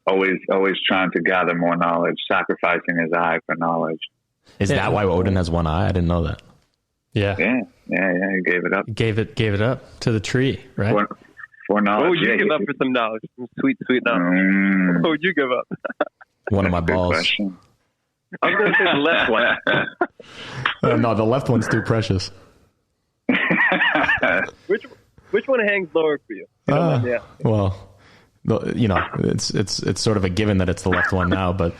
Speaker 5: Always trying to gather more knowledge, sacrificing his eye for knowledge.
Speaker 3: Is that why Odin has one eye? I didn't know that.
Speaker 4: Yeah.
Speaker 5: He gave it up.
Speaker 4: Gave it up to the tree, right?
Speaker 5: For knowledge.
Speaker 6: What would you give up for some knowledge? Some sweet knowledge. What would you give up?
Speaker 3: One of my balls.
Speaker 6: I was going to say the left one.
Speaker 3: No, the left one's too precious.
Speaker 6: Which one hangs lower for you?
Speaker 3: Well, you know, it's sort of a given that it's the left one now, but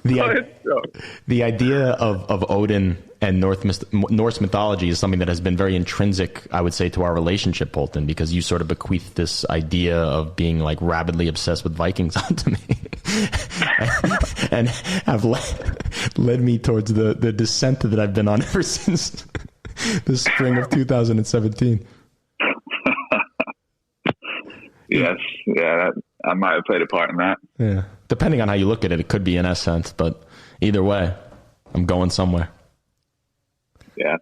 Speaker 3: the idea of Odin and Norse mythology is something that has been very intrinsic, I would say, to our relationship, Polton, because you sort of bequeathed this idea of being like rabidly obsessed with Vikings onto me and have led me towards the descent that I've been on ever since the spring of 2017.
Speaker 5: Yes, yeah, I might have played a part in that.
Speaker 3: Yeah, depending on how you look at it, it could be in essence, but either way, I'm going somewhere.
Speaker 5: Yeah.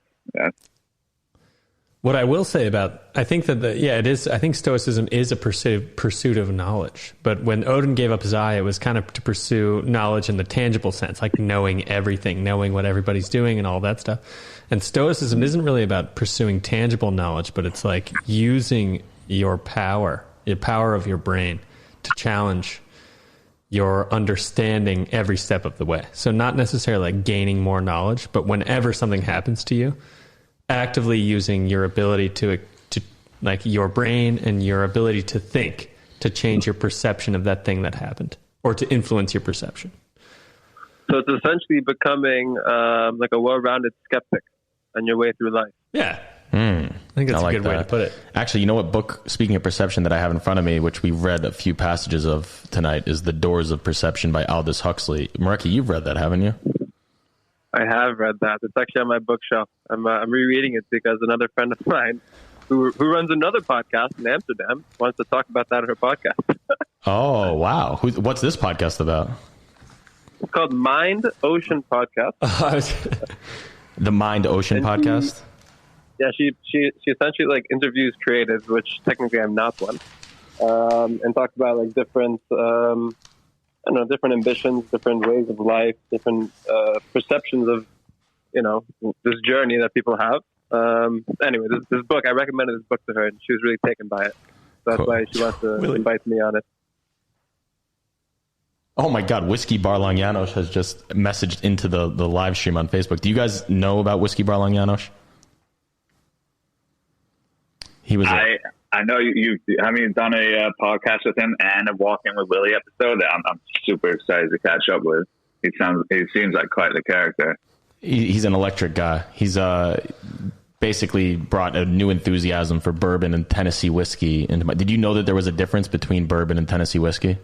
Speaker 4: What I will say I think that it is. I think Stoicism is a pursuit of knowledge. But when Odin gave up his eye, it was kind of to pursue knowledge in the tangible sense, like knowing everything, knowing what everybody's doing, and all that stuff. And Stoicism isn't really about pursuing tangible knowledge, but it's like using your power of your brain to challenge your understanding every step of the way. So not necessarily like gaining more knowledge, but whenever something happens to you, actively using your ability to like your brain and your ability to think to change your perception of that thing that happened or to influence your perception.
Speaker 6: So it's essentially becoming like a well-rounded skeptic on your way through life.
Speaker 4: Yeah. I think that's a good way to put it.
Speaker 3: Actually, you know what book, speaking of perception, that I have in front of me, which we've read a few passages of tonight, is The Doors of Perception by Aldous Huxley. Mareki, you've read that, haven't you?
Speaker 6: I have read that. It's actually on my bookshelf. I'm rereading it because another friend of mine who runs another podcast in Amsterdam wants to talk about that on her podcast.
Speaker 3: Oh, wow. What's this podcast about?
Speaker 6: It's called Mind Ocean Podcast.
Speaker 3: The Mind Ocean Podcast?
Speaker 6: Yeah, she essentially like interviews creatives, which technically I'm not one, and talks about like different different ambitions, different ways of life, different perceptions of this journey that people have. Anyway, this book, I recommended this book to her, and she was really taken by it. So that's why she wants to invite me on it.
Speaker 3: Oh my God, Whiskey Barlong Janos has just messaged into the live stream on Facebook. Do you guys know about Whiskey Barlong Janos?
Speaker 5: I I know you done a podcast with him and a Walking with Willie episode that I'm super excited to catch up with. He seems like quite the character.
Speaker 3: He's an electric guy. He's basically brought a new enthusiasm for bourbon and Tennessee whiskey. Did you know that there was a difference between bourbon and Tennessee whiskey?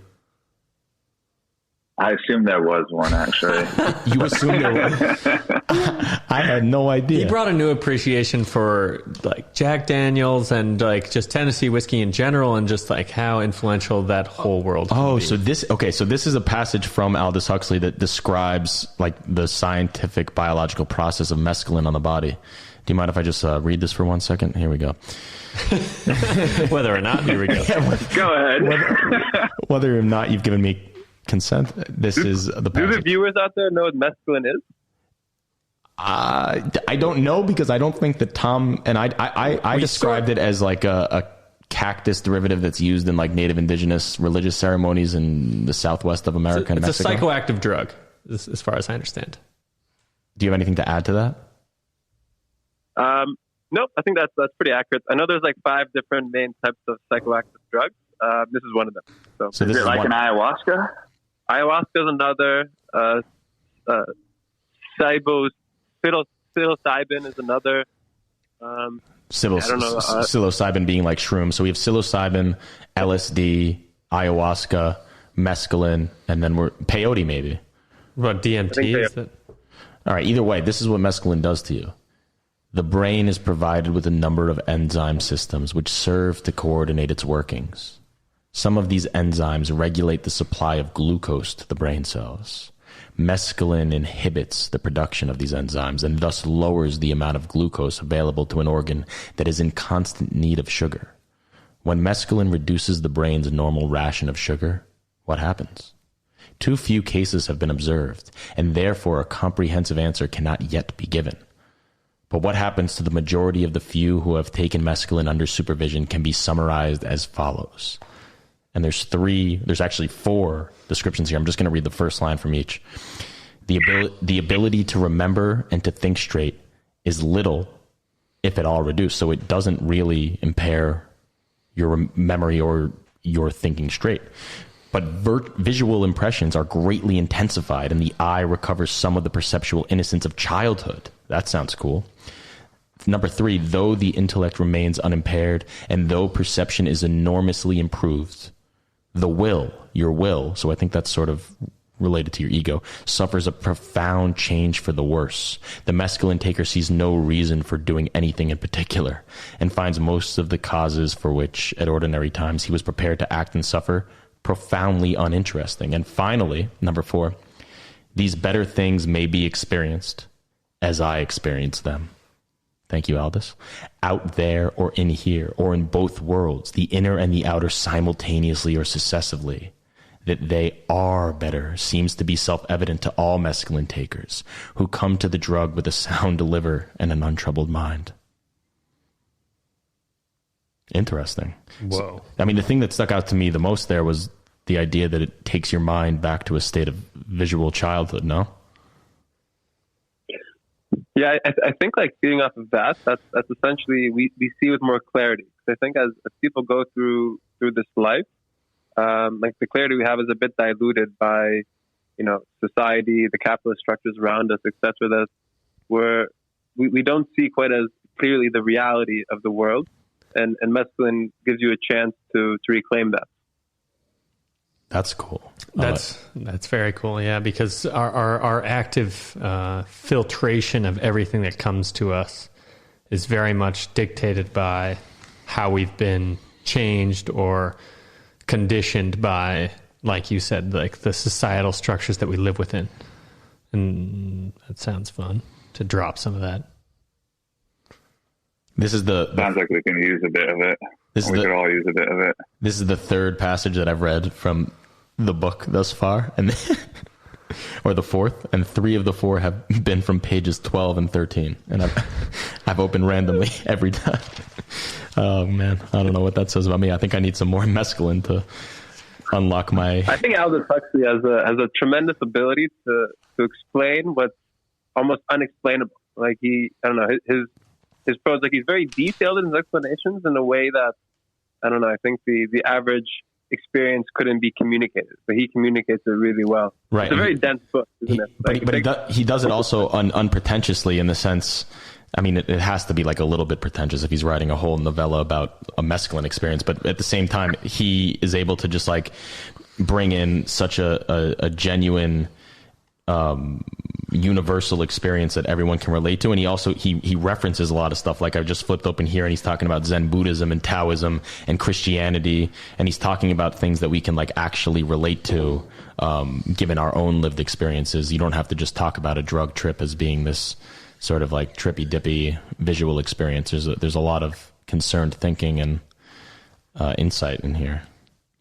Speaker 5: I assumed there was one, actually.
Speaker 3: You assumed there was? I had no idea.
Speaker 4: He brought a new appreciation for like Jack Daniels and like just Tennessee whiskey in general, and just like how influential that whole world can be.
Speaker 3: So this is a passage from Aldous Huxley that describes like the scientific biological process of mescaline on the body. Do you mind if I just read this for 1 second? Here we go.
Speaker 4: Whether or not, here we go.
Speaker 5: Go ahead.
Speaker 3: Whether or not you've given me consent, this is the passage.
Speaker 6: Do the viewers out there know what mescaline is?
Speaker 3: I don't know, because I don't think that Tom and I described it as like a cactus derivative that's used in like native indigenous religious ceremonies in the southwest of America and Mexico.
Speaker 4: It's a psychoactive drug, as far as I understand. Do
Speaker 3: you have anything to add to that?
Speaker 6: Nope, I think that's pretty accurate. I know there's like 5 different main types of psychoactive drugs. This is one of them.
Speaker 5: So this is like an ayahuasca?
Speaker 6: Ayahuasca is another. Psilocybin is another.
Speaker 3: Psilocybin being like shrooms. So we have psilocybin, LSD, ayahuasca, mescaline, and then we're peyote maybe.
Speaker 4: What, DMT is it?
Speaker 3: All right, either way, this is what mescaline does to you. The brain is provided with a number of enzyme systems which serve to coordinate its workings. Some of these enzymes regulate the supply of glucose to the brain cells. Mescaline inhibits the production of these enzymes and thus lowers the amount of glucose available to an organ that is in constant need of sugar. When mescaline reduces the brain's normal ration of sugar, what happens? Too few cases have been observed, and therefore a comprehensive answer cannot yet be given. But what happens to the majority of the few who have taken mescaline under supervision can be summarized as follows. And there's actually 4 descriptions here. I'm just going to read the first line from each. The ability to remember and to think straight is little, if at all, reduced. So it doesn't really impair your memory or your thinking straight. But visual impressions are greatly intensified, and the eye recovers some of the perceptual innocence of childhood. That sounds cool. Number 3, though the intellect remains unimpaired, and though perception is enormously improved, the will, your will, so I think that's sort of related to your ego, suffers a profound change for the worse. The mescaline taker sees no reason for doing anything in particular, and finds most of the causes for which, at ordinary times, he was prepared to act and suffer profoundly uninteresting. And finally, number 4, these better things may be experienced as I experience them. Thank you, Aldous. Out there or in here, or in both worlds, the inner and the outer simultaneously or successively, that they are better seems to be self-evident to all mescaline takers who come to the drug with a sound liver and an untroubled mind. Interesting.
Speaker 4: Whoa.
Speaker 3: I mean, the thing that stuck out to me the most there was the idea that it takes your mind back to a state of visual childhood, no?
Speaker 6: Yeah, I think like feeding off of that's essentially we see with more clarity. I think as people go through this life, like the clarity we have is a bit diluted by, society, the capitalist structures around us, etc. That we don't see quite as clearly the reality of the world, and mescaline gives you a chance to reclaim that.
Speaker 3: That's cool.
Speaker 4: That's very cool. Yeah, because our active filtration of everything that comes to us is very much dictated by how we've been changed or conditioned by, like you said, like the societal structures that we live within. And that sounds fun to drop some of that.
Speaker 3: This is
Speaker 5: sounds like we can use a bit of it. We could all use a bit of it.
Speaker 3: This is the 3rd passage that I've read from the book thus far, and or the 4th, and 3 of the 4 have been from pages 12 and 13, and I've opened randomly every time. Oh man, I don't know what that says about me. I think I need some more mescaline to unlock my.
Speaker 6: I think Aldous Huxley has a tremendous ability to explain what's almost unexplainable. Like his prose, like he's very detailed in his explanations in a way that I don't know. I think the average experience couldn't be communicated, but he communicates it really well.
Speaker 3: Right.
Speaker 6: It's a very dense book, isn't it?
Speaker 3: But he does it also unpretentiously, in the sense, I mean, it has to be like a little bit pretentious if he's writing a whole novella about a mescaline experience, but at the same time, he is able to just like bring in such a genuine, universal experience that everyone can relate to. And he also, he references a lot of stuff. Like I've just flipped open here and he's talking about Zen Buddhism and Taoism and Christianity. And he's talking about things that we can like actually relate to, given our own lived experiences. You don't have to just talk about a drug trip as being this sort of like trippy dippy visual experience. There's a lot of concerned thinking and insight in here.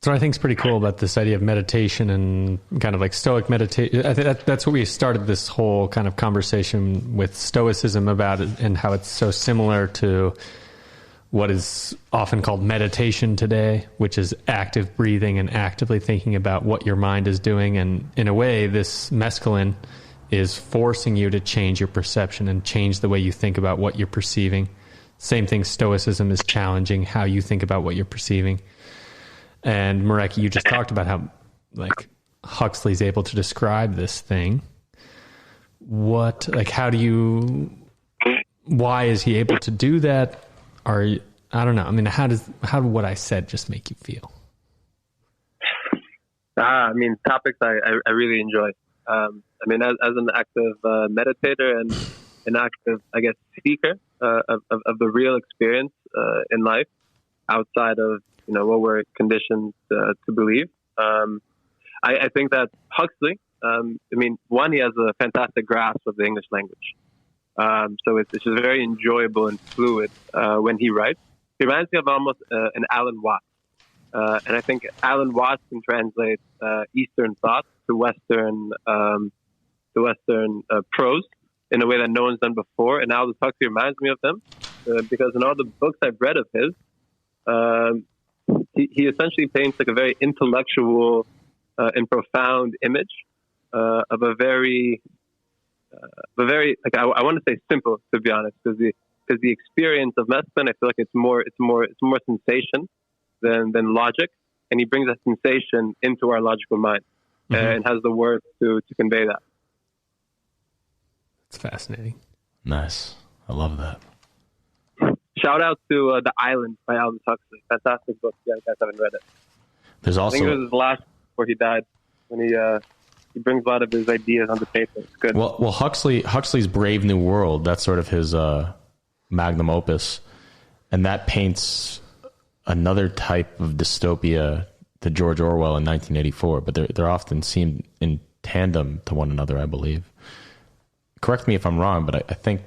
Speaker 4: So I think it's pretty cool about this idea of meditation and kind of like Stoic meditation. I think that's what we started this whole kind of conversation with Stoicism about it, and how it's so similar to what is often called meditation today, which is active breathing and actively thinking about what your mind is doing. And in a way, this mescaline is forcing you to change your perception and change the way you think about what you're perceiving. Same thing, Stoicism is challenging how you think about what you're perceiving. And Marek, you just talked about how like Huxley's able to describe this thing. Why is he able to do that? I don't know. I mean, how did what I said just make you feel?
Speaker 6: I mean, topics I really enjoy. I mean, as an active meditator and an active, I guess, seeker of the real experience in life outside of, you know, what we're conditioned to believe. I think that Huxley, I mean, one, he has a fantastic grasp of the English language. So it's just very enjoyable and fluid when he writes. He reminds me of almost an Alan Watts. And I think Alan Watts can translate Eastern thought to Western prose in a way that no one's done before. And Aldous Huxley reminds me of him because in all the books I've read of his, he essentially paints like a very intellectual and profound image of a very like I want to say simple, to be honest, because the experience of mescaline, I feel like it's more sensation than logic, and he brings that sensation into our logical mind and has the words to convey that.
Speaker 4: It's fascinating.
Speaker 3: Nice, I love that.
Speaker 6: Shout out to The Island by Aldous Huxley. Fantastic book. Yeah, you guys haven't read it.
Speaker 3: There's also,
Speaker 6: I think it was his last before he died, when he brings a lot of his ideas onto paper. It's good.
Speaker 3: Well, Huxley's Brave New World, that's sort of his magnum opus, and that paints another type of dystopia to George Orwell in 1984, but they're often seen in tandem to one another, I believe. Correct me if I'm wrong, but I think,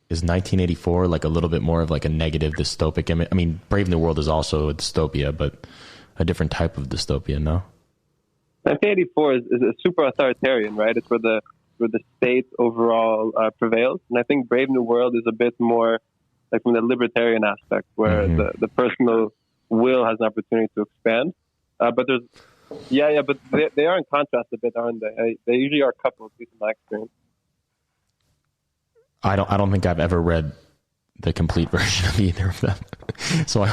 Speaker 3: is 1984 like a little bit more of like a negative dystopic image? I mean, Brave New World is also a dystopia, but a different type of dystopia, no?
Speaker 6: 1984 is a super authoritarian, right? It's where the state overall prevails. And I think Brave New World is a bit more like from the libertarian aspect, where the personal will has an opportunity to expand. But there's, but they are in contrast a bit, aren't they? They usually are couples, at least in my experience.
Speaker 3: I don't think I've ever read the complete version of either of them, so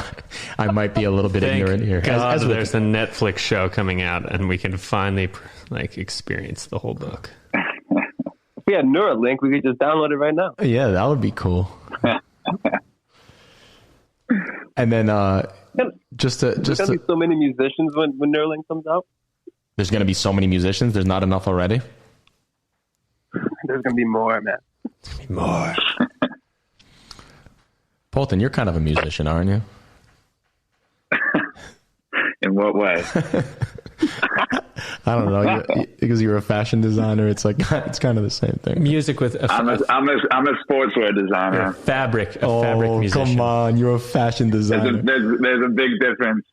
Speaker 3: I might be a little bit ignorant here.
Speaker 4: As there's a Netflix show coming out, and we can finally like experience the whole book.
Speaker 6: If we had Neuralink, we could just download it right now.
Speaker 3: Yeah, that would be cool. And then there's gonna
Speaker 6: be so many musicians when Neuralink comes out.
Speaker 3: There's gonna be so many musicians. There's not enough already.
Speaker 6: There's gonna be more, man.
Speaker 3: More. Polton, you're kind of a musician, aren't you?
Speaker 5: In what way?
Speaker 3: I don't know. Because you're a fashion designer, it's like it's kind of the same thing.
Speaker 4: Music with
Speaker 5: I'm a sportswear designer.
Speaker 4: Fabric musician.
Speaker 3: Come on, you're a fashion designer.
Speaker 5: There's a big difference.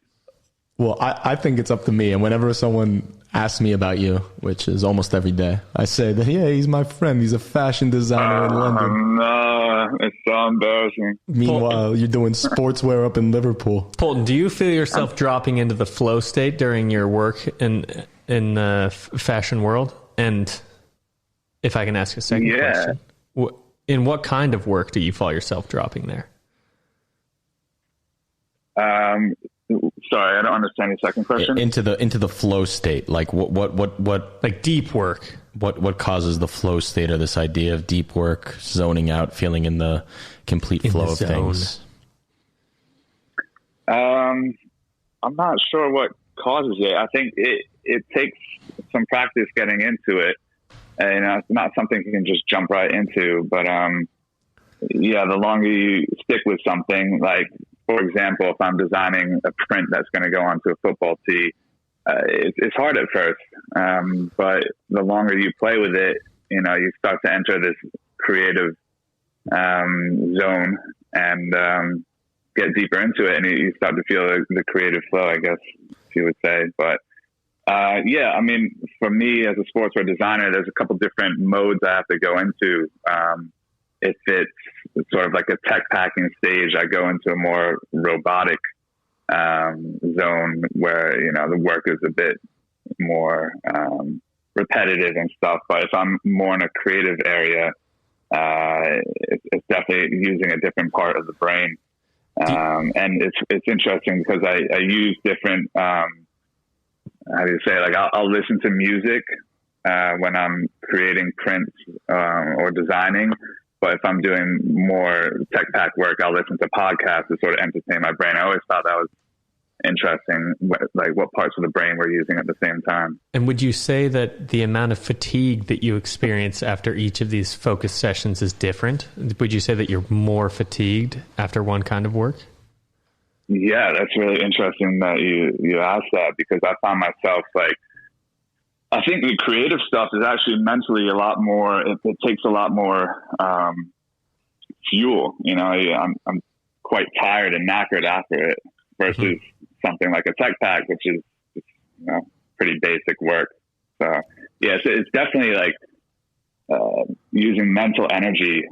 Speaker 3: Well, I think it's up to me, and whenever someone asks me about you, which is almost every day, I say that, yeah, he's my friend. He's a fashion designer in London.
Speaker 5: No, it's so embarrassing.
Speaker 3: Meanwhile, you're doing sportswear up in Liverpool.
Speaker 4: Polton, do you feel yourself dropping into the flow state during your work in the fashion world? And if I can ask a second question, in what kind of work do you feel yourself dropping there?
Speaker 5: Sorry, I don't understand your second question.
Speaker 3: Into the flow state, like what
Speaker 4: like deep work.
Speaker 3: What causes the flow state, or this idea of deep work, zoning out, feeling in the complete flow of things?
Speaker 5: I'm not sure what causes it. I think it takes some practice getting into it, and it's not something you can just jump right into. But the longer you stick with something, like for example, if I'm designing a print that's going to go onto a football tee, it's hard at first, but the longer you play with it, you start to enter this creative zone and get deeper into it, and you start to feel the creative flow, I guess you would say. But I mean, for me as a sportswear designer, there's a couple different modes I have to go into. If it's sort of like a tech packing stage, I go into a more robotic zone where the work is a bit more repetitive and stuff. But if I'm more in a creative area, it's definitely using a different part of the brain. And it's interesting because I use different how do you say, like I'll listen to music when I'm creating prints or designing. But if I'm doing more tech pack work, I'll listen to podcasts to sort of entertain my brain. I always thought that was interesting, like what parts of the brain we're using at the same time.
Speaker 4: And would you say that the amount of fatigue that you experience after each of these focus sessions is different? Would you say that you're more fatigued after one kind of work?
Speaker 5: Yeah, that's really interesting that you asked that, because I found myself I think the creative stuff is actually mentally a lot more, it takes a lot more fuel. I'm quite tired and knackered after it versus something like a tech pack, which is pretty basic work. So yeah, it's definitely using mental energy.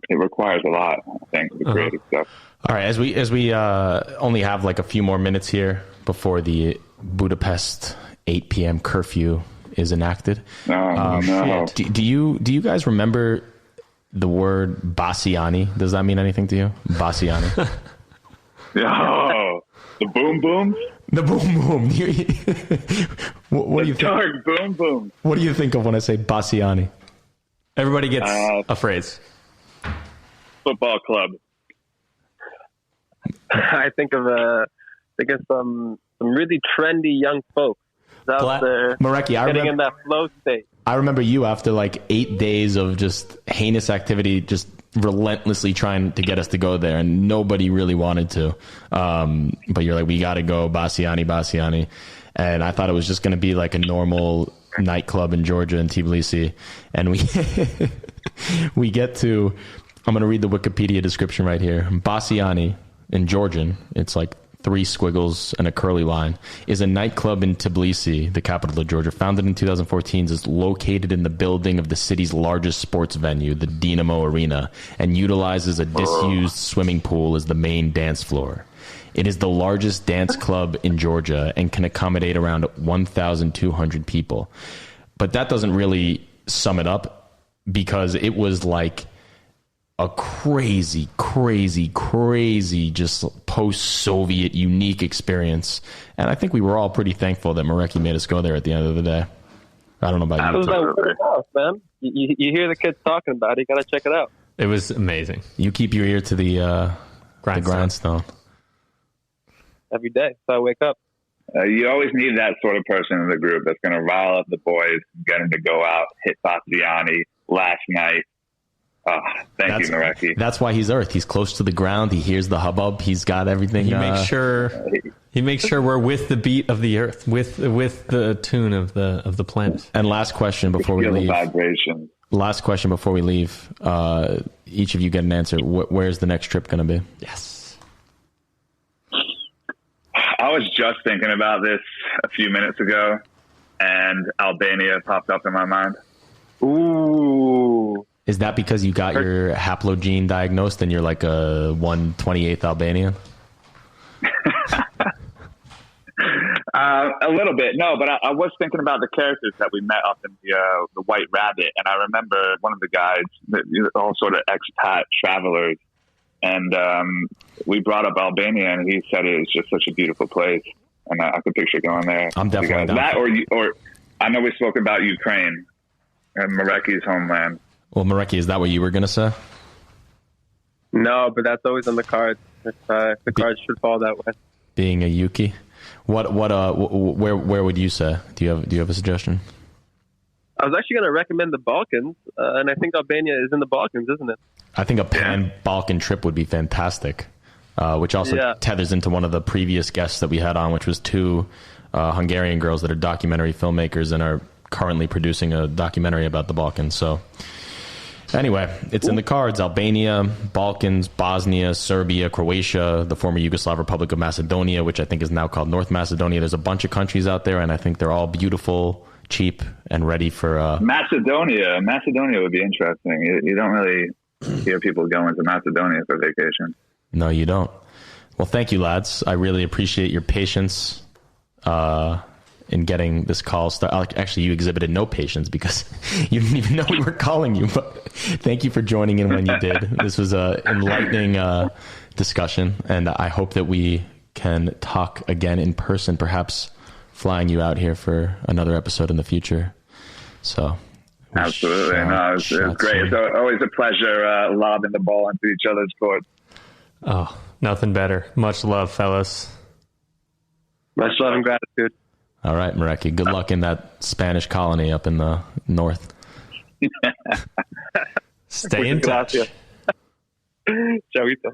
Speaker 5: It requires a lot, I think, the creative stuff.
Speaker 3: All right, as we only have a few more minutes here before the Budapest 8 p.m. curfew is enacted.
Speaker 5: No.
Speaker 3: Do you guys remember the word Bassiani? Does that mean anything to you? Bassiani.
Speaker 5: Oh, the boom boom.
Speaker 3: The boom boom. What do you think?
Speaker 5: Dark boom boom.
Speaker 3: What do you think of when I say Bassiani?
Speaker 4: Everybody gets a phrase.
Speaker 5: Football club.
Speaker 6: I think of some really trendy young folks out there getting in that flow state.
Speaker 3: I remember you after 8 days of just heinous activity, just relentlessly trying to get us to go there, and nobody really wanted to. But you're like, we got to go, Bassiani. And I thought it was just going to be like a normal nightclub in Georgia in Tbilisi. And we get to, I'm going to read the Wikipedia description right here. Bassiani in Georgian, it's like 3 squiggles and a curly line, is a nightclub in Tbilisi, the capital of Georgia. Founded in 2014, is located in the building of the city's largest sports venue, the Dinamo Arena, and utilizes a disused swimming pool as the main dance floor. It is the largest dance club in Georgia and can accommodate around 1,200 people. But that doesn't really sum it up, because it was like a crazy, just post-Soviet unique experience. And I think we were all pretty thankful that Marecki made us go there at the end of the day. I don't know about you.
Speaker 6: It was man. You hear the kids talking about it, you got to check it out.
Speaker 4: It was amazing.
Speaker 3: You keep your ear to the grindstone.
Speaker 6: Every day, so I wake up.
Speaker 5: You always need that sort of person in the group that's going to rile up the boys, get them to go out, hit Bassiani last night. Oh, thank you, Marecki.
Speaker 3: That's why he's Earth. He's close to the ground. He hears the hubbub. He's got everything.
Speaker 4: He makes sure we're with the beat of the Earth, with the tune of the planet.
Speaker 3: And last question before we leave.
Speaker 5: Vibration.
Speaker 3: Last question before we leave. Each of you get an answer. Where's the next trip going to be?
Speaker 4: Yes.
Speaker 5: I was just thinking about this a few minutes ago, and Albania popped up in my mind.
Speaker 6: Ooh.
Speaker 3: Is that because you got your haplogene diagnosed and you're like a 1/28th Albanian?
Speaker 5: A little bit, no, but I was thinking about the characters that we met up in the White Rabbit, and I remember one of the guys, all sort of expat travelers, And we brought up Albania, and he said it was just such a beautiful place, and I could picture going there.
Speaker 3: I'm definitely down.
Speaker 5: That, or I know we spoke about Ukraine and Mareki's homeland.
Speaker 3: Well, Mareki, is that what you were going to say?
Speaker 6: No, but that's always on the cards. The cards should fall that way.
Speaker 3: Being a Yuki, where would you say? Do you have a suggestion?
Speaker 6: I was actually going to recommend the Balkans, and I think Albania is in the Balkans, isn't it?
Speaker 3: I think a pan-Balkan trip would be fantastic, which also tethers into one of the previous guests that we had on, which was two Hungarian girls that are documentary filmmakers and are currently producing a documentary about the Balkans. So anyway, it's in the cards. Albania, Balkans, Bosnia, Serbia, Croatia, the former Yugoslav Republic of Macedonia, which I think is now called North Macedonia. There's a bunch of countries out there, and I think they're all beautiful, cheap, and ready for...
Speaker 5: Macedonia would be interesting. You don't really hear people going to Macedonia for vacation.
Speaker 3: No, you don't. Well, thank you, lads. I really appreciate your patience in getting this call started. Actually, you exhibited no patience because you didn't even know we were calling you. But thank you for joining in when you did. This was an enlightening discussion, and I hope that we can talk again in person, perhaps flying you out here for another episode in the future. So,
Speaker 5: absolutely. No, it's great. It's always a pleasure lobbing the ball into each other's courts.
Speaker 4: Oh, nothing better. Much love, fellas.
Speaker 6: Much love and gratitude.
Speaker 3: All right, Mareki. Good luck in that Spanish colony up in the north.
Speaker 4: Stay in touch.
Speaker 6: Chavito.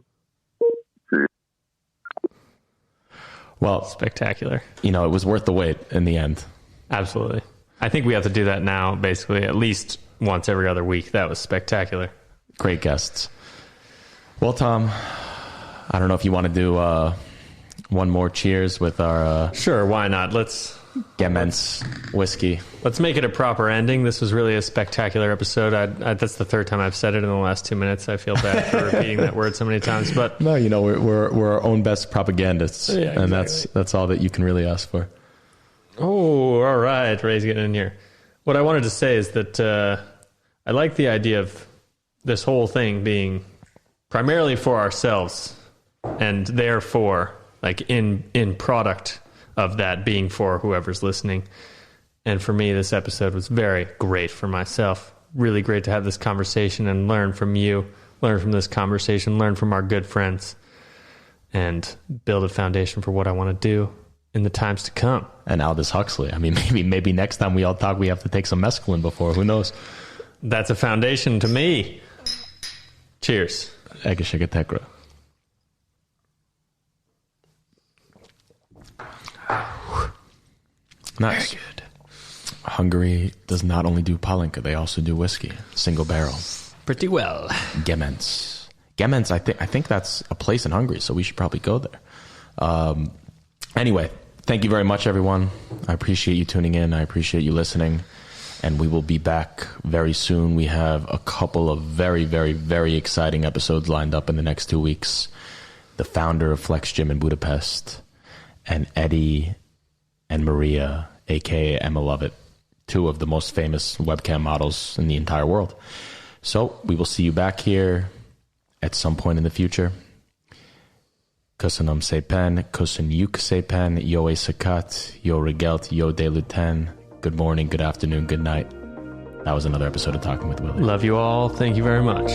Speaker 3: Well,
Speaker 4: spectacular.
Speaker 3: You know, it was worth the wait in the end.
Speaker 4: Absolutely. I think we have to do that now, basically, at least once every other week. That was spectacular.
Speaker 3: Great guests. Well, Tom, I don't know if you want to do one more cheers with our...
Speaker 4: Sure, why not? Let's...
Speaker 3: Gemenc whiskey.
Speaker 4: Let's make it a proper ending. This was really a spectacular episode. That's the third time I've said it in the last 2 minutes. I feel bad for repeating that word so many times. But
Speaker 3: no, you know, we're our own best propagandists, and that's all that you can really ask for.
Speaker 4: Oh, all right. Ray's getting in here. What I wanted to say is that I like the idea of this whole thing being primarily for ourselves, and therefore, like in product of that being for whoever's listening. And for me, this episode was very great for myself. Really great to have this conversation and learn from you, learn from this conversation, learn from our good friends, and build a foundation for what I want to do in the times to come.
Speaker 3: And Aldous Huxley. I mean, maybe next time we all talk, we have to take some mescaline before. Who knows?
Speaker 4: That's a foundation to me. Cheers.
Speaker 3: Egészségetekre. Nice.
Speaker 4: Very good.
Speaker 3: Hungary does not only do palinka, they also do whiskey. Single barrel.
Speaker 4: Pretty well.
Speaker 3: Gemenc. Gemenc, I think that's a place in Hungary, so we should probably go there. Anyway, thank you very much, everyone. I appreciate you tuning in. I appreciate you listening. And we will be back very soon. We have a couple of very, very, very exciting episodes lined up in the next 2 weeks. The founder of Flex Gym in Budapest, and Eddie and Maria, a.k.a. Emma Lovett, two of the most famous webcam models in the entire world. So we will see you back here at some point in the future. Köszönöm szépen, köszönjük szépen, jó éjszakát, jó reggelt, jó délután. Good morning, good afternoon, good night. That was another episode of Talking with Willie.
Speaker 4: Love you all. Thank you very much.